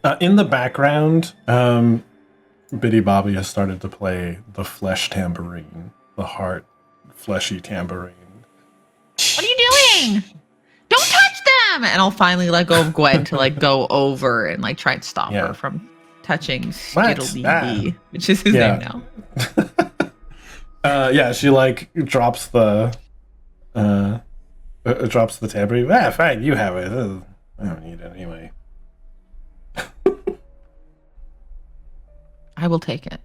Yeah. in the background. Biddy Bobby has started to play the flesh tambourine, the heart fleshy tambourine. What are you doing? doing? Don't touch them! And I'll finally let go of Gwen to like go over and like try and stop her from touching Skittledee, which is his name now. She like drops the tabby. Fine, you have it. I don't need it anyway. I will take it.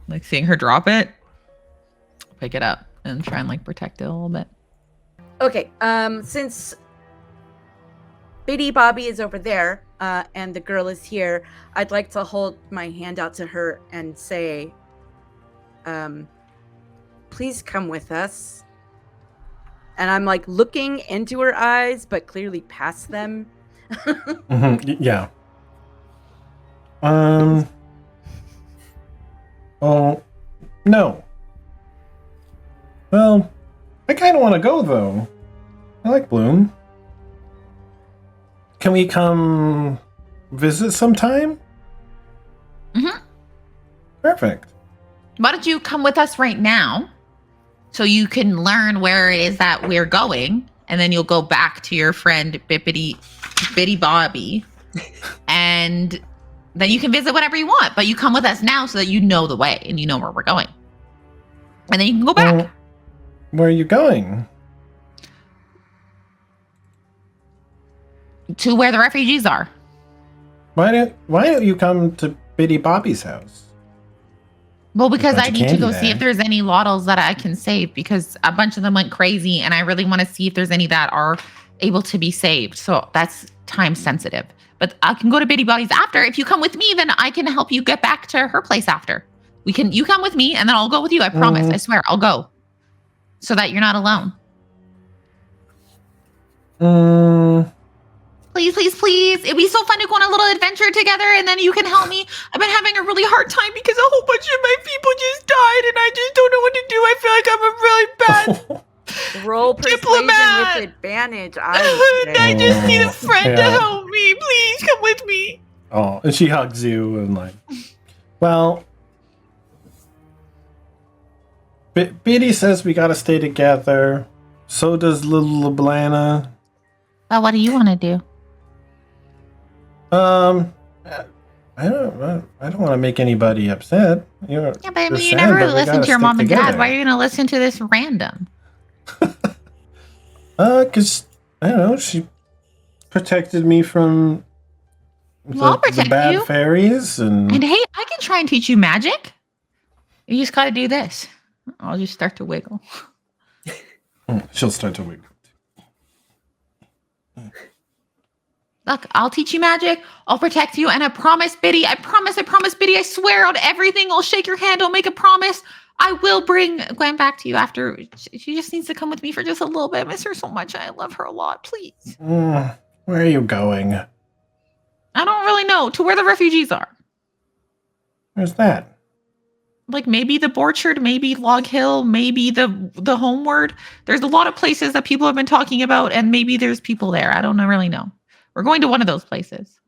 Like seeing her drop it, I'll pick it up and try and like protect it a little bit. Okay, since Biddy Bobby is over there, and the girl is here, I'd like to hold my hand out to her and say, please come with us. And I'm like looking into her eyes, but clearly past them. Yeah. Oh, no. Well, I kind of want to go, though. I like Bloom. Can we come visit sometime? Mm-hmm. Perfect. Why don't you come with us right now so you can learn where it is that we're going, and then you'll go back to your friend Biddy Bobby, and then you can visit whatever you want. But you come with us now so that you know the way and you know where we're going. And then you can go back. Well, where are you going? To where the refugees are. Why don't you come to Biddy Bobby's house? Well, because bunch I of need to candy go there. see if there's any Lottles that I can save, because a bunch of them went crazy and I really want to see if there's any that are able to be saved. So that's time sensitive. But I can go to Biddy Bobby's after. If you come with me, then I can help you get back to her place after. You come with me and then I'll go with you. I promise. I swear, I'll go. So that you're not alone. Please, please, please. It'd be so fun to go on a little adventure together and then you can help me. I've been having a really hard time because a whole bunch of my people just died and I just don't know what to do. I feel like I'm a really bad Roll persuasion diplomat with advantage. I just need a friend to help me. Please come with me. Oh, and she hugs you and like, well, Biddy says we gotta stay together. So does little Lablana. Well, what do you want to do? I don't want to make anybody upset. Yeah, but I mean, you never really listen to your mom and dad. Why are you going to listen to this random? Because I don't know. She protected me from I'll the protect bad you. fairies, and hey, I can try and teach you magic. You just got to do this. I'll just start to wiggle. she'll start to wiggle. Look, I'll teach you magic. I'll protect you. And I promise, Biddy, I promise, Biddy, I swear on everything. I'll shake your hand. I'll make a promise. I will bring Gwen back to you after. She just needs to come with me for just a little bit. I miss her so much. I love her a lot. Please. Where are you going? I don't really know. To where the refugees are. Where's that? Like maybe the Borchard, maybe Log Hill, maybe the Homeward. There's a lot of places that people have been talking about, and maybe there's people there. I don't really know. We're going to one of those places.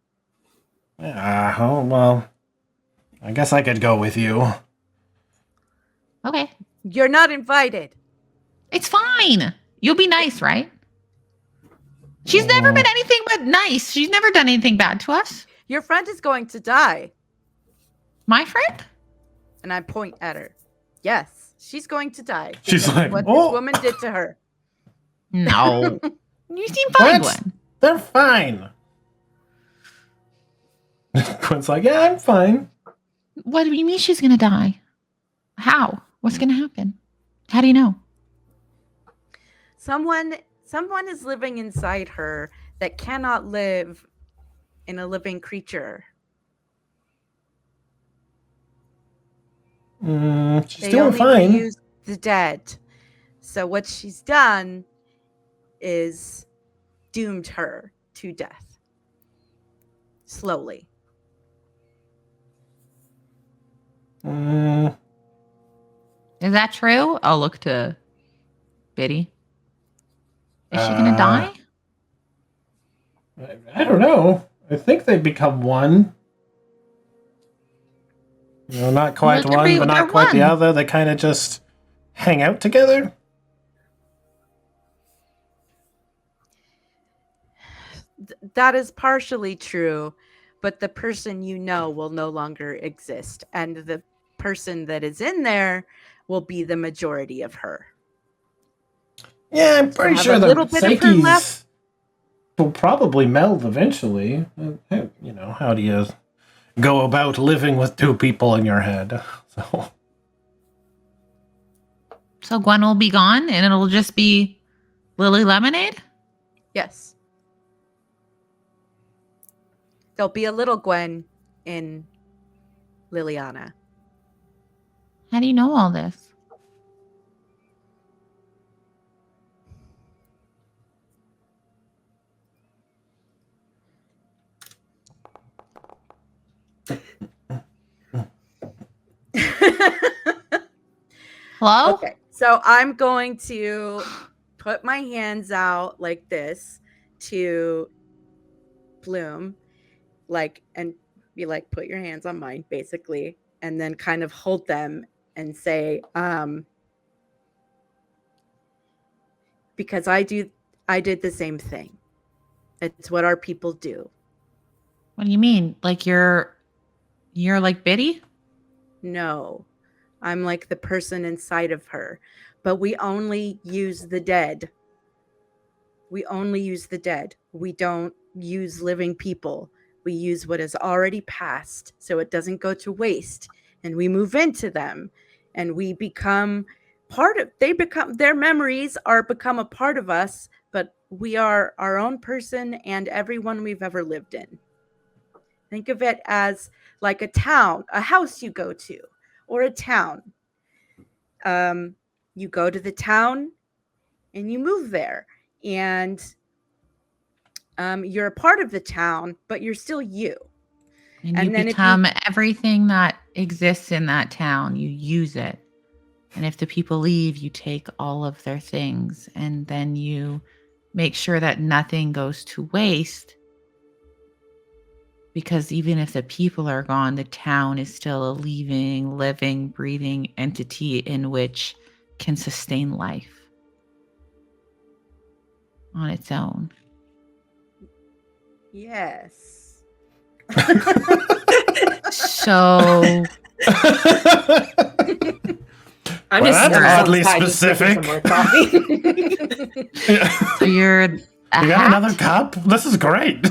Well, I guess I could go with you. Okay. You're not invited. It's fine. You'll be nice, right? She's never been anything but nice. She's never done anything bad to us. Your friend is going to die. My friend? And I point at her. Yes, she's going to die. She's because like, of what "Oh." this woman did to her. No. You seem fine, What? Gwen. They're fine. Gwen's like, yeah, I'm fine. What do you mean she's going to die? How? What's going to happen? How do you know? Someone is living inside her that cannot live in a living creature. She's They doing only fine. reuse the dead. So what she's done is doomed her to death. Slowly. Is that true? I'll look to Biddy. Is she going to die? I don't know. I think they become one. You know, not quite Well, one, but they're not quite the one. other. They kind of just hang out together. that is partially true, but the person you know will no longer exist, and the person that is in there will be the majority of her. Yeah, I'm pretty have sure a the little bit of her psyches left. will probably meld eventually. You know, how do you go about living with two people in your head? So Gwen will be gone and it'll just be Lily Lemonade? Yes. There'll be a little Gwen in Liliana. How do you know all this? Hello? Okay, so I'm going to put my hands out like this to Bloom, like, and be like, put your hands on mine, basically, and then kind of hold them and say, because I did the same thing. It's what our people do. What do you mean? Like you're like Biddy? No, I'm like the person inside of her, but we only use the dead. We only use the dead. We don't use living people. We use what has already passed so it doesn't go to waste, and we move into them and we become their memories become a part of us, but we are our own person and everyone we've ever lived in. Think of it as like a town, a house you go to, or a town. You go to the town and you move there, and you're a part of the town, but you're still you. And you become everything that exists in that town. You use it. And if the people leave, you take all of their things, and then you make sure that nothing goes to waste. Because even if the people are gone, the town is still a living, breathing entity in which can sustain life on its own. Yes. So I'm Well, just that's oddly outside just drinking specific. some more coffee. so you're You got another cup? This is great.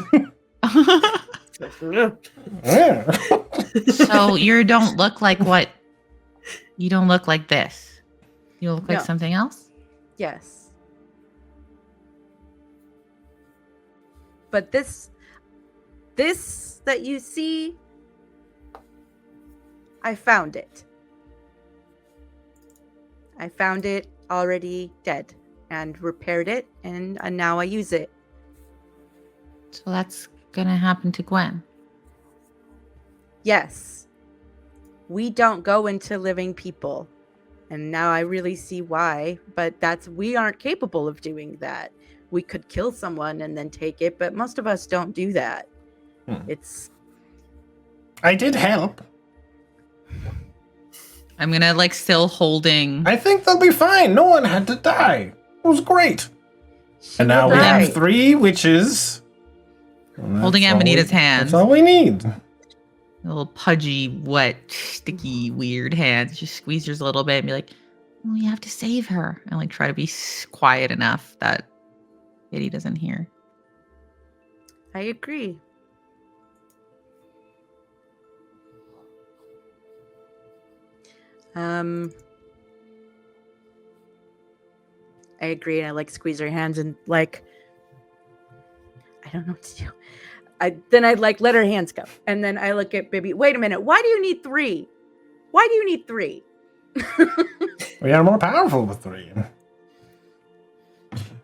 Yeah. So you don't look like you don't look like this. You look like something else? Yes. But this that you see, I found it. I found it already dead and repaired it, and now I use it. So that's gonna happen to Gwen. Yes. We don't go into living people. And now I really see why, but we aren't capable of doing that. We could kill someone and then take it, but most of us don't do that. I did help. I'm gonna still holding. I think they'll be fine. No one had to die. It was great. And now we have 3 witches. Holding Amanita's hands. That's all we need. Little pudgy, wet, sticky, weird hands. Just squeeze hers a little bit and be like, well, you have to save her. And try to be quiet enough that Kitty doesn't hear. I agree. I agree, and I squeeze her hands and I don't know what to do. Then I let her hands go, and then I look at Bibby. Wait a minute, why do you need 3? Why do you need 3? We are more powerful with 3.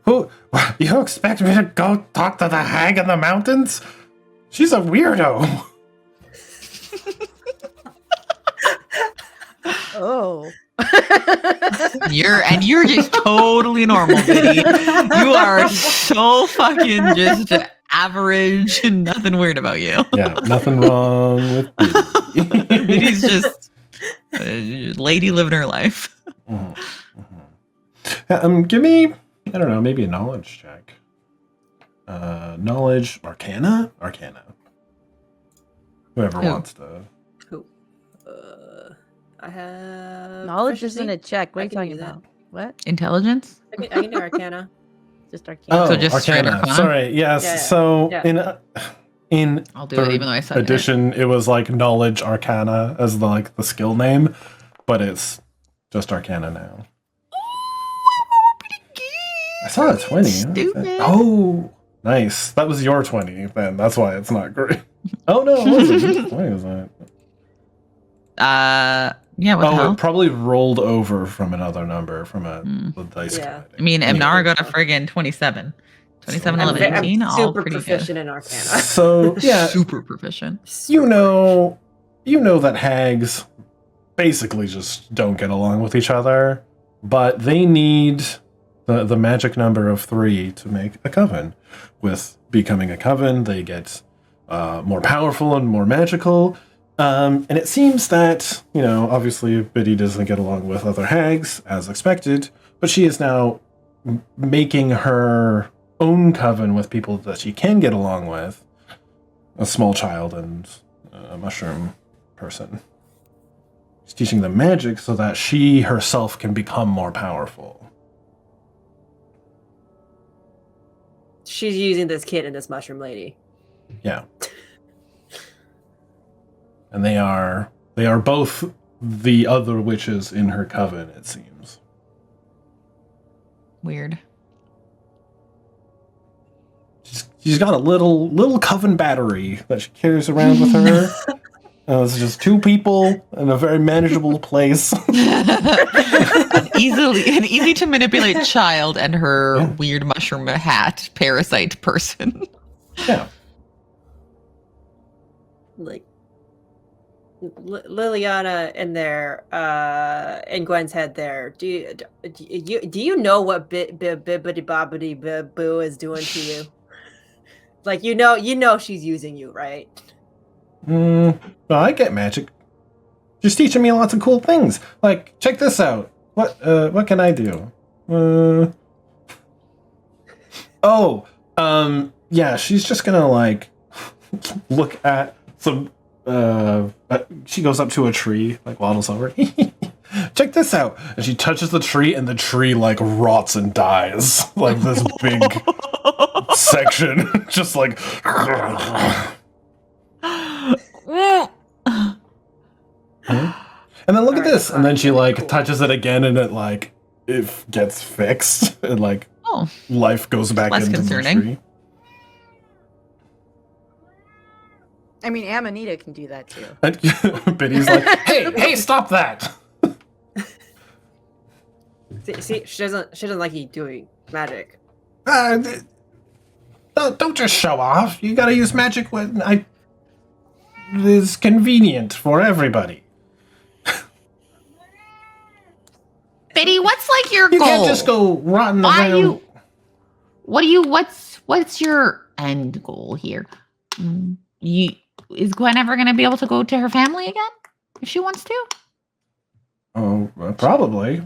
Who? You expect me to go talk to the hag in the mountains? She's a weirdo. Oh. You're just totally normal, Biddy. You are so fucking just average and nothing weird about you. Yeah, nothing wrong with Biddy. Biddy's just a lady living her life. Give me, I don't know, maybe a knowledge check. knowledge, arcana. Whoever Who? wants to. Cool. I have Knowledge proficiency. isn't a check. What I are you can talking do that. about? What? Intelligence? I can do Arcana. Just arcana. Oh, So just straight arcana. arcana? Sorry. Yes. Yeah, So yeah. in I'll do it even though I suck at it. edition, it was like knowledge arcana as the skill name, but it's just arcana now. I saw a 20. Stupid. Oh, nice. That was your 20 then. That's why it's not great. Oh no, it wasn't. Which 20 was that? Yeah, what the Oh, hell? it probably rolled over from another number from the dice. Yeah. guide. I mean, Anyway. Emnara got a friggin' 27. 27, I'm 11, very- 18, I'm all super pretty proficient in Arcana. So yeah, Super proficient. you know that hags basically just don't get along with each other, but they need the magic number of 3 to make a coven. With becoming a coven, they get more powerful and more magical. And it seems that, obviously Biddy doesn't get along with other hags, as expected, but she is now making her own coven with people that she can get along with. A small child and a mushroom person. She's teaching them magic so that she herself can become more powerful. She's using this kid and this mushroom lady. Yeah. And they are both the other witches in her coven, it seems. Weird. She's got a little coven battery that she carries around with her. It's just 2 people in a very manageable place. An easy to manipulate child and her weird mushroom hat parasite person. Yeah. Like Liliana in there, in Gwen's head there. Do you know what bibbidi bobbidi boo is doing to you? Like you know she's using you, right? Well, I get magic. She's teaching me lots of cool things. Like, check this out. What can I do? Yeah, she's just gonna look at some. She goes up to a tree, waddles over. Check this out, and she touches the tree, and the tree rots and dies. This big section, just And then look at this, and then she touches it again, and it gets fixed, and life goes back Less into concerning. the tree. I mean, Amanita can do that too. And Biddy's like, hey, stop that! See, she doesn't like you doing magic. Don't just show off. You gotta use magic when it's convenient for everybody. Biddy, what's your You goal? can't just go rotting Why around. what's your end goal here? Is Gwen ever going to be able to go to her family again if she wants to? Oh, probably.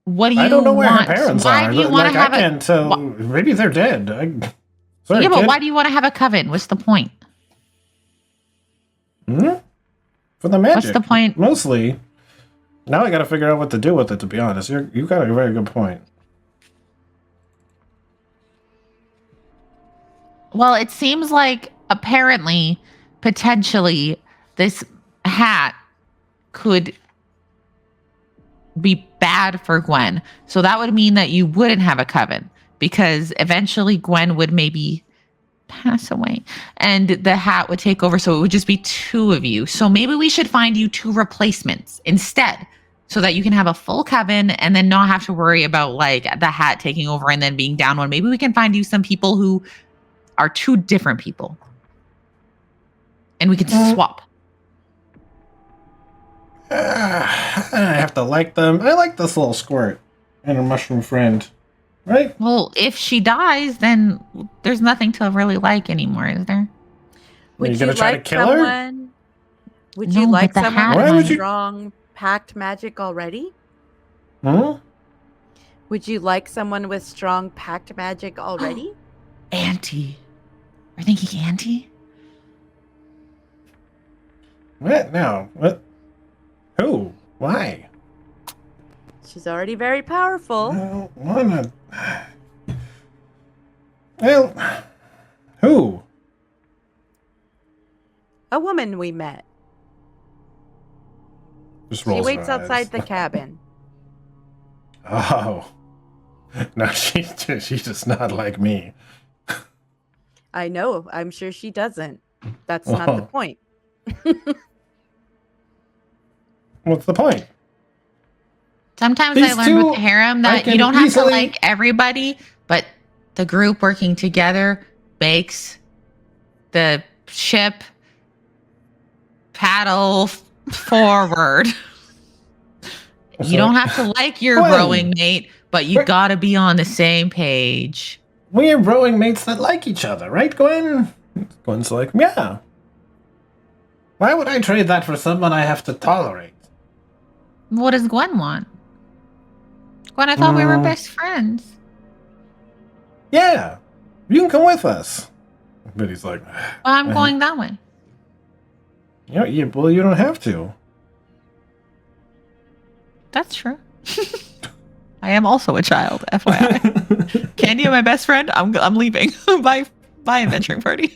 What do you I don't know where want? her parents Why are. do you but, want to have I can't tell. Maybe they're dead. Sorry, Yeah, but kid. why do you want to have a coven? What's the point? For the magic. What's the point? Mostly. Now I gotta figure out what to do with it, to be honest. You've got a very good point. Well, it seems like apparently, potentially, this hat could be bad for Gwen. So that would mean that you wouldn't have a coven because eventually Gwen would maybe pass away and the hat would take over. So it would just be 2 of you. So maybe we should find you 2 replacements instead so that you can have a full coven and then not have to worry about the hat taking over and then being down one. Maybe we can find you some people who are 2 different people and we can swap. I have to like them. I like this little squirt and her mushroom friend. Right? Well, if she dies, then there's nothing to really like anymore, is there? Would you gonna try to like kill her? someone? Would No, you but like the someone hat Why with would you- strong pact magic already? Huh? Would you like someone with strong pact magic already? Auntie. Are you thinking Auntie? What? No. What? Who? Why? She's already very powerful. Well, why not? Well, who? A woman we met. Just She rolls waits her eyes. outside the cabin. Oh. No, she's just not like me. I know. I'm sure she doesn't. That's not the Oh. point. What's the point? Sometimes These I learned with two, the harem I that can you don't have easily- to like everybody, but the group working together makes the ship paddle forward. You don't have to like your Gwen. rowing mate, but you We're- gotta be on the same page. We're rowing mates that like each other, right, Gwen? Gwen's like, yeah. Why would I trade that for someone I have to tolerate? What does Gwen want? Gwen, I thought we were best friends. Yeah, you can come with us. But he's like, Well, I'm going that way. well, you don't have to. That's true. I am also a child, FYI. Candy, my best friend. I'm leaving. Bye, adventuring party.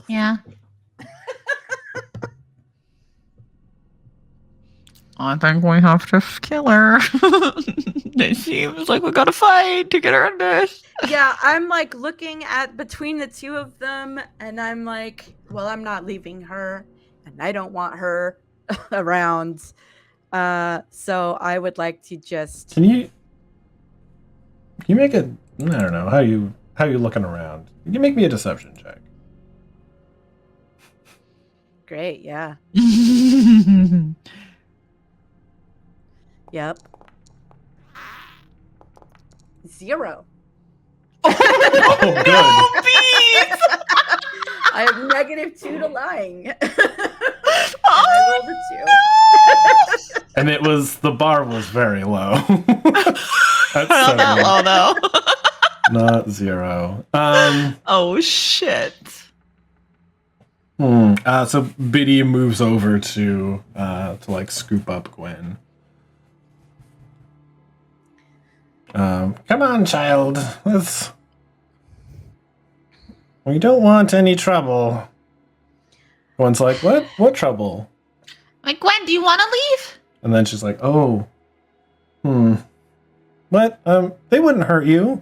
Yeah. I think we have to kill her. It seems like we gotta fight to get her in this. Yeah, I'm like looking at between the two of them, and I'm like, well, I'm not leaving her, and I don't want her around. So I would like to just. Can you make a? I don't know how you looking around. You make me a deception check. Great, yeah. Yep. 0. Oh, good. I have -2 to lying. And Oh, I rolled a 2. And the bar was very low. That's Not that low though. not 0. Oh shit. So Biddy moves over to like scoop up Gwen. Come on, child. We don't want any trouble. Gwen's like, what? What trouble? Like, Gwen, do you want to leave? And then she's like, oh. What? They wouldn't hurt you.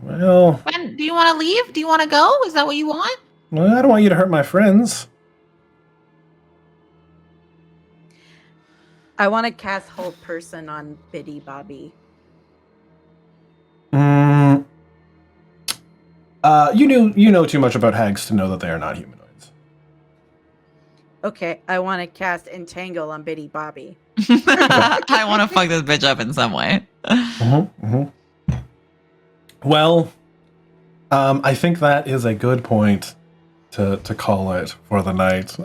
Well, Gwen, do you want to leave? Do you want to go? Is that what you want? I don't want you to hurt my friends. I want to cast Hold Person on Biddy Bobby. You know too much about hags to know that they are not humanoids. Okay, I want to cast Entangle on Biddy Bobby. I want to fuck this bitch up in some way. Well, I think that is a good point to call it for the night.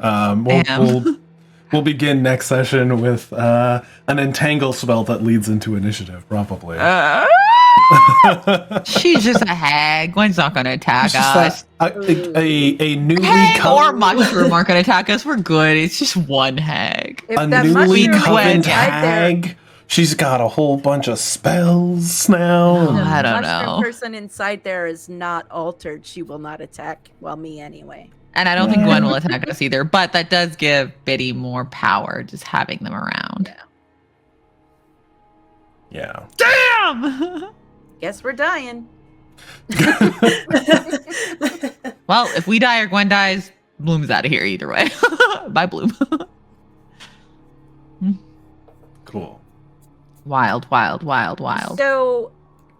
We'll begin next session with an entangle spell that leads into initiative, probably. She's just a hag. Gwen's not going to attack us. A newly Hag or mushroom aren't going to attack us. We're good. It's just one hag. If a that newly mushroom covened is right there, hag. She's got a whole bunch of spells now. Oh, I don't mushroom know. person inside there is not altered. She will not attack. Well, me anyway. And I don't think Gwen will attack us either. But that does give Biddy more power, just having them around. Yeah. Damn! Guess we're dying. Well, if we die or Gwen dies, Bloom's out of here either way. Bye, Bloom. Cool. Wild. So,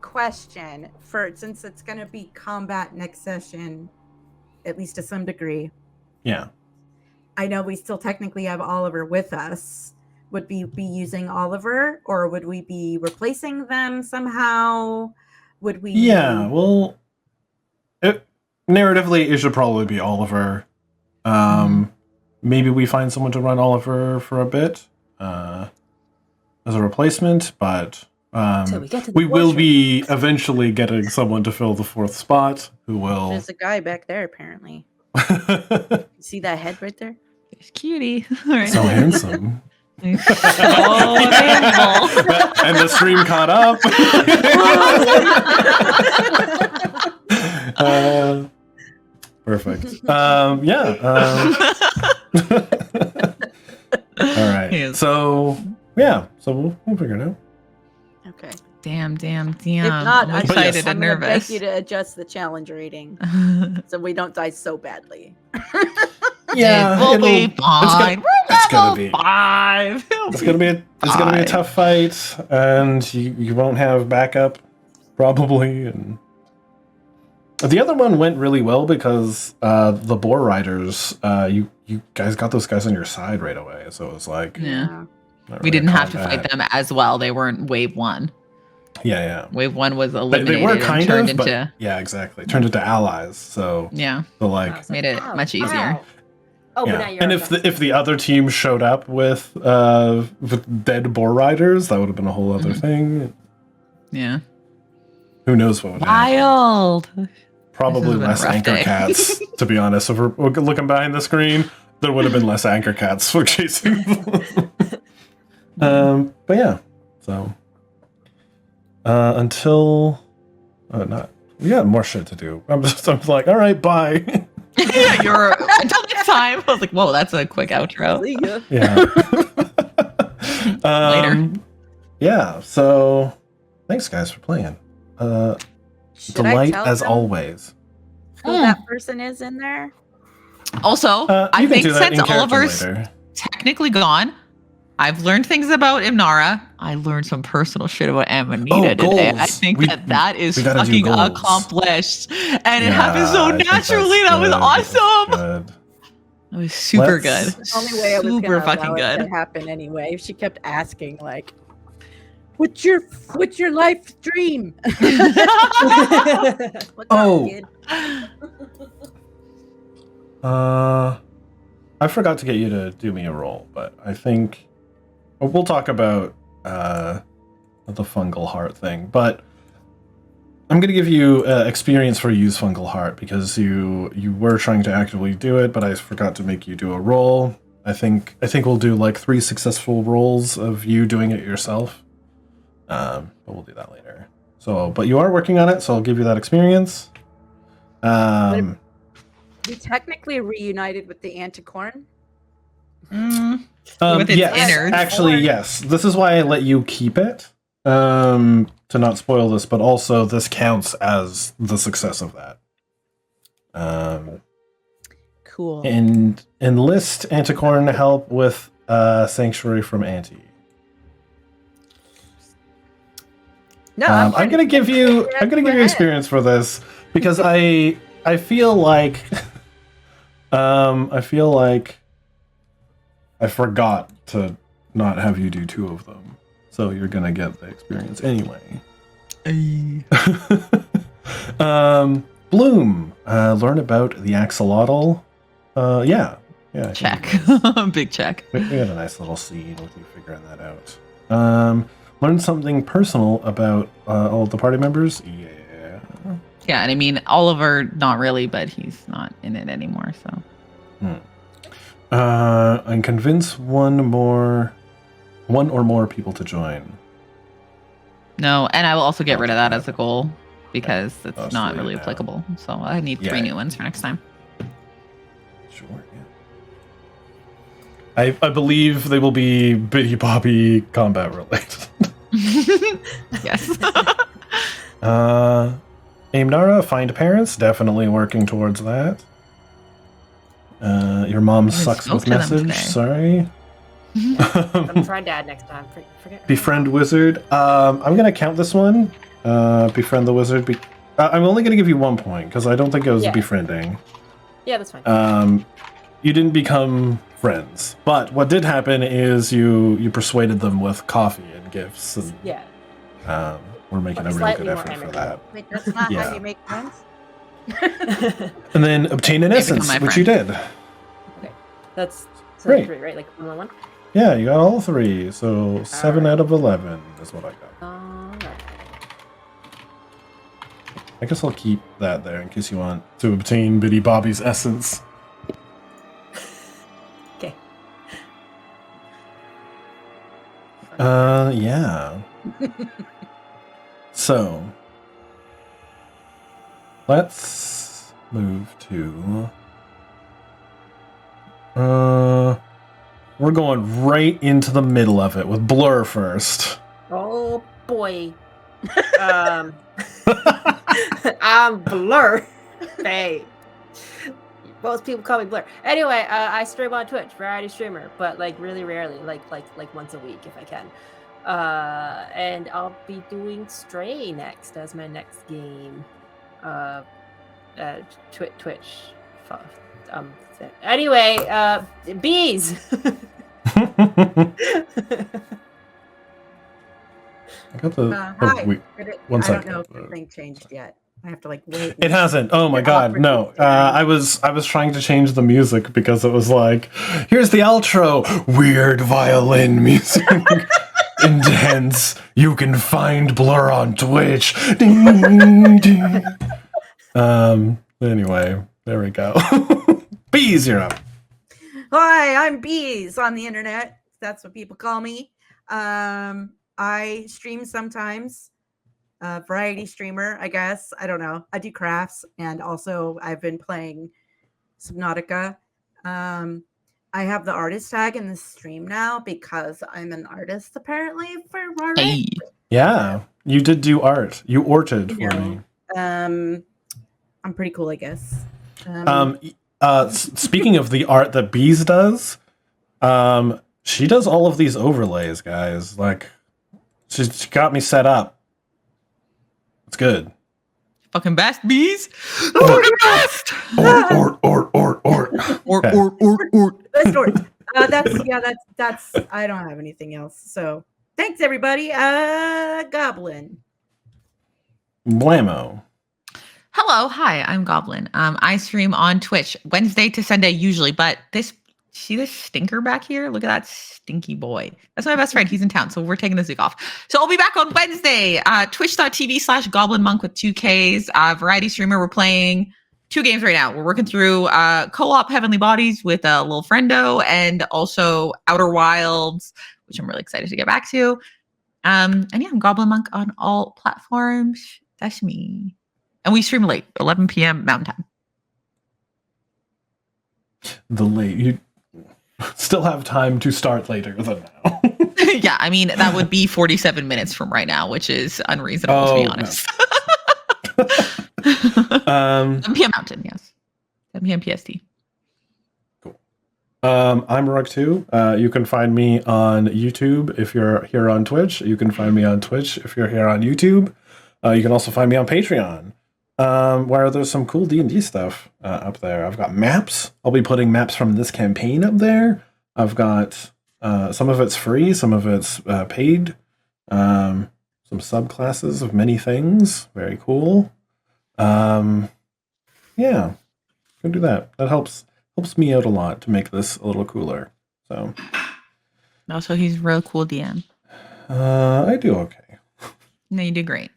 question since it's going to be combat next session, at least to some degree. Yeah. I know we still technically have Oliver with us. Would we be using Oliver, or would we be replacing them somehow? Would we? Yeah, well, narratively, it should probably be Oliver. Maybe we find someone to run Oliver for a bit as a replacement, but So we will be eventually getting someone to fill the 4th spot who will. There's a guy back there, apparently. You see that head right there? It's cutie. Right. So handsome. Oh, available. And the stream caught up. Perfect. All right. Yes. So we'll figure it out. Okay. Damn. If not, I'm I'm excited I'm and gonna beg nervous. you to adjust the challenge rating so we don't die so badly. We'll be fine. It's gonna be 5. it's gonna be a tough fight, and you won't have backup probably. And the other one went really well because the boar riders, you guys got those guys on your side right away, so it was like Yeah. not We really didn't have to combat. fight them as well. They weren't wave 1. Yeah. Wave 1 was They eliminated were and kind turned of, but into exactly turned into allies. So yeah, like made it much easier. Oh, but now yeah. you're And if the other team showed up with dead boar riders, that would have been a whole other thing. Yeah. Who knows what would happen? Wild. Probably been a less rough anchor day. cats, to be honest. If we're looking behind the screen, there would have been less anchor cats for chasing them. But yeah, so until we got more shit to do. I'm like, all right, bye. Yeah, you're until next time. I was like, whoa, that's a quick outro. See ya. Yeah. Later. Yeah. So thanks, guys, for playing. Should I Delight tell as them always. who that person is in there? Also, I You can think do that since in character Oliver's later. technically gone, I've learned things about Imnara. I learned some personal shit about Amanita Oh, today. I goals. think that is we gotta do fucking goals. accomplished. And it Yeah, happened so I think that's naturally. That was good. awesome. Good. That was super Let's- good. The only way I was Super gonna fucking allow it good. to happen anyway. If she kept asking, like, "What's your life dream?" What's Oh. up, kid? I forgot to get you to do me a roll, but I think we'll talk about the fungal heart thing. But I'm going to give you experience for use fungal heart because you were trying to actively do it, but I forgot to make you do a roll. I think we'll do like 3 successful rolls of you doing it yourself. But we'll do that later. So, but you are working on it, so I'll give you that experience. We technically reunited with the Anticorn. With its yes, innards. actually, yes. This is why I let you keep it, to not spoil this, but also this counts as the success of that. Cool. And enlist Anticorn to help with Sanctuary from Anti. No, I'm gonna give you experience for this because I feel like I forgot to not have you do 2 of them, so you're gonna get the experience anyway. Bloom, learn about the axolotl. Yeah. Check. Big check. We had a nice little scene with you figuring that out. Learn something personal about all of the party members. Yeah. Yeah, and I mean Oliver, not really, but he's not in it anymore. So And convince one or more people to join. no, and I will also get rid of that as a goal because it's Oh, not sweet, really yeah. applicable. So I need 3 Yeah. new ones for next time. Sure. Yeah. I believe they will be Bitty Bobby combat related. Yes. Aimnara, find parents. Definitely working towards that. Your mom sucks spoke with to them message. today. Sorry. I'm trying Dad next time. Forget. Befriend wizard. I'm gonna count this one. Befriend the wizard. I'm only gonna give you 1 point because I don't think it was Yeah. befriending. Yeah, that's fine. You didn't become friends, but what did happen is you persuaded them with coffee and gifts, and Yeah. we're making a really Slightly good more effort for amicable. that. Wait, that's not Yeah. how you make friends. And then obtain an They become essence, my which you did. Okay, that's Great. 3, right? Like 1 Yeah, you got all 3. So 7 right. out of 11 is what I got. All right. I guess I'll keep that there in case you want to obtain Biddy Bobby's essence. Okay. Yeah. So, let's move to... we're going right into the middle of it with Blur first. Oh boy. I'm Blur. Hey. Most people call me Blur. Anyway, I stream on Twitch, variety streamer, but like really rarely, like once a week if I can. And I'll be doing Stray next as my next game. Twitch. Anyway, bees. I got the... Hi. wait, I second. don't know if the thing changed yet. I have to like wait. It hasn't. Oh my god, no. I was trying to change the music because it was like, here's the outro, weird violin music. Intense. You can find Blur on Twitch. Ding, ding. Anyway, there we go. Bees, you're up. Hi, I'm Bees on the internet. That's what people call me. I stream sometimes. Variety streamer, I guess. I don't know. I do crafts, and also I've been playing Subnautica. I have the artist tag in the stream now because I'm an artist, apparently, for art. Hey. Yeah, you did do art. You orted for me. I'm pretty cool, I guess. Speaking of the art that Bees does, she does all of these overlays, guys. Like, she got me set up. It's good. Fucking best bees. Fucking best. Ort. That's short. That's I don't have anything else. So thanks everybody. Goblin. Blammo. Hello, hi, I'm Goblin. I stream on Twitch Wednesday to Sunday usually, but see this stinker back here? Look at that stinky boy. That's my best friend. He's in town, so we're taking this week off. So I'll be back on Wednesday. Twitch.tv/Goblinmonkk with 2 Ks. Variety streamer. We're playing 2 games right now. We're working through co-op Heavenly Bodies with a little friendo, and also Outer Wilds, which I'm really excited to get back to. And yeah, I'm Goblinmonkk on all platforms. That's me. And we stream late, 11 p.m. Mountain Time. The late. You still have time to start later than now. Yeah, I mean, that would be 47 minutes from right now, which is unreasonable, to be honest. No. 7 p.m. Mountain, yes. 7 p.m. PST. Cool. I'm Rug 2. You can find me on YouTube if you're here on Twitch. You can find me on Twitch if you're here on YouTube. You can also find me on Patreon, where there's some cool D&D stuff up there. I've got maps. I'll be putting maps from this campaign up there. I've got some of it's free, some of it's paid. Some subclasses of many things. Very cool. Yeah, go do that. That helps me out a lot to make this a little cooler. So. Also, he's a real cool DM. I do okay. No, you do great.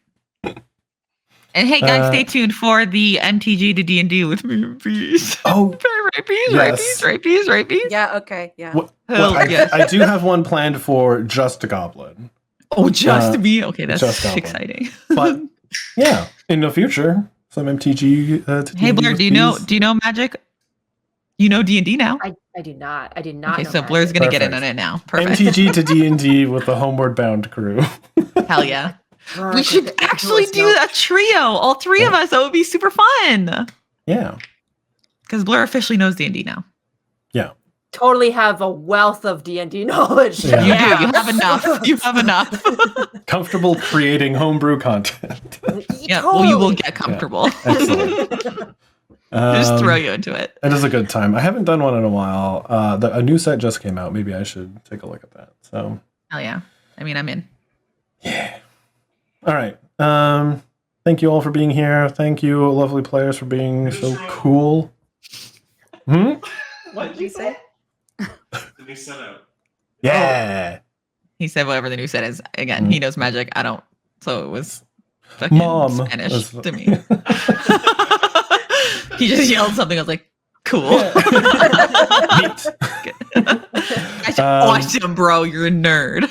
And hey, guys, stay tuned for the MTG to D&D with me and Bees. Oh, right, Bees, yes. right, Bees. Yeah, okay, yeah. Yes. I do have one planned for just a Goblin. Oh, just me? Okay, that's just Goblin. exciting. But yeah, in the future, some MTG. To Hey, Blur, do you know Magic? You know D&D now? I do not. Okay, know so Blur's Magic. gonna get in on it now. Perfect. MTG to D&D with the Homeward Bound crew. Hell yeah. We should actually do a trio, all 3 of us. That would be super fun. Yeah. Because Blur officially knows D&D now. Yeah. Totally have a wealth of D&D knowledge. Yeah. You do. You have enough. You have enough. Comfortable creating homebrew content. Yeah, well, you will get comfortable. Excellent. Just throw you into it. It is a good time. I haven't done one in a while. A new set just came out. Maybe I should take a look at that. So. Hell yeah. I mean, I'm in. Yeah. All right. Thank you all for being here. Thank you, lovely players, for being so cool. Hmm? What did you say? The new setup. Yeah. He said whatever the new set is. Again, he knows magic. I don't. So it was fucking Mom. Spanish to me. He just yelled something. I was like, cool. Neat. I should watch him, bro. You're a nerd.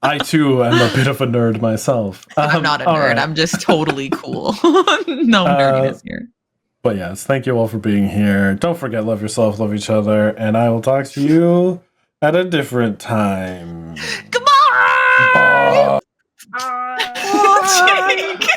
I too am a bit of a nerd myself. I'm not a all nerd. right. I'm just totally cool. No nerdiness here. But yes, thank you all for being here. Don't forget, love yourself, love each other, and I will talk to you at a different time. Goodbye. Bye. Ah. Jake.